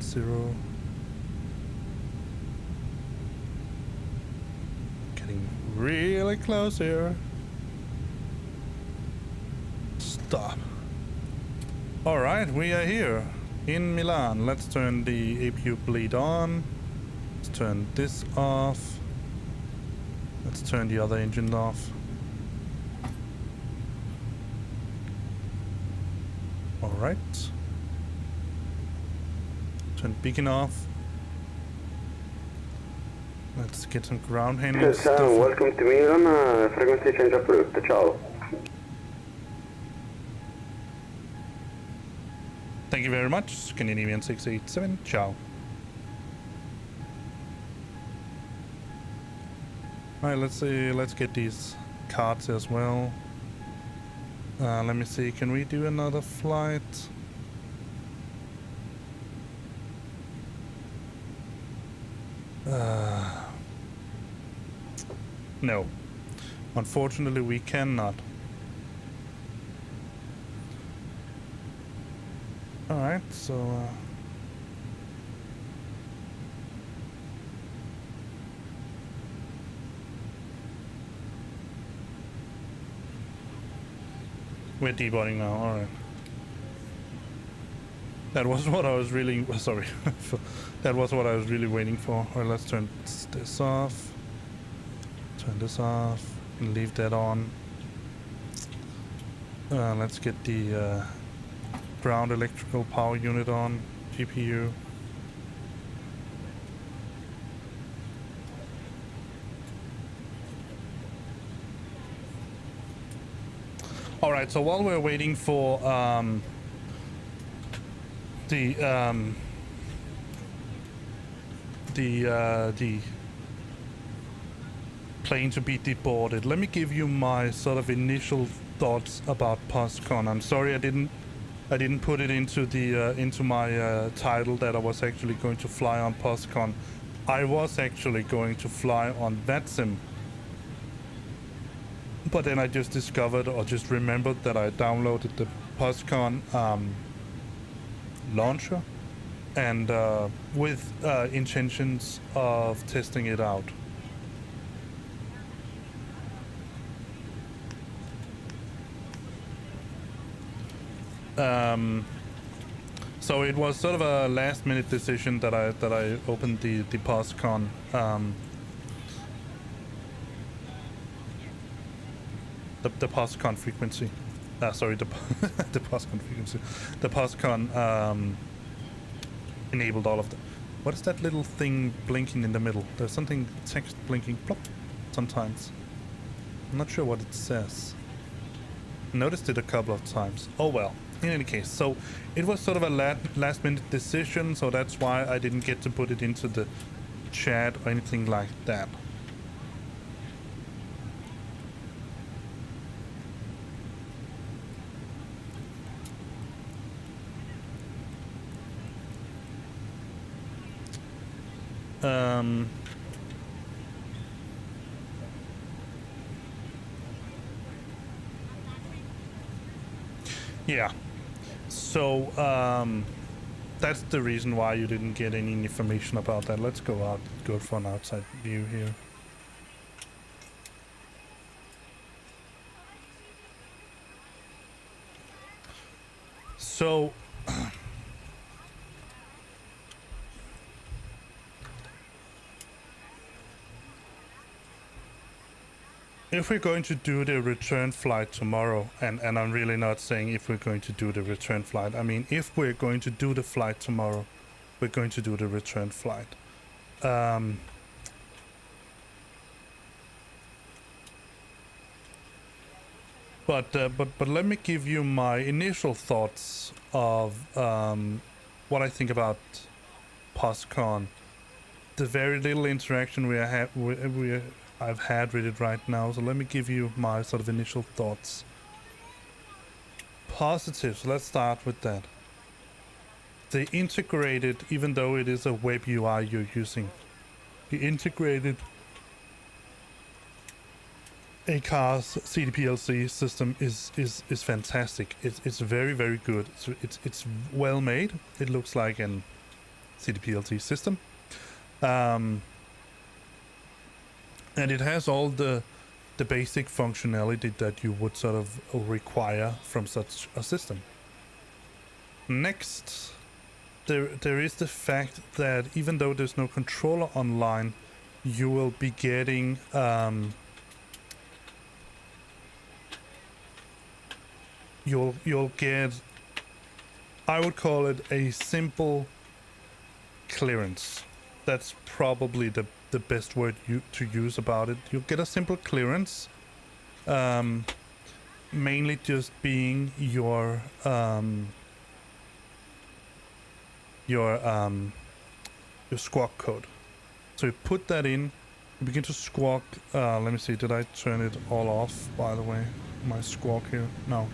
Getting really close here. Stop. Alright, we are here in Milan. Let's turn the APU bleed on. Let's turn this off. Let's turn the other engine off. Alright. Turn beacon off. Let's get some ground handling stuff. Welcome to Milan, frequency change approved, ciao. Thank you very much, Scandinavian 687, ciao. Alright, let's see, let's get these cards as well. Let me see, can we do another flight? No. Unfortunately, we cannot. Alright, so... we're deboarding now, alright. That was what I was really... sorry. That was what I was really waiting for. Alright, let's turn this off. Turn this off. And leave that on. Let's get the ground electrical power unit on. GPU. Alright, so while we're waiting for the plane to be deboarded, let me give you my sort of initial thoughts about Poscon. I'm sorry I didn't put it into the into my title that I was actually going to fly on Poscon. I was actually going to fly on VATSIM, but then I just discovered or just remembered that I downloaded the Poscon launcher and with intentions of testing it out. So it was sort of a last-minute decision that I opened the Poscon. The Poscon frequency. Sorry, the the Poscon frequency. The Poscon enabled all of them. What is that little thing blinking in the middle? There's something text blinking plop sometimes. I'm not sure what it says. Noticed it a couple of times. Oh well. In any case, so it was sort of a last-minute decision, so that's why I didn't get to put it into the chat or anything like that. Yeah. So, that's the reason why you didn't get any information about that. Let's go for an outside view here. So, if we're going to do the return flight tomorrow, and I'm really not saying if we're going to do the return flight, I mean if we're going to do the flight tomorrow, we're going to do the return flight. But let me give you my initial thoughts of what I think about Poscon. The very little interaction I've had with it right now, so let me give you my sort of initial thoughts. Positives, let's start with that. They integrated, even though it is a web UI you're using, the integrated A-car's CDPLC system is fantastic. It's very, very good. It's well made. It looks like an CDPLC system. And it has all the basic functionality that you would sort of require from such a system. Next, there is the fact that even though there's no controller online, you will be getting you'll get, I would call it a simple clearance. That's probably the best word to use about it. You'll get a simple clearance, mainly just being your squawk code. So you put that in, you begin to squawk. Let me see, did I turn it all off, by the way? My squawk here? No.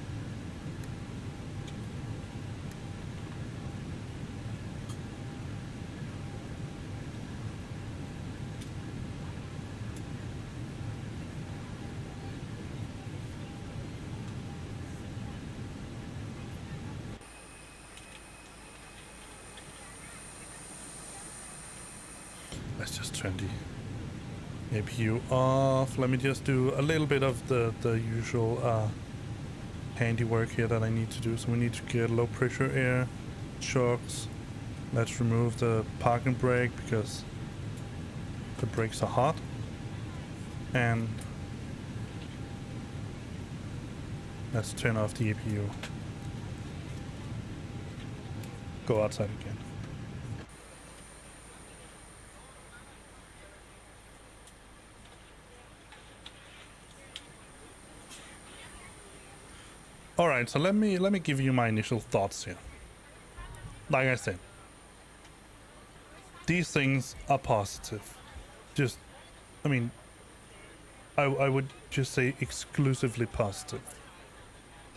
Let's just turn the APU off. Let me just do a little bit of the usual handiwork here that I need to do. So we need to get low pressure air, shocks. Let's remove the parking brake because the brakes are hot. And let's turn off the APU. Go outside again. All right, so let me give you my initial thoughts here. Like I said, these things are positive. Just, I mean, I would just say exclusively positive.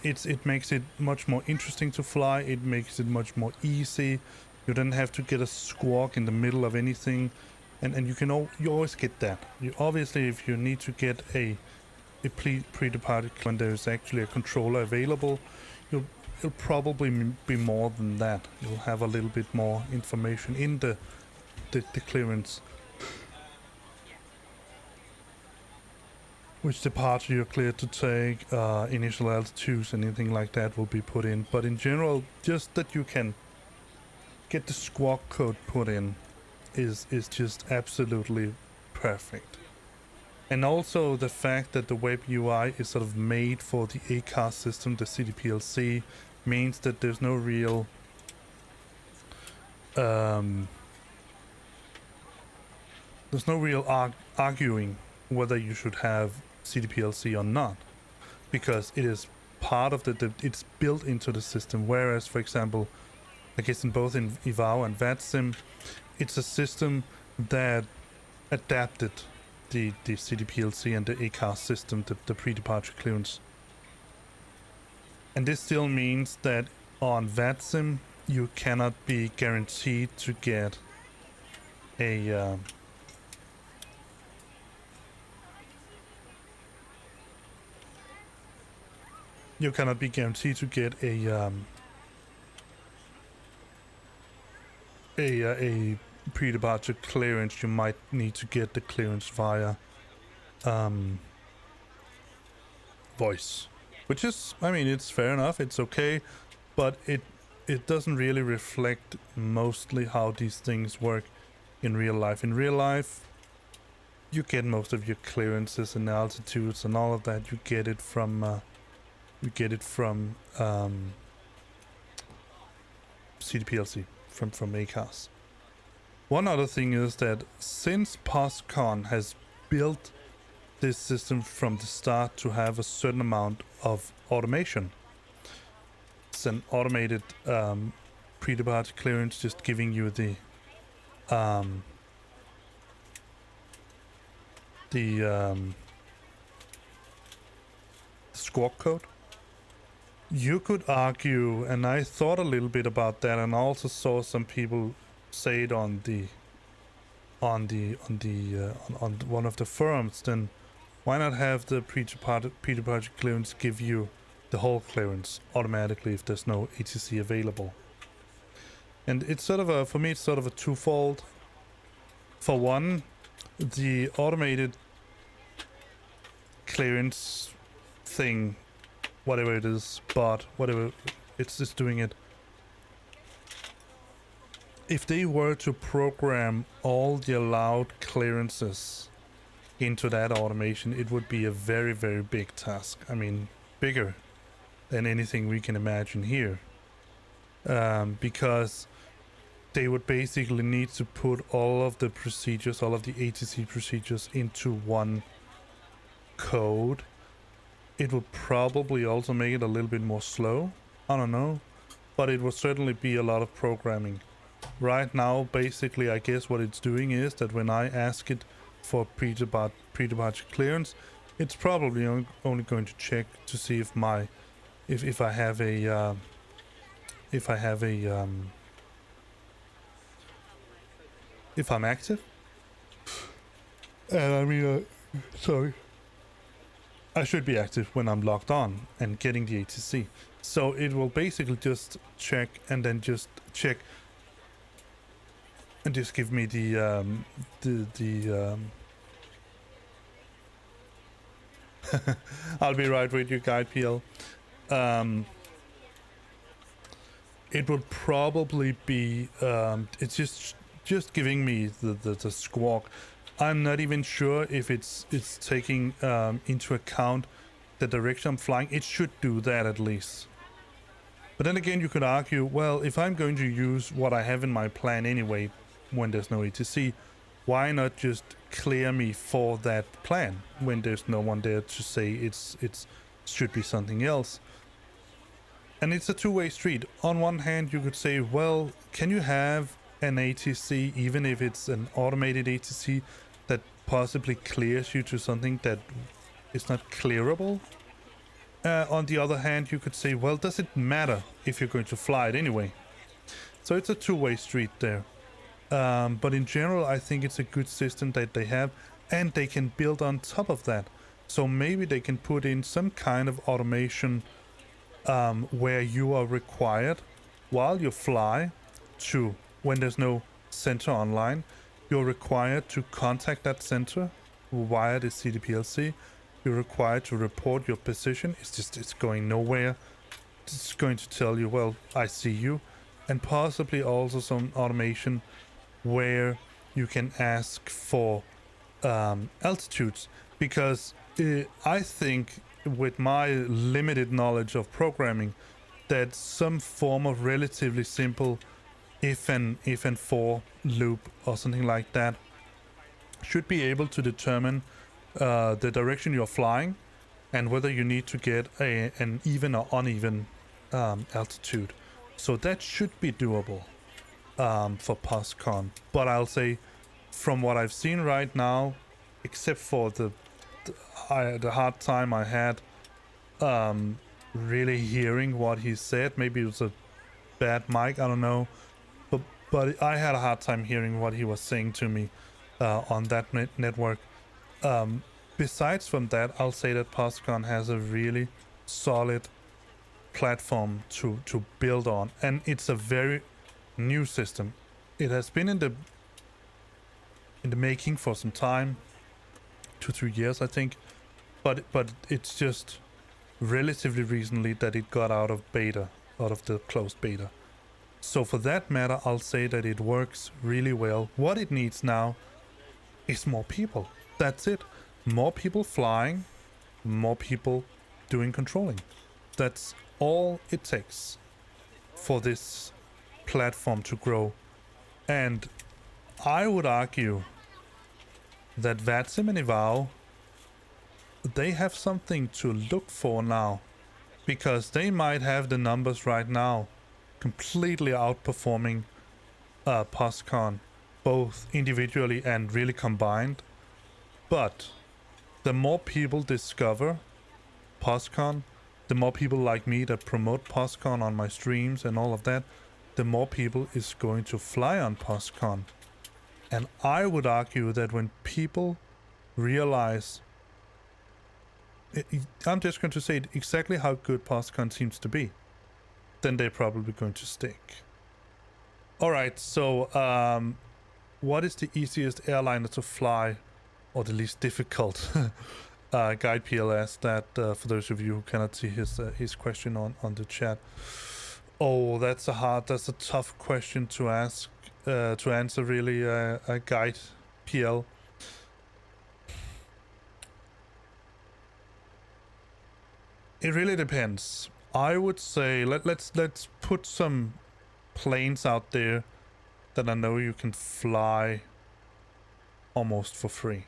It makes it much more interesting to fly. It makes it much more easy. You don't have to get a squawk in the middle of anything, and you always get that. You obviously, if you need to get a pre-departed when there's actually a controller available, it'll probably be more than that. You'll have a little bit more information in the clearance. Which departure you're cleared to take, initial altitudes, anything like that will be put in. But in general, just that you can get the squawk code put in is just absolutely perfect. And also the fact that the web UI is sort of made for the A-car system, the CDPLC, means that there's no real arguing whether you should have CDPLC or not, because it is part of it's built into the system. Whereas, for example, I guess in both in Ivao and VATSIM, it's a system that adapted the CDPLC and the A-car system, the pre-departure clearance. And this still means that on VATSIM you cannot be guaranteed to get a a pre-departure clearance. You might need to get the clearance via voice, which is, I mean, it's fair enough, it's okay, but it doesn't really reflect mostly how these things work in real life. In real life, you get most of your clearances and altitudes and all of that. You get it from CDPLC, from ACAS. One other thing is that since Poscon has built this system from the start to have a certain amount of automation, it's an automated pre-departure clearance, just giving you the squawk code. You could argue, and I thought a little bit about that, and I also saw some people say it on one of the forums. Then why not have the pre-departure clearance give you the whole clearance automatically if there's no ATC available? And it's sort of a, for me, it's sort of a twofold. For one, the automated clearance thing, whatever it is, bot, whatever, it's just doing it. If they were to program all the allowed clearances into that automation, it would be a very, very big task. I mean, bigger than anything we can imagine here. Because they would basically need to put all of the procedures, all of the ATC procedures into one code. It would probably also make it a little bit more slow. I don't know. But it would certainly be a lot of programming. Right now, basically, I guess what it's doing is that when I ask it for pre-departure clearance, it's probably only going to check to see if my, if I have a, if I'm active. And I mean, sorry. I should be active when I'm logged on and getting the ATC. So it will basically just check and then just check and just give me the I'll be right with you, Guide PL. It would probably be it's just giving me the squawk. I'm not even sure if it's taking into account the direction I'm flying. It should do that at least. But then again, you could argue, well, if I'm going to use what I have in my plan anyway, when there's no ATC, why not just clear me for that plan when there's no one there to say it's should be something else? And it's a two-way street. On one hand, you could say, well, can you have an ATC, even if it's an automated ATC, that possibly clears you to something that is not clearable? On the other hand, you could say, well, does it matter if you're going to fly it anyway? So it's a two-way street there. But in general, I think it's a good system that they have, and they can build on top of that. So maybe they can put in some kind of automation where you are required, while you fly, to, when there's no center online, you're required to contact that center via the CDPLC. You're required to report your position. It's going nowhere. It's going to tell you, well, I see you. And possibly also some automation where you can ask for altitudes, because I think with my limited knowledge of programming that some form of relatively simple if and for loop or something like that should be able to determine the direction you're flying and whether you need to get an even or uneven altitude. So that should be doable for Poscon. But I'll say, from what I've seen right now, except for the hard time I had really hearing what he said, maybe it was a bad mic, I don't know, but I had a hard time hearing what he was saying to me on that network. Besides from that, I'll say that Poscon has a really solid platform to build on, and it's a very new system. It has been in the making for some time, 2-3 years I think, but it's just relatively recently that it got out of the closed beta. So for that matter, I'll say that it works really well. What it needs now is more people. That's it. More people flying, more people doing controlling. That's all it takes for this platform to grow. And I would argue that VATSIM and Ivao, they have something to look for now, because they might have the numbers right now completely outperforming Poscon, both individually and really combined. But the more people discover Poscon, the more people like me that promote Poscon on my streams and all of that, the more people is going to fly on Poscon. And I would argue that when people realize, I'm just going to say exactly how good Poscon seems to be, then they're probably going to stick. Alright, so what is the easiest airliner to fly, or the least difficult? Guide PLS, that for those of you who cannot see his question on the chat. Oh, that's a tough question to ask, to answer really, a Guide PL. It really depends. I would say let's put some planes out there that I know you can fly almost for free.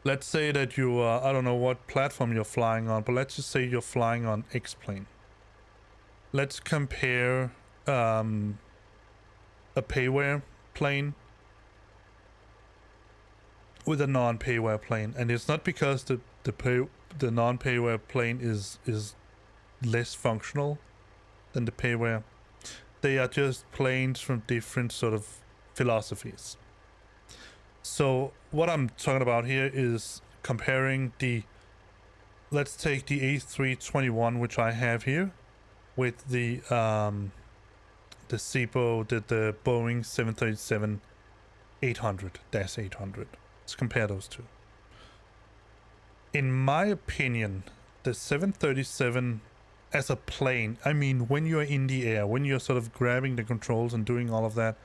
Let's say that you I don't know what platform you're flying on, but let's just say you're flying on X-plane. Let's compare a payware plane with a non-payware plane, and it's not because the non-payware plane is less functional than the payware. They are just planes from different sort of philosophies. So what I'm talking about here is comparing let's take the A321, which I have here, with the SASva, the Boeing 737-800. Let's compare those two. In my opinion, the 737 as a plane, I mean, when you're in the air, when you're sort of grabbing the controls and doing all of that,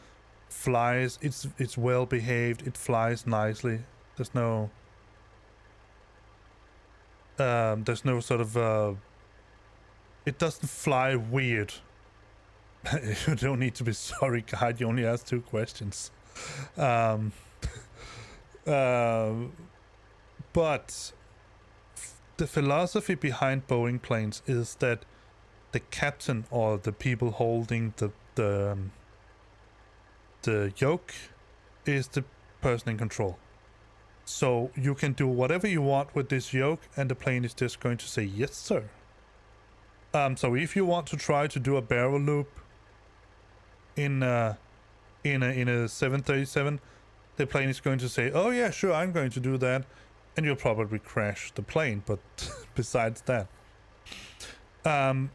flies, it's well behaved, it flies nicely. There's no sort of it doesn't fly weird. You don't need to be sorry, Guide, you only asked 2 questions. But the philosophy behind Boeing planes is that the captain, or the people holding the yoke, is the person in control. So you can do whatever you want with this yoke, and the plane is just going to say yes, sir. So if you want to try to do a barrel loop in a 737, the plane is going to say, oh yeah, sure, I'm going to do that, and you'll probably crash the plane. But besides that,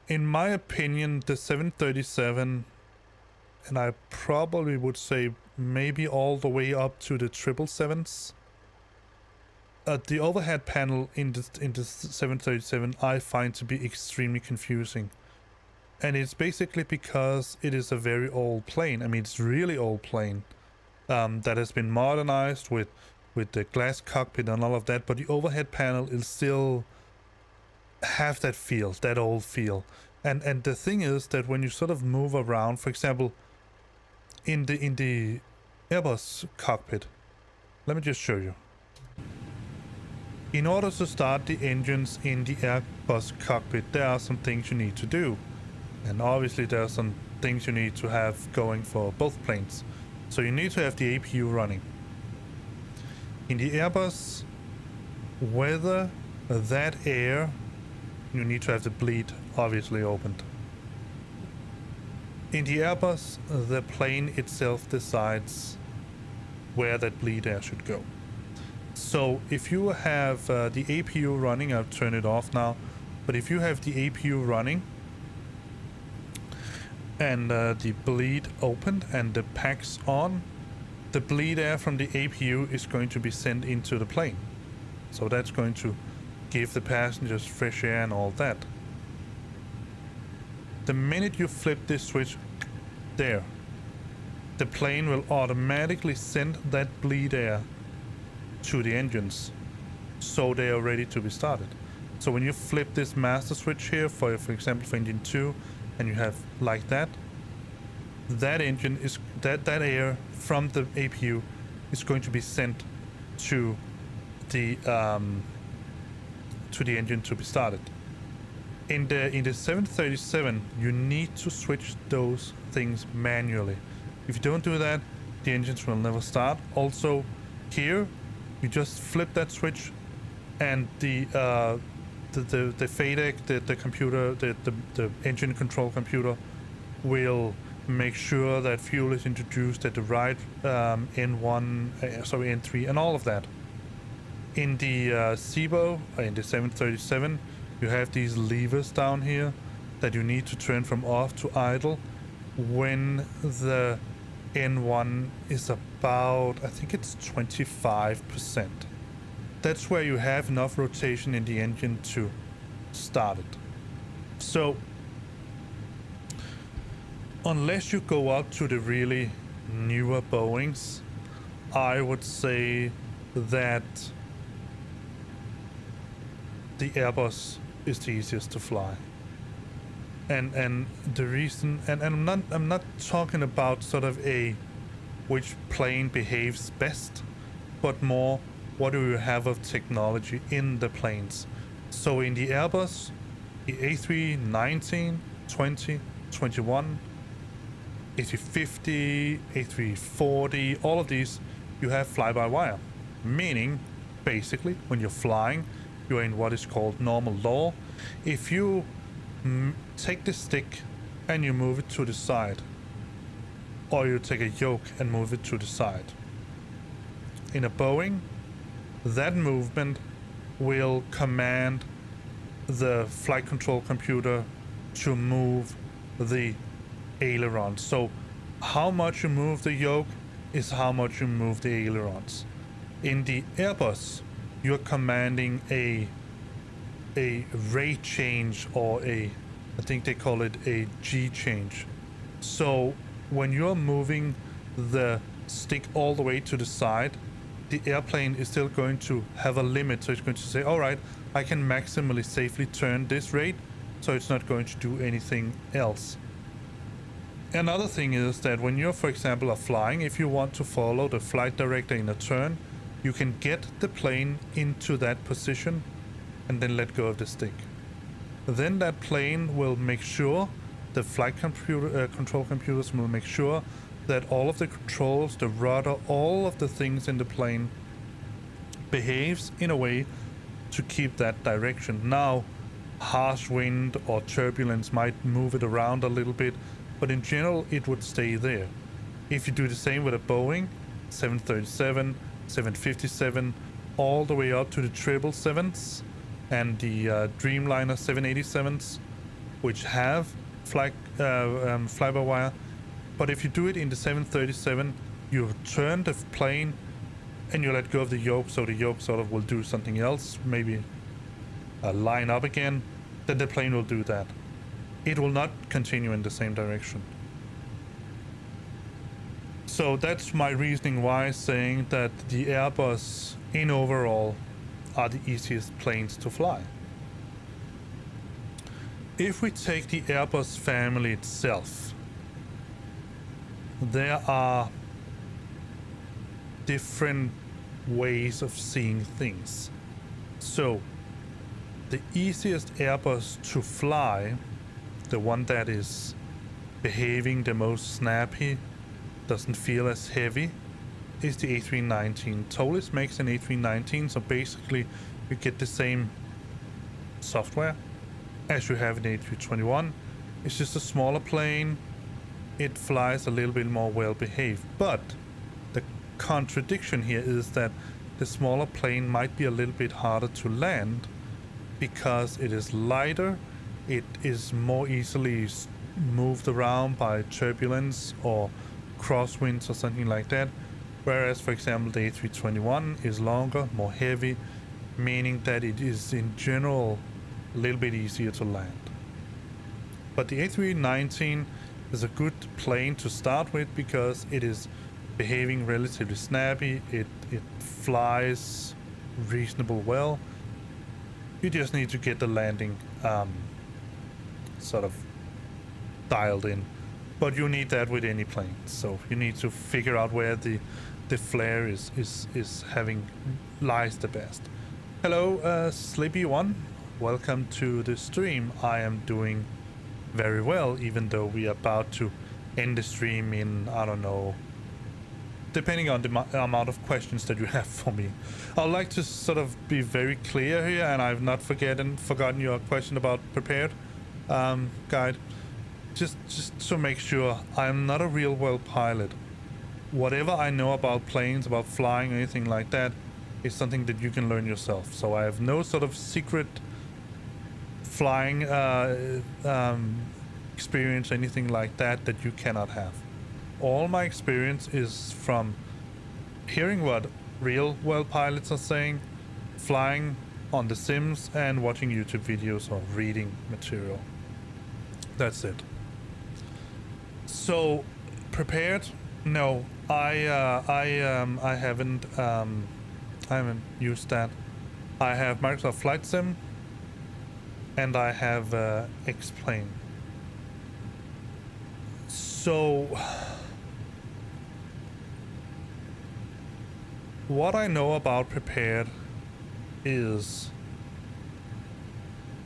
in my opinion, the 737, and I probably would say maybe all the way up to the 777s, the overhead panel in the 737 I find to be extremely confusing. And it's basically because it is a very old plane. I mean, it's really old plane that has been modernized with the glass cockpit and all of that, but the overhead panel is still have that feel, that old feel. And the thing is that when you sort of move around, for example, in the Airbus cockpit, let me just show you. In order to start the engines in the Airbus cockpit, there are some things you need to do. And obviously there are some things you need to have going for both planes. So you need to have the APU running. In the Airbus, whether that air, you need to have the bleed obviously opened. In the Airbus, the plane itself decides where that bleed air should go. So if you have the APU running, I'll turn it off now, but if you have the APU running and the bleed opened and the packs on, the bleed air from the APU is going to be sent into the plane. So that's going to give the passengers fresh air and all that. The minute you flip this switch there, the plane will automatically send that bleed air to the engines, so they are ready to be started. So when you flip this master switch here, for example for engine 2, and you have like that, that engine is that air from the APU is going to be sent to the engine to be started. In the 737, you need to switch those things manually. If you don't do that, the engines will never start. Also, here, you just flip that switch, and the FADEC, the computer, the engine control computer, will make sure that fuel is introduced at the right N3, and all of that. In the SASva, in the 737, you have these levers down here that you need to turn from off to idle when the N1 is about, I think it's 25%. That's where you have enough rotation in the engine to start it. So, unless you go up to the really newer Boeings, I would say that the Airbus is the easiest to fly. And the reason, and I'm not talking about sort of which plane behaves best, but more what do you have of technology in the planes. So in the Airbus, the A319, 20, 21, A350, A340, all of these, you have fly-by-wire. Meaning, basically, when you're flying, you're in what is called normal law. If you take the stick and you move it to the side, or you take a yoke and move it to the side, in a Boeing, that movement will command the flight control computer to move the ailerons. So how much you move the yoke is how much you move the ailerons. In the Airbus, you're commanding a rate change, or I think they call it a G change. So when you're moving the stick all the way to the side, the airplane is still going to have a limit. So it's going to say, all right, I can maximally safely turn this rate, so it's not going to do anything else. Another thing is that when you're, for example, are flying, if you want to follow the flight director in a turn, you can get the plane into that position and then let go of the stick. Then that plane will make sure, the flight control computers will make sure that all of the controls, the rudder, all of the things in the plane behaves in a way to keep that direction. Now, harsh wind or turbulence might move it around a little bit, but in general it would stay there. If you do the same with a Boeing 737, 757, all the way up to the 777s and the Dreamliner 787s, which have fly-by-wire. But if you do it in the 737, you turn the plane and you let go of the yoke, so the yoke sort of will do something else, maybe line up again, then the plane will do that. It will not continue in the same direction. So that's my reasoning why saying that the Airbus in overall are the easiest planes to fly. If we take the Airbus family itself, there are different ways of seeing things. So the easiest Airbus to fly, the one that is behaving the most snappy, doesn't feel as heavy, is the A319. Tolis makes an A319, so basically you get the same software as you have in the A321. It's just a smaller plane. It flies a little bit more well behaved, but the contradiction here is that the smaller plane might be a little bit harder to land because it is lighter, it is more easily moved around by turbulence or crosswinds or something like that, whereas for example the A321 is longer, more heavy, meaning that it is in general a little bit easier to land. But the A319 is a good plane to start with because it is behaving relatively snappy. It flies reasonable well. You just need to get the landing sort of dialed in. But you need that with any plane. So you need to figure out where the flare is lies the best. Hello, Sleepy One. Welcome to the stream. I am doing very well, even though we are about to end the stream in, I don't know, depending on the amount of questions that you have for me. I'd like to sort of be very clear here, and I've not forgotten your question about prepared guide. Just to make sure, I'm not a real world pilot. Whatever I know about planes, about flying, or anything like that, is something that you can learn yourself. So I have no sort of secret flying experience, anything like that you cannot have. All my experience is from hearing what real world pilots are saying, flying on the sims, and watching YouTube videos or reading material. That's it. So, prepared? No, I haven't used that. I have Microsoft Flight Sim, and I have X-Plane. So, what I know about prepared is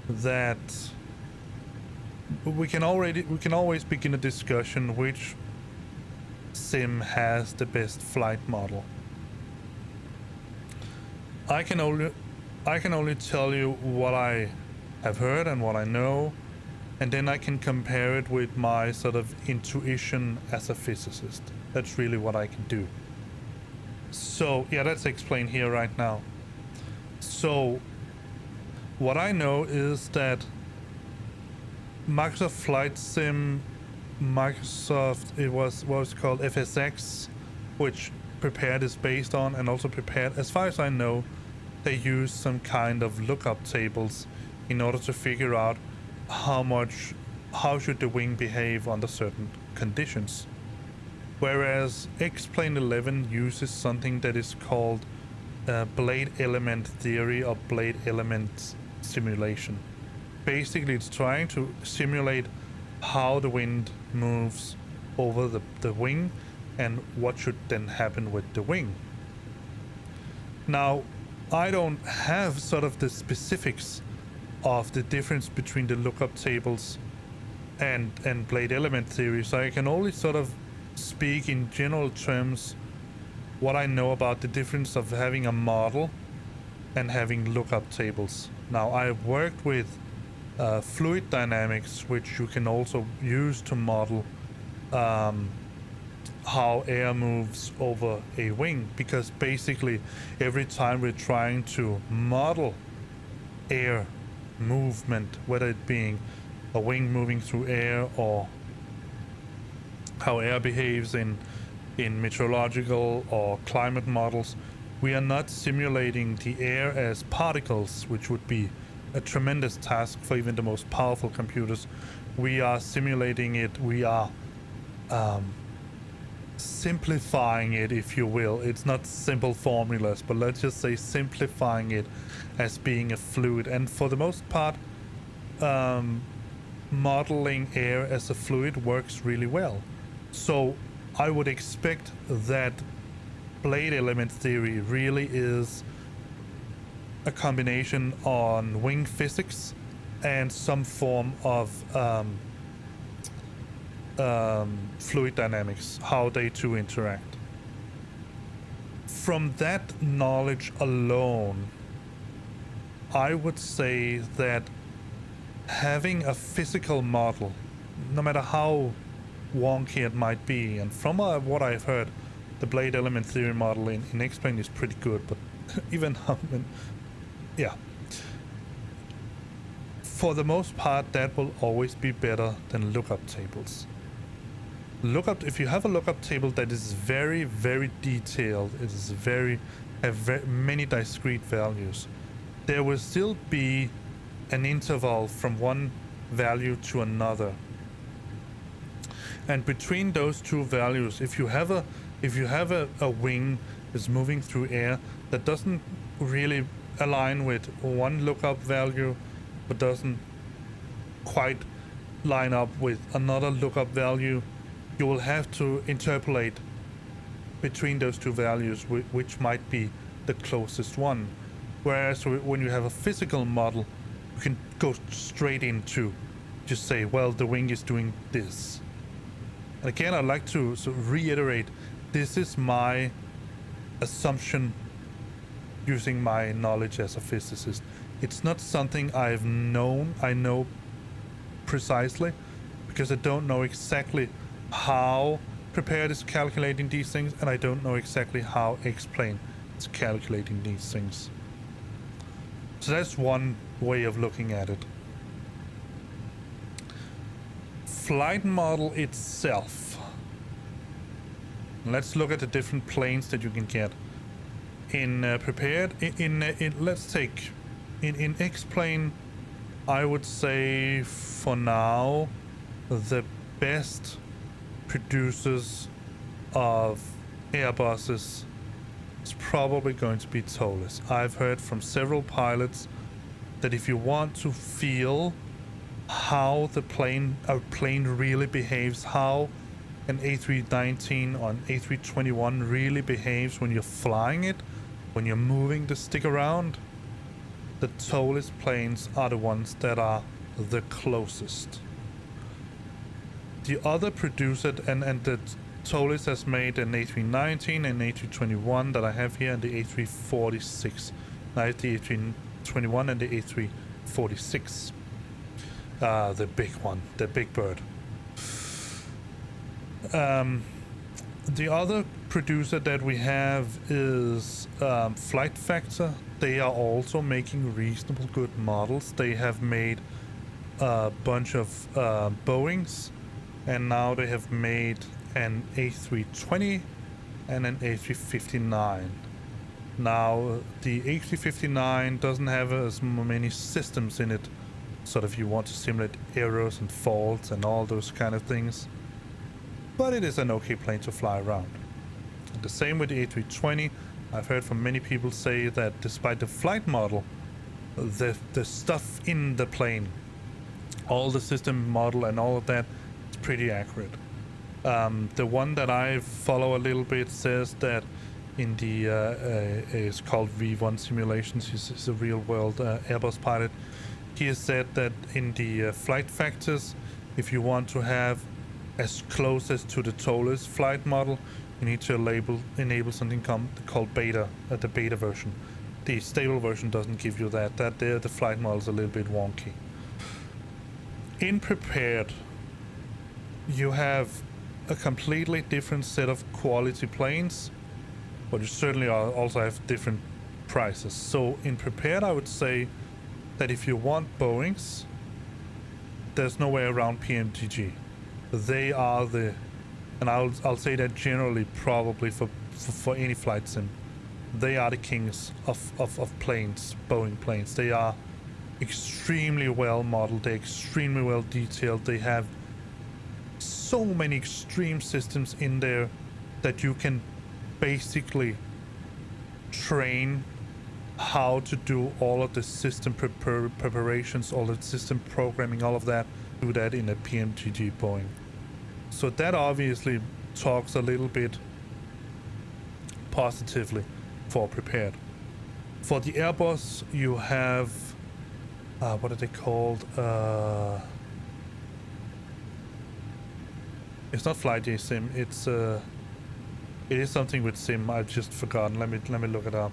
that we can always begin a discussion which sim has the best flight model. I can only tell you what I have heard and what I know, and then I can compare it with my sort of intuition as a physicist. That's really what I can do. So yeah, let's explain here right now. So what I know is that Microsoft Flight Sim, it was called FSX, which prepared is based on, and also prepared, as far as I know, they use some kind of lookup tables in order to figure out how should the wing behave under certain conditions. Whereas X-Plane 11 uses something that is called blade element theory or blade element simulation. Basically, it's trying to simulate how the wind moves over the wing and what should then happen with the wing. Now, I don't have sort of the specifics of the difference between the lookup tables and blade element theory, so I can only sort of speak in general terms what I know about the difference of having a model and having lookup tables. Now, I've worked with fluid dynamics, which you can also use to model how air moves over a wing, because basically every time we're trying to model air movement, whether it being a wing moving through air or how air behaves in meteorological or climate models, we are not simulating the air as particles, which would be a tremendous task for even the most powerful computers. We are simulating it, we are simplifying it, if you will. It's not simple formulas, but let's just say simplifying it as being a fluid. And for the most part, modeling air as a fluid works really well. So I would expect that blade element theory really is a combination on wing physics and some form of fluid dynamics, how they two interact. From that knowledge alone, I would say that having a physical model, no matter how wonky it might be, and from what I've heard, the blade element theory model in X-Plane is pretty good, but even yeah, for the most part, that will always be better than lookup tables. If you have a lookup table that is very, very detailed, it is have many discrete values, there will still be an interval from one value to another. And between those two values, if you have if you have a wing that's moving through air that doesn't really align with one lookup value, but doesn't quite line up with another lookup value, you will have to interpolate between those two values, which might be the closest one. Whereas when you have a physical model, you can go straight into just say, well, the wing is doing this. And again, I'd like to reiterate, this is my assumption using my knowledge as a physicist. It's not something I know precisely, because I don't know exactly how Prepared is calculating these things, and I don't know exactly how X-Plane is calculating these things. So that's one way of looking at it. Flight model itself. Let's look at the different planes that you can get. In Prepared, let's take in X-Plane, I would say for now the best producers of Airbuses is probably going to be Tolis. I've heard from several pilots that if you want to feel how a plane really behaves, how an A319 or an A321 really behaves when you're flying it, when you're moving the stick around, the Tolis planes are the ones that are the closest. The other producer, and the Tolis has made an A319 and A321 that I have here, and the A346. I have the A321 and the A346. The big one, the big bird. The other producer that we have is Flight Factor. They are also making reasonable good models. They have made a bunch of Boeings, and now they have made an A320 and an A359. Now the A359 doesn't have as many systems in it, sort of, you want to simulate errors and faults and all those kind of things, but it is an okay plane to fly around. And the same with the A320. I've heard from many people say that despite the flight model, the stuff in the plane, all the system model and all of that, it's pretty accurate. The one that I follow a little bit says that in the it's called V1 Simulations, he's a real world Airbus pilot. He has said that in the flight factors, if you want to have as close as to the Tolis flight model, you need to enable something called beta, the beta version. The stable version doesn't give you that. The flight model is a little bit wonky. In Prepared, you have a completely different set of quality planes, but you certainly also have different prices. So in Prepared, I would say that if you want Boeings, there's no way around PMTG. They are the, and I'll say that generally, probably for any flight sim, they are the kings of planes, Boeing planes. They are extremely well modeled, they're extremely well detailed, they have so many extreme systems in there that you can basically train how to do all of the system preparations, all the system programming, all of that, do that in a PMTG Boeing. So that obviously talks a little bit positively for Prepared. For the Airbus, you have what are they called? It's not FlyJ Sim. It is something with Sim. I've just forgotten. Let me look it up.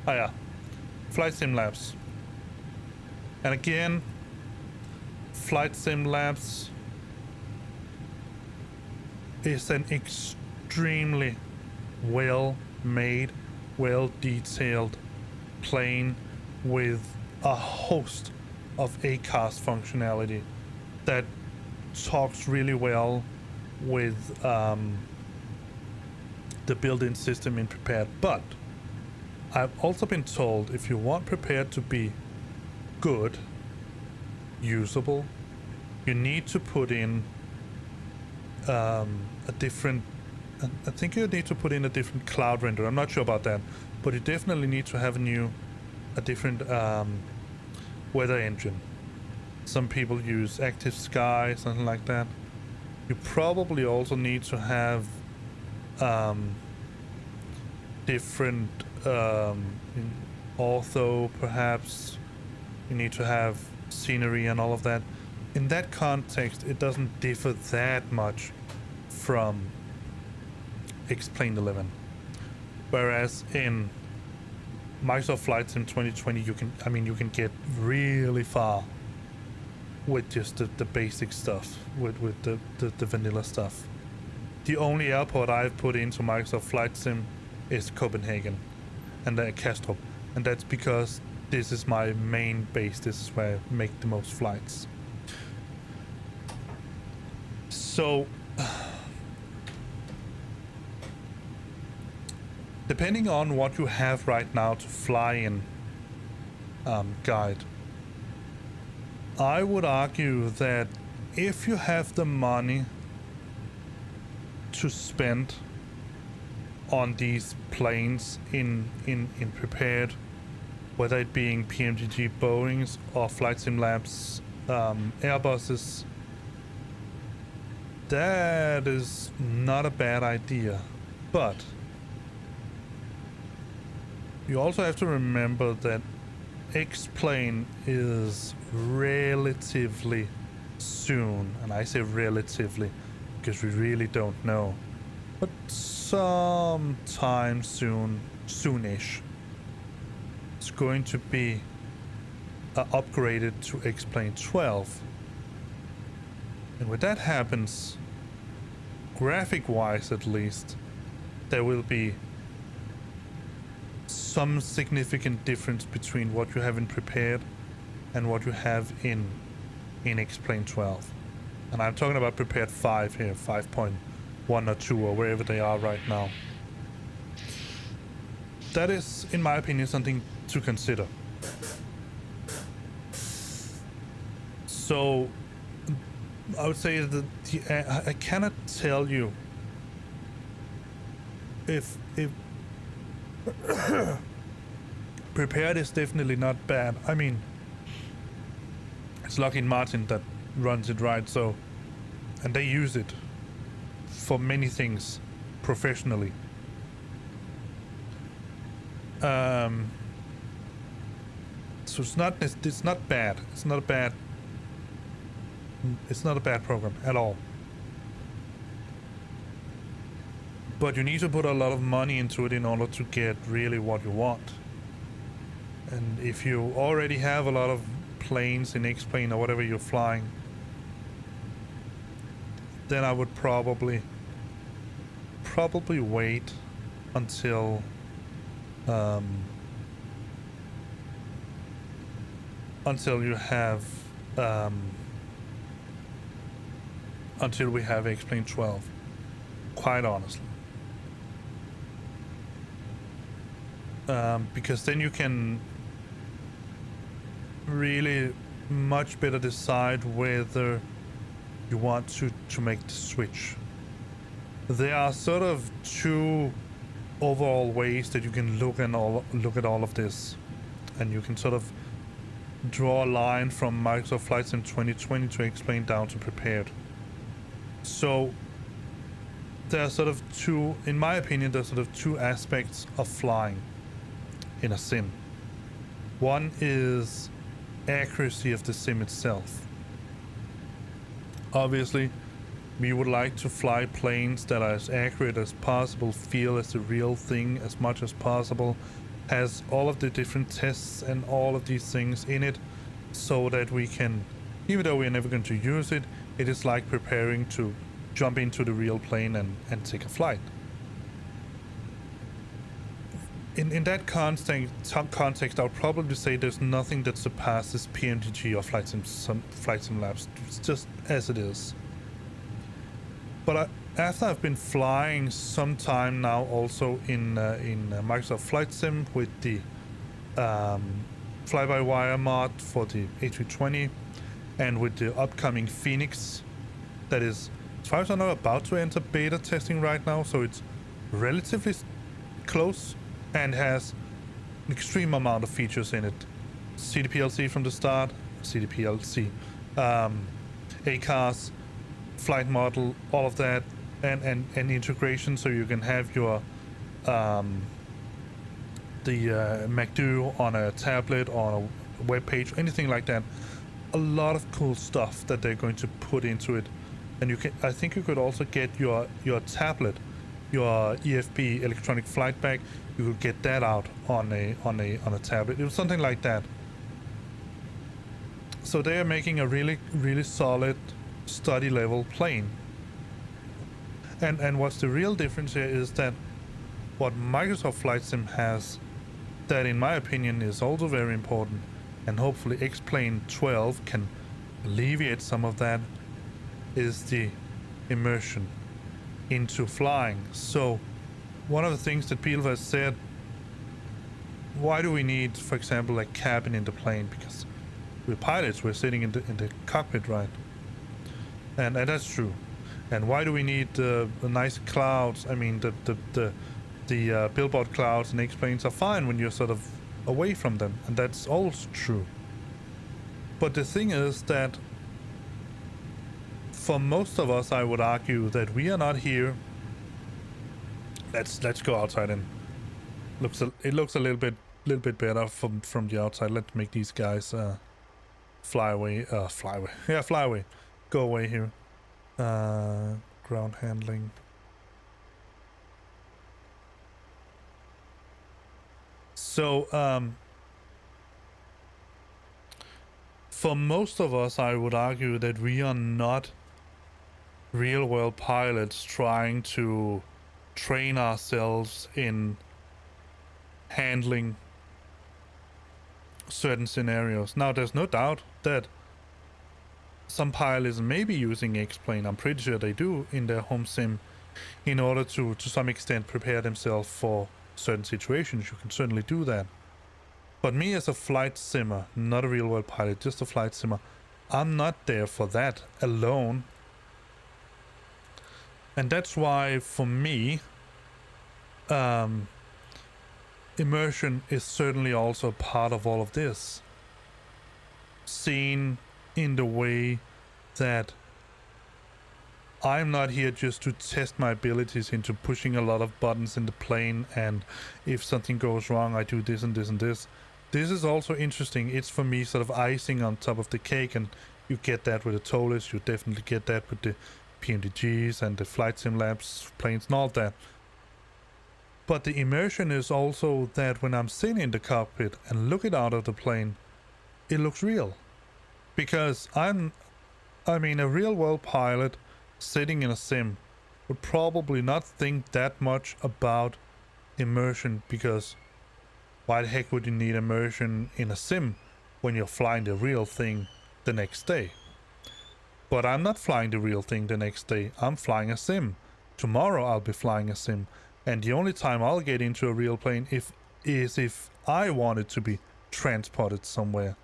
Oh yeah, Flight Sim Labs. And again, Flight Sim Labs is an extremely well-made, well-detailed plane with a host of ACAS functionality that talks really well with the built-in system in Prepared. But I've also been told if you want Prepared to be good, usable, you need to put in a different, I think you need to put in a different cloud render. I'm not sure about that, but you definitely need to have a different weather engine. Some people use Active Sky, something like that. You probably also need to have different in ortho, perhaps. You need to have scenery and all of that. In that context, it doesn't differ that much from X-Plane 11. Whereas in Microsoft Flight Sim 2020, you can get really far with just the basic stuff, with the vanilla stuff. The only airport I've put into Microsoft Flight Sim is Copenhagen and Kastrup, and that's because this is my main base. This is where I make the most flights. So depending on what you have right now to fly in guide, I would argue that if you have the money to spend on these planes in Prepared, whether it being PMGG Boeings or Flight Sim Labs Airbuses, that is not a bad idea. But you also have to remember that X-Plane is relatively soon, and I say relatively because we really don't know, but sometime soonish, it's going to be upgraded to X-Plane 12. And when that happens, graphic-wise at least, there will be some significant difference between what you have in Prepared and what you have in X-Plane 12. And I'm talking about Prepared 5 here, 5.1 or 2 or wherever they are right now. That is, in my opinion, something to consider. So I would say that I cannot tell you if Prepared is definitely not bad. I mean, it's Lockheed Martin that runs it, right? So, and they use it for many things professionally. So it's not bad. It's not a bad program at all. But you need to put a lot of money into it in order to get really what you want. And if you already have a lot of planes in X-Plane or whatever you're flying, then I would probably wait until you have until we have X-Plane 12, quite honestly. Because then you can really much better decide whether you want to make the switch. There are sort of two overall ways that you can look at all of this, and you can sort of draw a line from Microsoft Flight Sim 2020 to X-Plane down to Prepared. So there are sort of two, in my opinion, there's sort of two aspects of flying in a sim. One is accuracy of the sim itself. Obviously, we would like to fly planes that are as accurate as possible, feel as the real thing as much as possible, has all of the different tests and all of these things in it, so that we can, even though we're never going to use it, it is like preparing to jump into the real plane and take a flight. In that context, I would probably say there's nothing that surpasses PMGG or Flight Sim Labs. It's just as it is. But after I've been flying some time now, also in Microsoft Flight Sim with the fly-by-wire mod for the A320, and with the upcoming Phoenix, that is, as far as I know, about to enter beta testing right now, so it's relatively close and has an extreme amount of features in it. CDPLC from the start, CDPLC, ACARS, flight model, all of that, and integration, so you can have your the MacDo on a tablet, on a web page, anything like that. A lot of cool stuff that they're going to put into it, and you can. I think you could also get your tablet, your EFB electronic flight bag. You could get that out on a tablet. It was something like that. So they are making a really solid study level plane. And what's the real difference here is that what Microsoft Flight Sim has, that in my opinion is also very important, and hopefully X-Plane 12 can alleviate some of that, is the immersion into flying. So one of the things that people have said, why do we need, for example, a cabin in the plane? Because we're pilots, we're sitting in the cockpit, right? And that's true. And why do we need the nice clouds? I mean, the billboard clouds and X-planes are fine when you're sort of away from them, and that's also true. But the thing is that for most of us, I would argue that we are not here. Let's go outside, and it looks a little bit better from the outside. Let's make these guys fly away. Yeah, fly away. Go away here. Ground handling. So for most of us, I would argue that we are not real world pilots trying to train ourselves in handling certain scenarios. Now, there's no doubt that some pilots may be using X-Plane, I'm pretty sure they do, in their home sim in order to some extent prepare themselves for certain situations. You can certainly do that. But me as a flight simmer, not a real world pilot, just a flight simmer, I'm not there for that alone. And that's why for me, immersion is certainly also part of all of this. Seen in the way that I'm not here just to test my abilities into pushing a lot of buttons in the plane, and if something goes wrong I do this and this and this. This is also interesting. It's for me sort of icing on top of the cake, and you get that with the TOLIS, you definitely get that with the PMDGs and the Flight Sim Labs planes and all that. But the immersion is also that when I'm sitting in the cockpit and looking out of the plane, it looks real. Because I mean, a real world pilot sitting in a sim would probably not think that much about immersion, because why the heck would you need immersion in a sim when you're flying the real thing the next day? But I'm not flying the real thing the next day. I'm flying a sim. Tomorrow I'll be flying a sim. And the only time I'll get into a real plane is if I want it to be transported somewhere.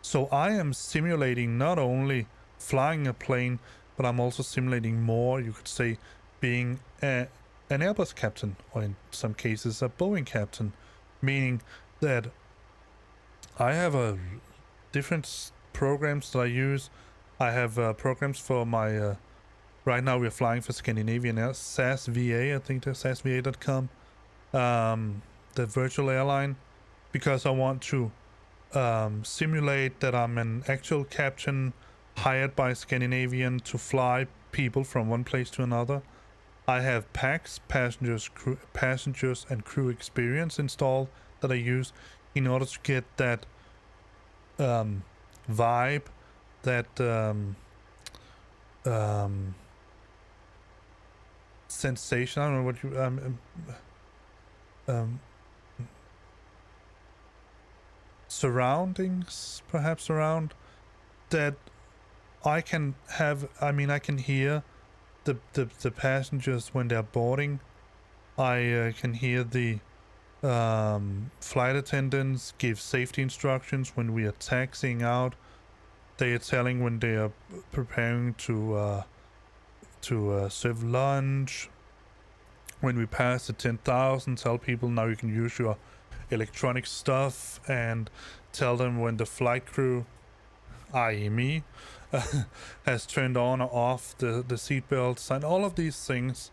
So I am simulating not only flying a plane, but I'm also simulating more, you could say, being an Airbus captain, or in some cases a Boeing captain, meaning that I have different programs that I use. I have programs for my, right now we're flying for Scandinavian Air, SASva, I think they're SASva.com, the virtual airline, because I want to simulate that I'm an actual captain hired by Scandinavian to fly people from one place to another. I have PAX, passengers and crew experience installed that I use in order to get that vibe, that sensation. I don't know what you surroundings perhaps around that I can have. I mean, I can hear the passengers when they're boarding, I can hear the flight attendants give safety instructions when we are taxiing out. They are telling when they are preparing to serve lunch. When we pass the 10,000, tell people now you can use your electronic stuff, and tell them when the flight crew, i.e. me, has turned on or off the seat belts. And all of these things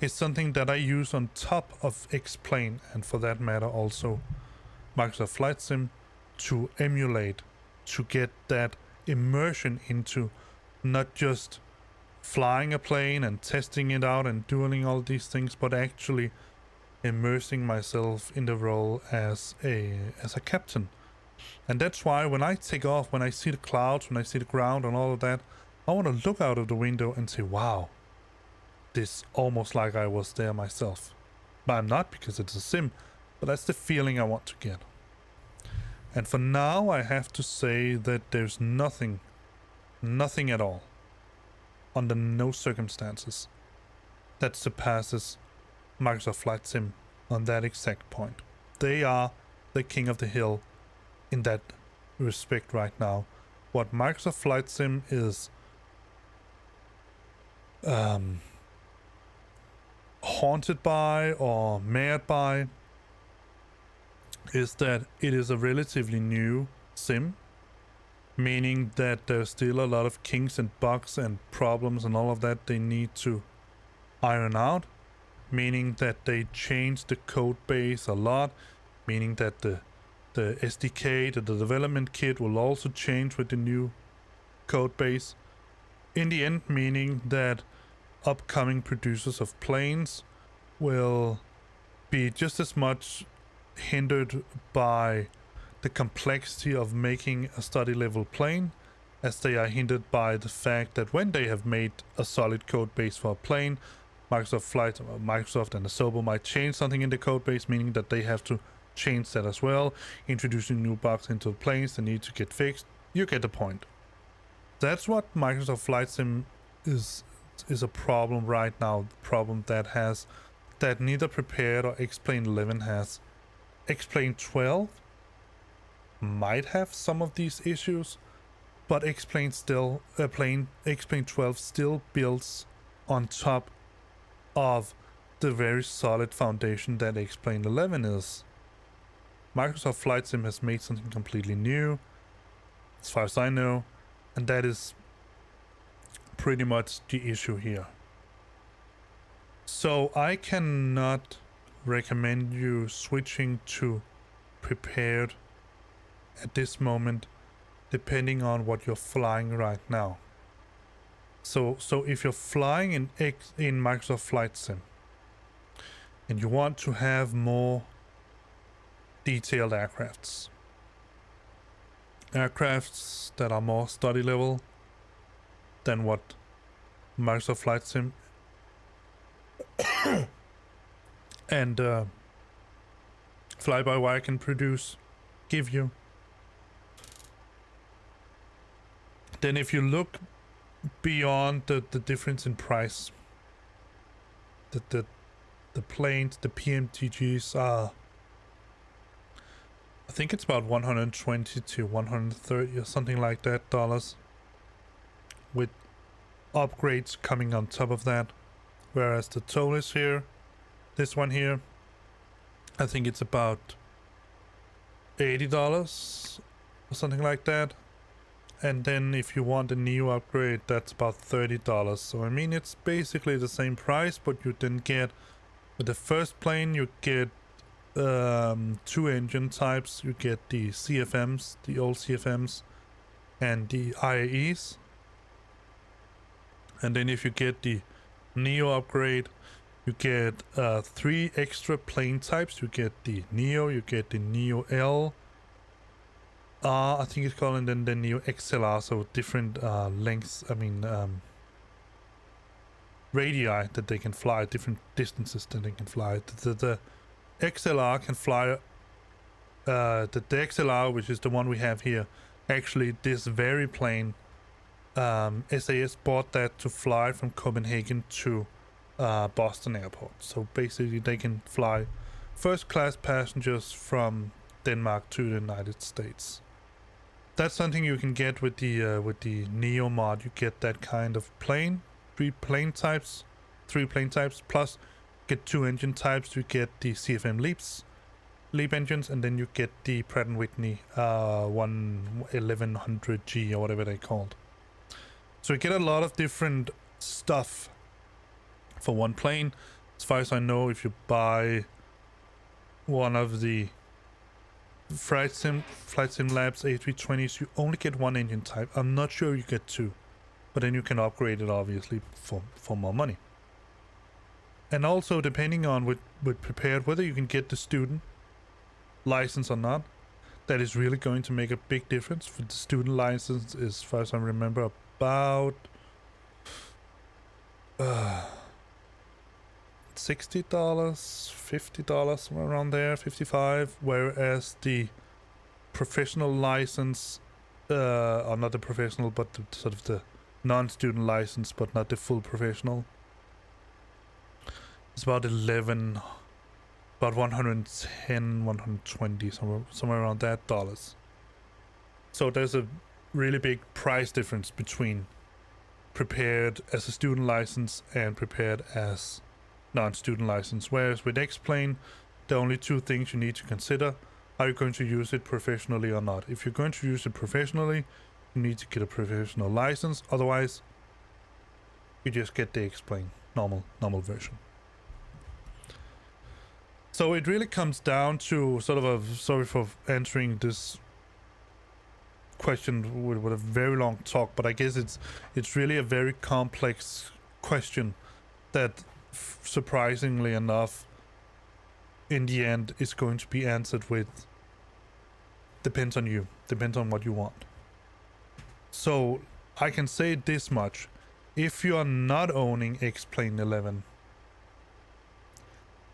is something that I use on top of X-Plane, and for that matter also Microsoft Flight Sim, to emulate, to get that immersion into not just flying a plane and testing it out and doing all these things, but actually immersing myself in the role as a captain. And that's why when I take off, when I see the clouds, when I see the ground and all of that, I want to look out of the window and say, wow, this almost like I was there myself. But I'm not, because it's a sim, but that's the feeling I want to get. And for now, I have to say that there's nothing at all, under no circumstances, that surpasses Microsoft Flight Sim on that exact point. They are the king of the hill in that respect right now. What Microsoft Flight Sim is haunted by or mad by is that it is a relatively new sim, meaning that there's still a lot of kinks and bugs and problems and all of that they need to iron out, meaning that they change the code base a lot, meaning that the SDK, the development kit, will also change with the new code base. In the end, meaning that upcoming producers of planes will be just as much hindered by the complexity of making a study level plane as they are hindered by the fact that when they have made a solid code base for a plane, Microsoft and SASva might change something in the code base, meaning that they have to change that as well, introducing new bugs into the planes that need to get fixed. You get the point. That's what Microsoft Flight Sim is a problem right now. Problem that neither Prepared or X-Plane 11 has. X-Plane 12 might have some of these issues, but X-Plane 12 still builds on top of the very solid foundation that X-Plane 11 is. Microsoft Flight Sim has made something completely new, as far as I know, and that is pretty much the issue here. So I cannot recommend you switching to Prepared at this moment, depending on what you're flying right now. So if you're flying in Microsoft Flight Sim and you want to have more detailed aircrafts that are more study level than what Microsoft Flight Sim and fly-by-wire can give you, then if you look beyond the difference in price, the planes, the PMTGs are, I think it's about 120 to 130 or something like that dollars, with upgrades coming on top of that. Whereas the Tolis here, this one here, I think it's about $80 or something like that. And then if you want a Neo upgrade, that's about $30. So I mean, it's basically the same price, but you then get, with the first plane, you get 2 engine types. You get the CFMs, the old CFMs, and the IAEs. And then if you get the Neo upgrade, you get 3 extra plane types. You get the Neo, you get the Neo L, I think it's called, and then the Neo XLR, so different lengths, radii that they can fly, different distances that they can fly. The XLR can fly, the XLR, which is the one we have here, actually this very plane SAS bought that to fly from Copenhagen to Boston Airport. So basically, they can fly first-class passengers from Denmark to the United States. That's something you can get with the Neo mod. You get that kind of plane, three plane types, plus get 2 engine types. You get the CFM LEAP engines, and then you get the Pratt & Whitney 1100G or whatever they're called. So you get a lot of different stuff for one plane. As far as I know, if you buy one of the Flight Sim Labs A320s, you only get 1 engine type. I'm not sure you get 2, but then you can upgrade it obviously for more money. And also, depending on with prepared, whether you can get the student license or not, that is really going to make a big difference. For the student license is, as far as I remember, about $60, $50, somewhere around there, $55. Whereas the professional license, or not the professional, but the sort of the non-student license, but not the full professional, it's about 11, about 110, 120, somewhere around that dollars. So there's a really big price difference between prepared as a student license and prepared as non-student license. Whereas with X-Plane, the only 2 things you need to consider: are you going to use it professionally or not? If you're going to use it professionally, you need to get a professional license. Otherwise, you just get the X-Plane normal version. So it really comes down to sort of sorry for answering this question with a very long talk, but I guess it's really a very complex question that surprisingly enough in the end is going to be answered with depends on you, depends on what you want. So I can say this much: if you are not owning X-Plane 11,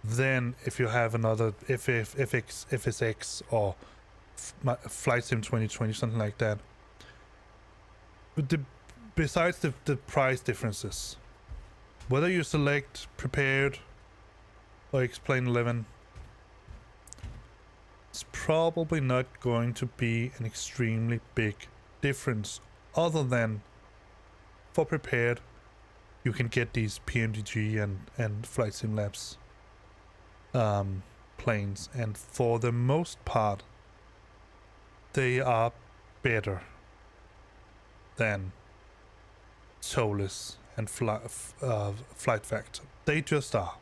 then if you have another FSX or Flight Sim 2020, something like that, besides the price differences, whether you select prepared or X-Plane 11, it's probably not going to be an extremely big difference, other than for prepared you can get these PMDG and Flight Sim Labs planes, and for the most part they are better than Soulless and Flight Factor. They just are.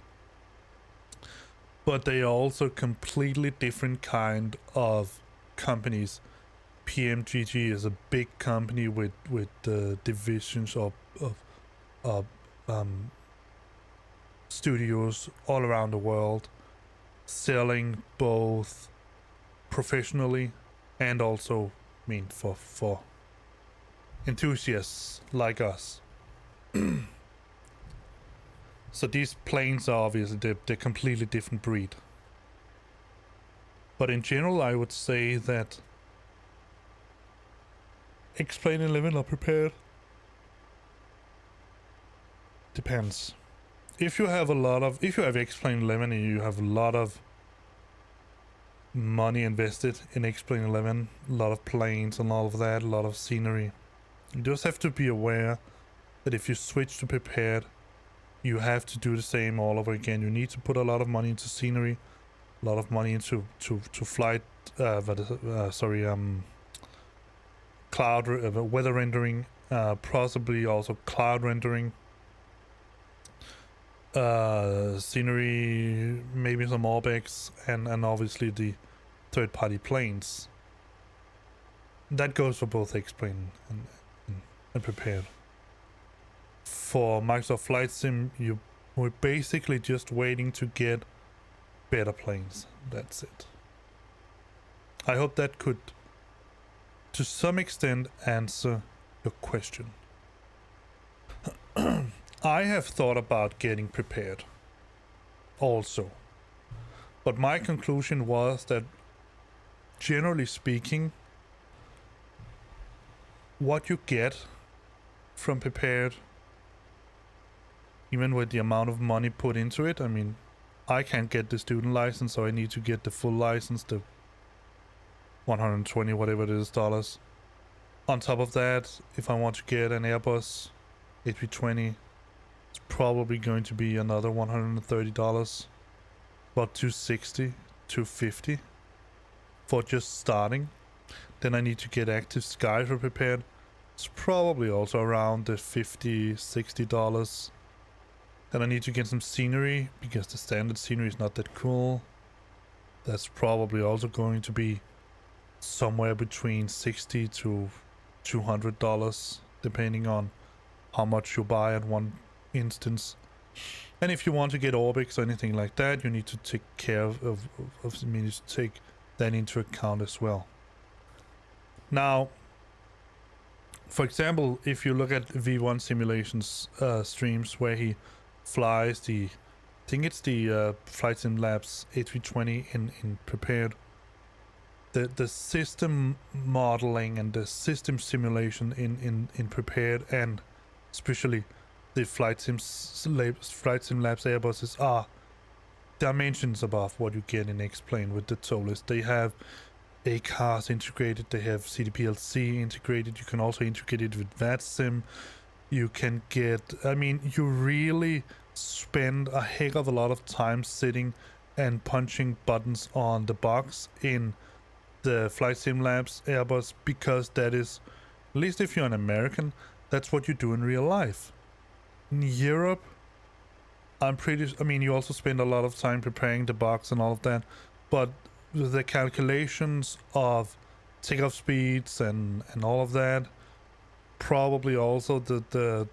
But they are also completely different kind of companies. PMGG is a big company with divisions of studios all around the world, selling both professionally and also, I mean, for enthusiasts like us. So these planes are obviously they're completely different breed. But in general, I would say that X-Plane 11 are prepared. Depends. If you have X-Plane 11 and you have a lot of money invested in X-Plane 11, a lot of planes and all of that, a lot of scenery, you just have to be aware that if you switch to prepared, you have to do the same all over again. You need to put a lot of money into scenery, a lot of money into flight, cloud weather rendering, possibly also cloud rendering, scenery, maybe some ORBX, and obviously the third-party planes. That goes for both X-Plane and prepared. For Microsoft Flight Sim, we're basically just waiting to get better planes. That's it. I hope that could, to some extent, answer your question. I have thought about getting prepared also, but my conclusion was that, generally speaking, what you get from prepared. Even with the amount of money put into it, I mean, I can't get the student license, so I need to get the full license, the 120 whatever it is dollars. On top of that, if I want to get an Airbus A320, it's probably going to be another $130, about $260, $250 for just starting. Then I need to get active SASva prepared. It's probably also around the $50, $60. Then I need to get some scenery because the standard scenery is not that cool. That's probably also going to be somewhere between $60 to $200, depending on how much you buy at one instance. And if you want to get Orbix or anything like that, you need to take care of you need to take that into account as well. Now, for example, if you look at V1 simulations streams where he flies the, I think it's the Flight Sim Labs A320 in prepared, the system modeling and the system simulation in prepared, and especially the Flight Sim Labs Airbuses are dimensions above what you get in X-Plane with the tow list. They have ACARS integrated, they have CDPLC integrated, you can also integrate it with VATSIM. You can get, I mean, you really spend a heck of a lot of time sitting and punching buttons on the box in the Flight Sim Labs Airbus, because that is, at least if you're an American, that's what you do in real life. In Europe, I mean, you also spend a lot of time preparing the box and all of that, but the calculations of takeoff speeds and all of that, probably also the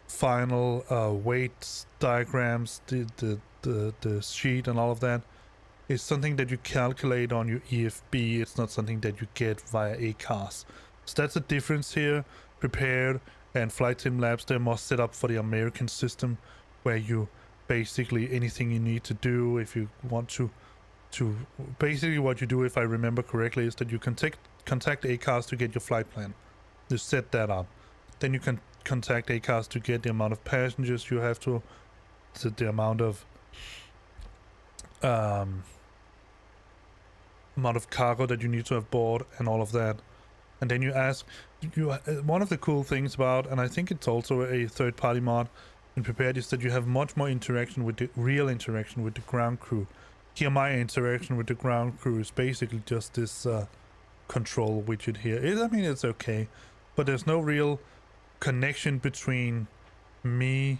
final weight diagrams, the sheet and all of that, is something that you calculate on your EFB. It's not something that you get via ACARS. So that's a difference here. Prepared and Flight Sim Labs, they're more set up for the American system, where you basically anything you need to do if you want to basically what you do, if I remember correctly, is that you contact ACARS to get your flight plan. You set that up. Then you can contact ACARS to get the amount of passengers you have to, the amount of cargo that you need to have board and all of that. And then you ask, one of the cool things about, and I think it's also a third-party mod in Prepared, is that you have much more interaction with the real interaction with the ground crew. Here my interaction with the ground crew is basically just this control widget here. I mean, it's okay, but there's no real connection between me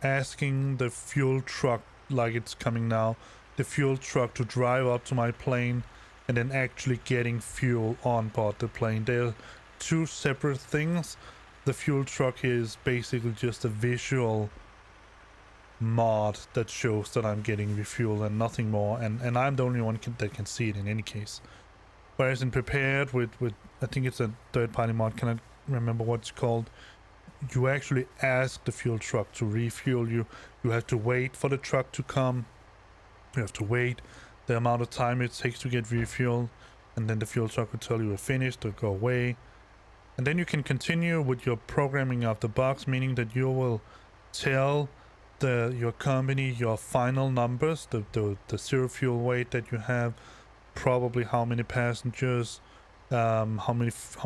asking the fuel truck, like it's coming now, the fuel truck to drive up to my plane, and then actually getting fuel on board the plane. They're two separate things. The fuel truck is basically just a visual mod that shows that I'm getting refuel and nothing more, and I'm the only one that can see it in any case. Whereas in Prepared with I think it's a third-party mod, can I remember what it's called, you actually ask the fuel truck to refuel you. You have to wait for the truck to come. You have to wait the amount of time it takes to get refueled, and then the fuel truck will tell you it's finished or go away. And then you can continue with your programming of the box, meaning that you will tell your company your final numbers, the zero fuel weight that you have, probably how many passengers, how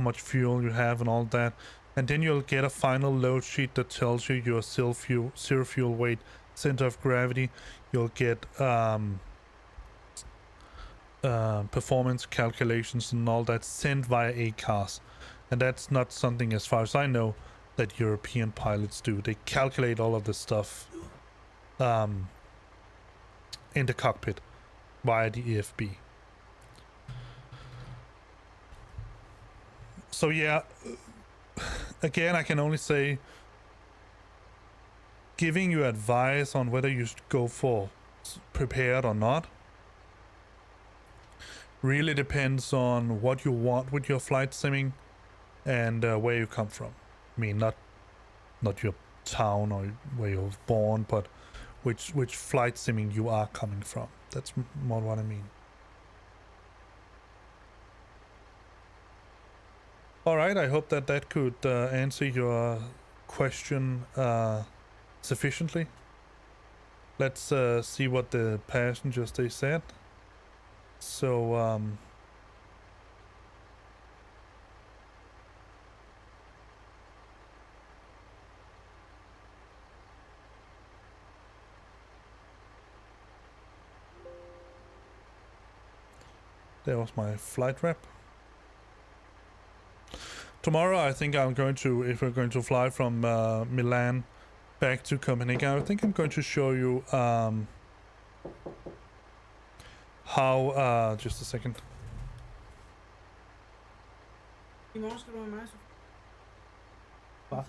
much fuel you have and all that. And then you'll get a final load sheet that tells you your zero fuel weight, center of gravity. You'll get performance calculations and all that sent via ACARS. And that's not something, as far as I know, that European pilots do. They calculate all of this stuff in the cockpit via the EFB. So yeah, again, I can only say, giving you advice on whether you should go for Prepared or not really depends on what you want with your flight simming and where you come from. I mean, not your town or where you were born, but which flight simming you are coming from. That's more what I mean. All right, I hope that that could answer your question sufficiently. Let's see what the passengers they said. So there was my flight rep. Tomorrow I think I'm going to, if we're going to fly from Milan back to Copenhagen, I think I'm going to show you how, just a second. I morgen skal du have mig, så. Hvad?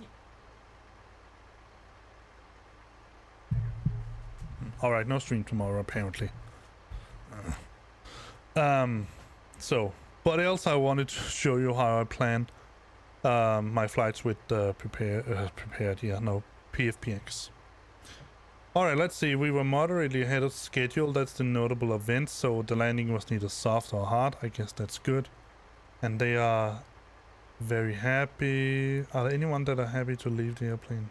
Alright, no stream tomorrow apparently. So, but else I wanted to show you how I plan my flights with PFPX. Alright, let's see. We were moderately ahead of schedule. That's the notable event. So the landing was neither soft or hard. I guess that's good. And they are very happy. Are there anyone that are happy to leave the airplane?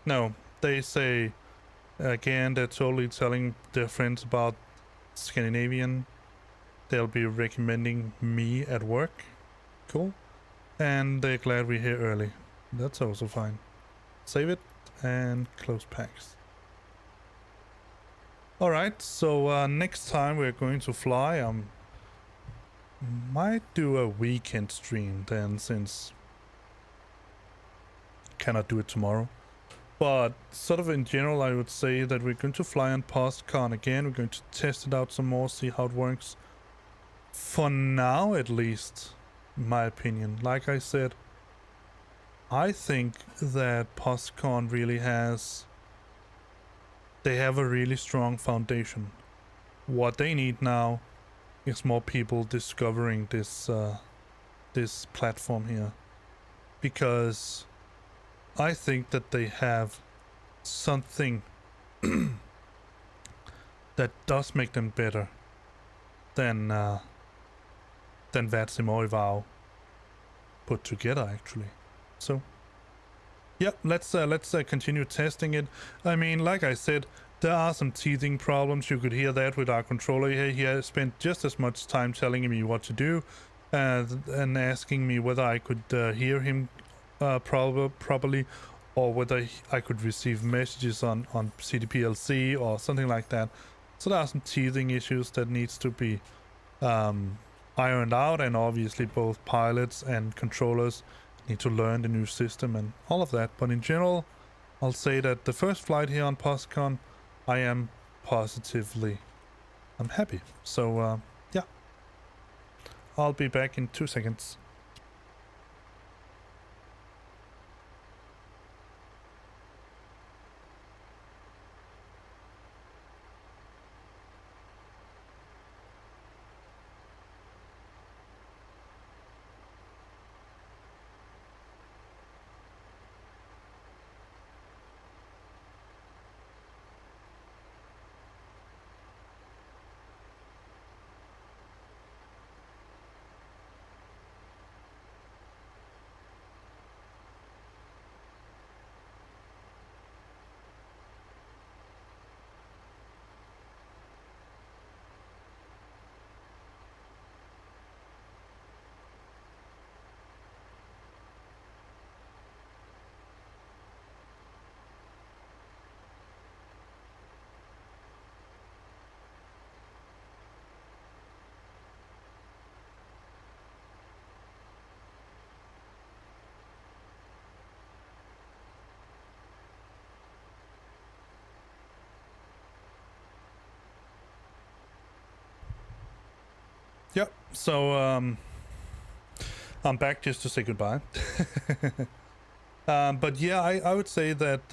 No, they say again they're totally telling their friends about Scandinavian. They'll be recommending me at work. Cool. And they're glad we're here early. That's also fine. Save it and close packs. Alright, so next time we're going to fly, might do a weekend stream then, since cannot do it tomorrow. But sort of in general, I would say that we're going to fly on Poscon again. We're going to test it out some more, see how it works. For now, at least, in my opinion. Like I said, I think that Poscon really has... They have a really strong foundation. What they need now is more people discovering this this platform here, because I think that they have something that does make them better than Vatsimorivau put together, actually. So yeah, let's continue testing it. I mean, like I said, there are some teething problems. You could hear that with our controller here. He has spent just as much time telling me what to do and asking me whether I could hear him properly, or whether I could receive messages on CDPLC or something like that. So there are some teething issues that needs to be ironed out, and obviously both pilots and controllers need to learn the new system and all of that. But in general, I'll say that the first flight here on Poscon, I am I'm happy. So yeah, I'll be back in 2 seconds. Yep, so I'm back just to say goodbye. But yeah, I would say that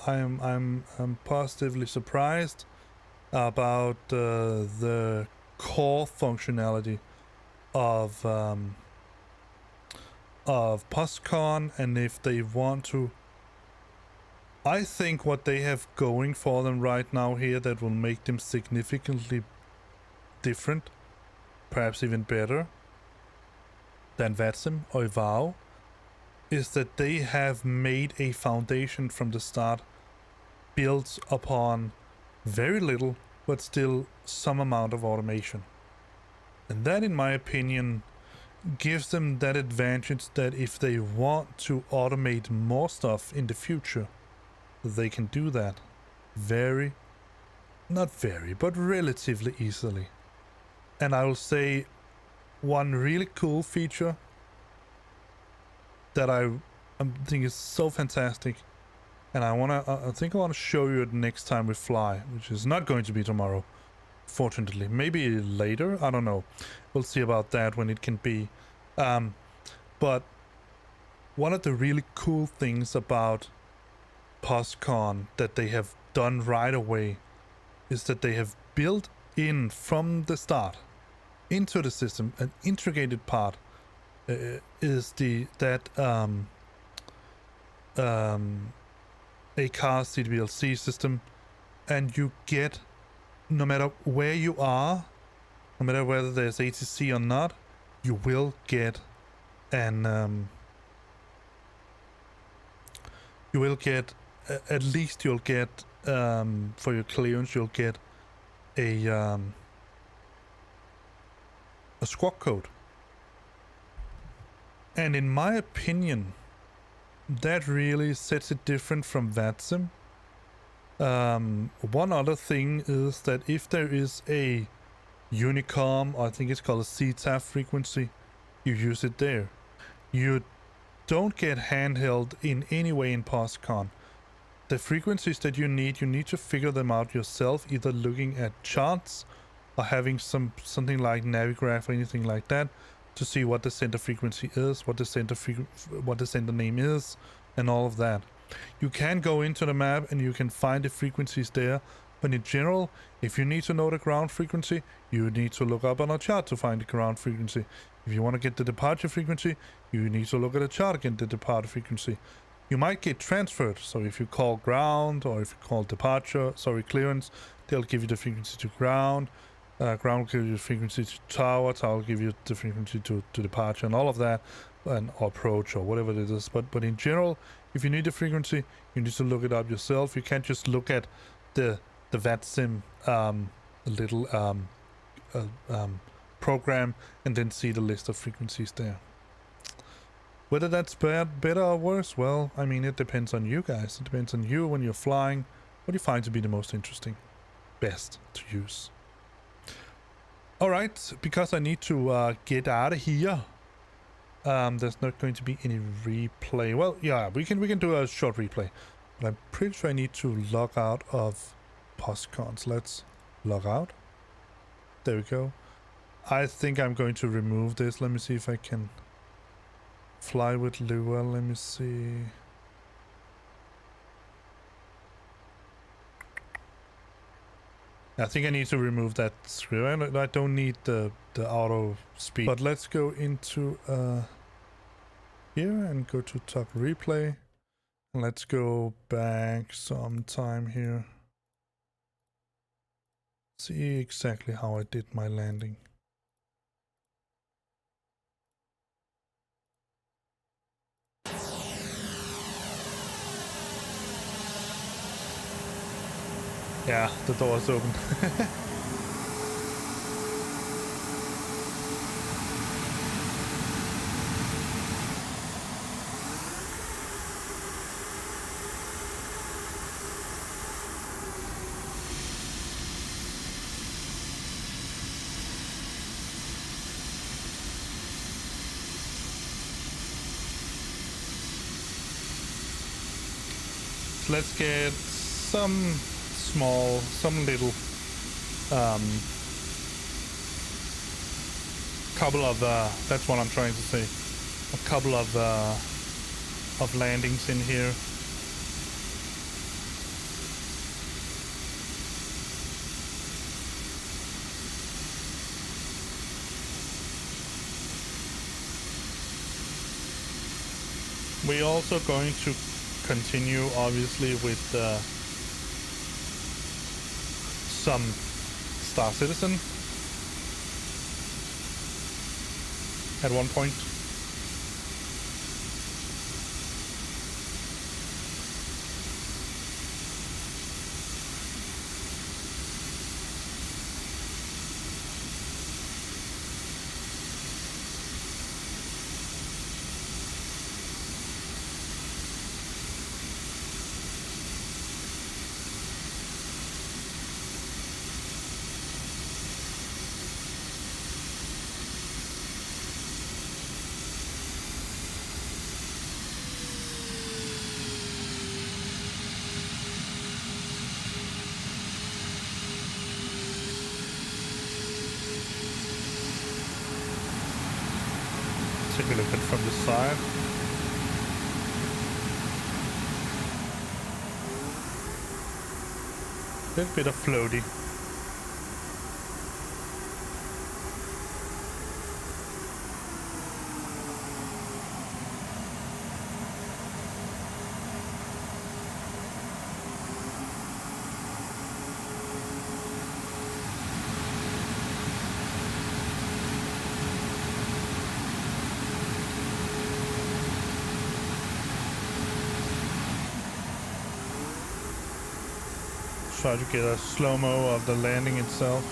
I'm positively surprised about the core functionality of Poscon, and if they want to, I think what they have going for them right now here that will make them significantly different, perhaps even better, than VATSIM or EVAO is that they have made a foundation from the start built upon very little, but still some amount of automation. And that, in my opinion, gives them that advantage that if they want to automate more stuff in the future, they can do that but relatively easily. And I will say one really cool feature that I think is so fantastic, and I think I want to show you it next time we fly, which is not going to be tomorrow, fortunately. Maybe later, I don't know. We'll see about that when it can be. But one of the really cool things about Poscon that they have done right away is that they have built in from the start into the system an integrated part is that a car CDBLC system, and you get, no matter where you are, no matter whether there's ATC or not, you will get an you will get at least you'll get for your clearance you'll get a squawk code. And in my opinion, that really sets it different from VATSIM. One other thing is that if there is a Unicom, or I think it's called a SASva frequency, you use it there. You don't get handheld in any way in Poscon. The frequencies that you need to figure them out yourself, either looking at charts or having something like Navigraph or anything like that to see what the center frequency is, what the center name is, and all of that. You can go into the map and you can find the frequencies there, but in general, if you need to know the ground frequency, you need to look up on a chart to find the ground frequency. If you want to get the departure frequency, you need to look at a chart to get the departure frequency. You might get transferred, so if you call ground or if you call clearance, they'll give you the frequency to ground. Ground will give you the frequency to tower will give you the frequency to departure and all of that, and or approach or whatever it is. But in general, if you need the frequency, you need to look it up yourself. You can't just look at the VATSIM little program and then see the list of frequencies there. Whether that's better or worse, well, I mean, it depends on you guys. It depends on you when you're flying. What do you find to be the most interesting, best to use? All right, because I need to get out of here. There's not going to be any replay. Well, yeah, we can do a short replay, but I'm pretty sure I need to log out of Poscon. So let's log out. There we go. I think I'm going to remove this. Let me see if I can fly with Lua. Let me see. I think I need to remove that script. I don't need the auto speed. But let's go into here and go to talk replay. And let's go back some time here. See exactly how I did my landing. Yeah, the door is open. Let's get some little couple of that's what I'm trying to say, a couple of landings in here. We're also going to continue obviously with some Star Citizen at one point. Take a look at from the side. Little bit of floaty. Try to get a slow-mo of the landing itself.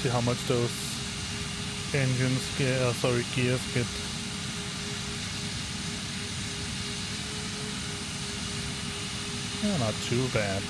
See how much those engines get, gears get. Yeah, not too bad.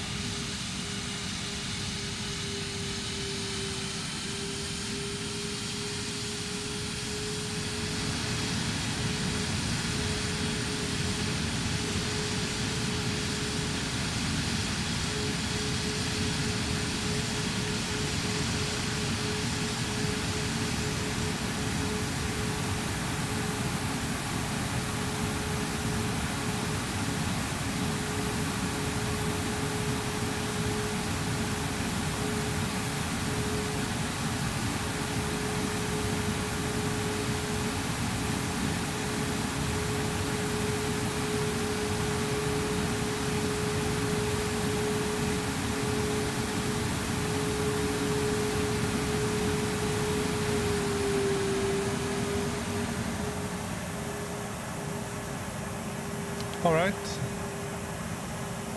All right,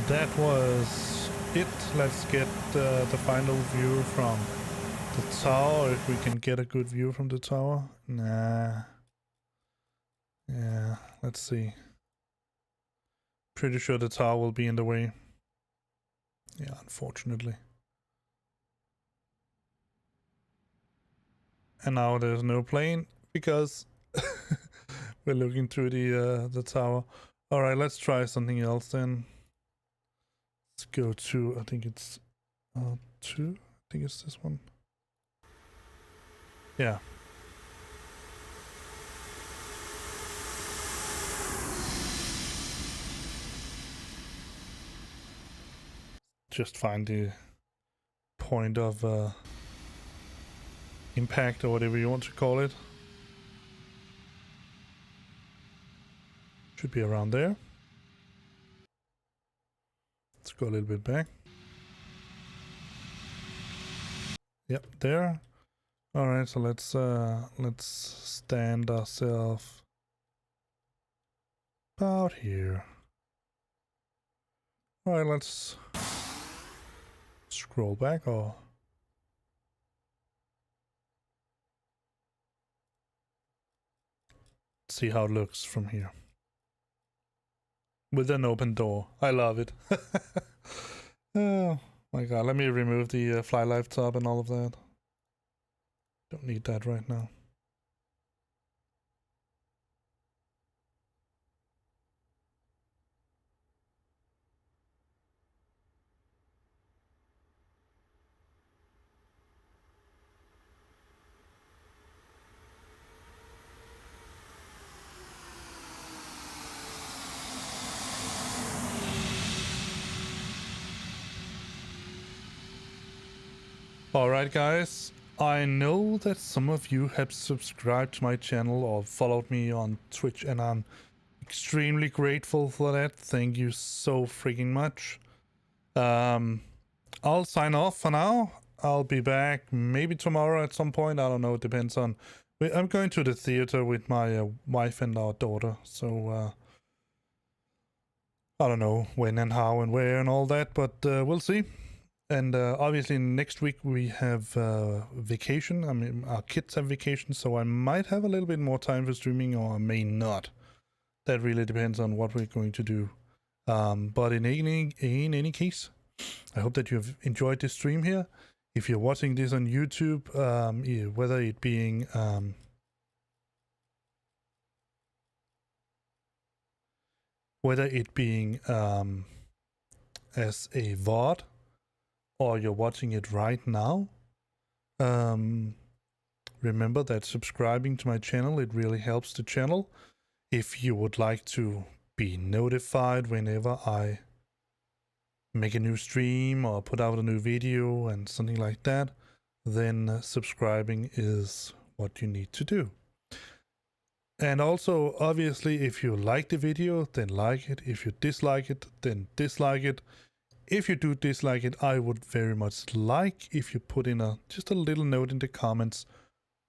that was it. Let's get the final view from the tower, if we can get a good view from the tower. Nah. Yeah, let's see. Pretty sure the tower will be in the way. Yeah, unfortunately. And now there's no plane because we're looking through the tower. All right, let's try something else then. Let's go to, I think it's 2. I think it's this one. Yeah. Just find the point of impact or whatever you want to call it. Should be around there. Let's go a little bit back. Yep, there. All right, so let's stand ourselves about here. All right, let's scroll back or see how it looks from here. With an open door. I love it. Oh my god, let me remove the fly life top and all of that. Don't need that right now. Alright guys, I know that some of you have subscribed to my channel or followed me on Twitch, and I'm extremely grateful for that. Thank you so freaking much. I'll sign off for now. I'll be back maybe tomorrow at some point. I don't know, it depends on... I'm going to the theater with my wife and our daughter, so I don't know when and how and where and all that, but we'll see. And obviously next week we have vacation. I mean, our kids have vacation, so I might have a little bit more time for streaming, or I may not. That really depends on what we're going to do. But in any case, I hope that you've enjoyed this stream here. If you're watching this on YouTube, whether it being as a VOD or you're watching it right now, remember that subscribing to my channel, it really helps the channel. If you would like to be notified whenever I make a new stream or put out a new video and something like that, then subscribing is what you need to do. And also, obviously, if you like the video, then like it. If you dislike it, then dislike it. If you do dislike it, I would very much like if you put in just a little note in the comments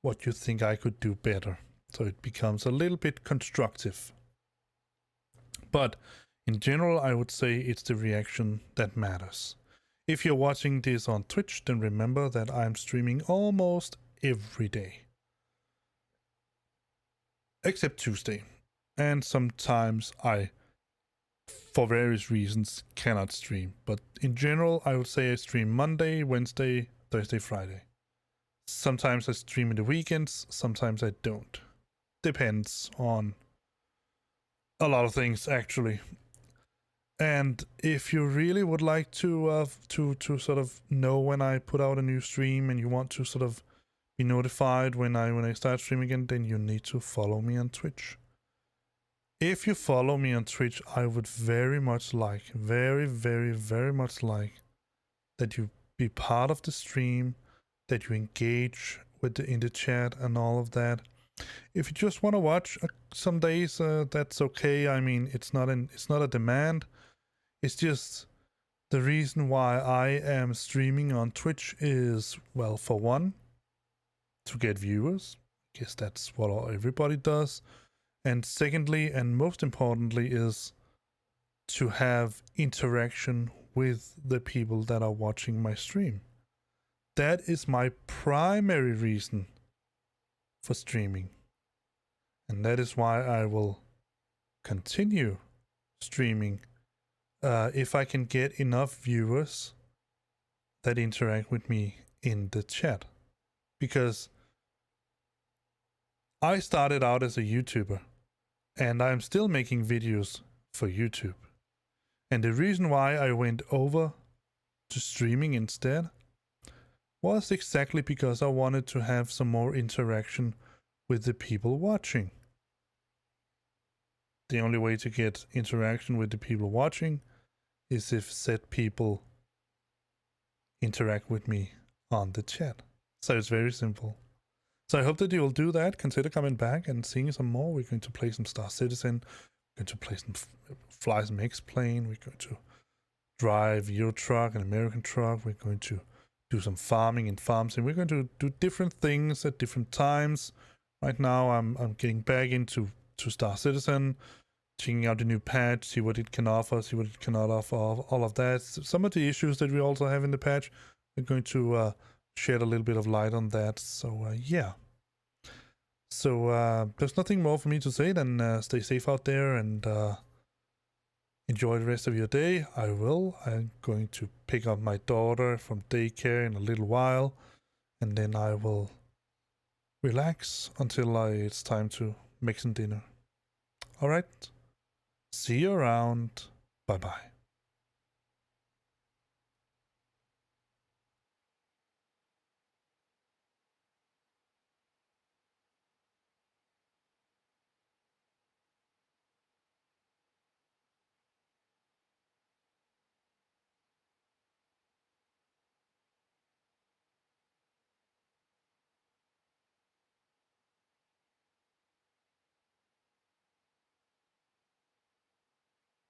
what you think I could do better, so it becomes a little bit constructive. But in general, I would say it's the reaction that matters. If you're watching this on Twitch, then remember that I'm streaming almost every day. Except Tuesday. And sometimes I, for various reasons, cannot stream. But in general, I would say I stream Monday, Wednesday, Thursday, Friday. Sometimes I stream in the weekends, sometimes I don't. Depends on a lot of things, actually. And if you really would like to sort of know when I put out a new stream and you want to sort of be notified when I start streaming again, then you need to follow me on Twitch. If you follow me on Twitch, I would very much like, very much like that you be part of the stream, that you engage with in the chat and all of that. If you just want to watch some days, that's okay. I mean, it's not a demand. It's just the reason why I am streaming on Twitch is, well, for one, to get viewers. I guess that's what everybody does. And secondly, and most importantly, is to have interaction with the people that are watching my stream. That is my primary reason for streaming. And that is why I will continue streaming if I can get enough viewers that interact with me in the chat. Because I started out as a YouTuber and I'm still making videos for YouTube. And the reason why I went over to streaming instead was exactly because I wanted to have some more interaction with the people watching. The only way to get interaction with the people watching is if said people interact with me on the chat. So it's very simple. So I hope that you will do that. Consider coming back and seeing some more. We're going to play some Star Citizen. We're going to play some fly some X-plane. We're going to drive Euro truck, an American truck. We're going to do some farming in farms, and we're going to do different things at different times. Right now, I'm getting back into Star Citizen, checking out the new patch, see what it can offer, see what it cannot offer, all of that. Some of the issues that we also have in the patch, we're going to shed a little bit of light on that. So yeah. So there's nothing more for me to say than stay safe out there and enjoy the rest of your day. I'm going to pick up my daughter from daycare in a little while, and then I will relax until it's time to make some dinner. All right. See you around. Bye-bye.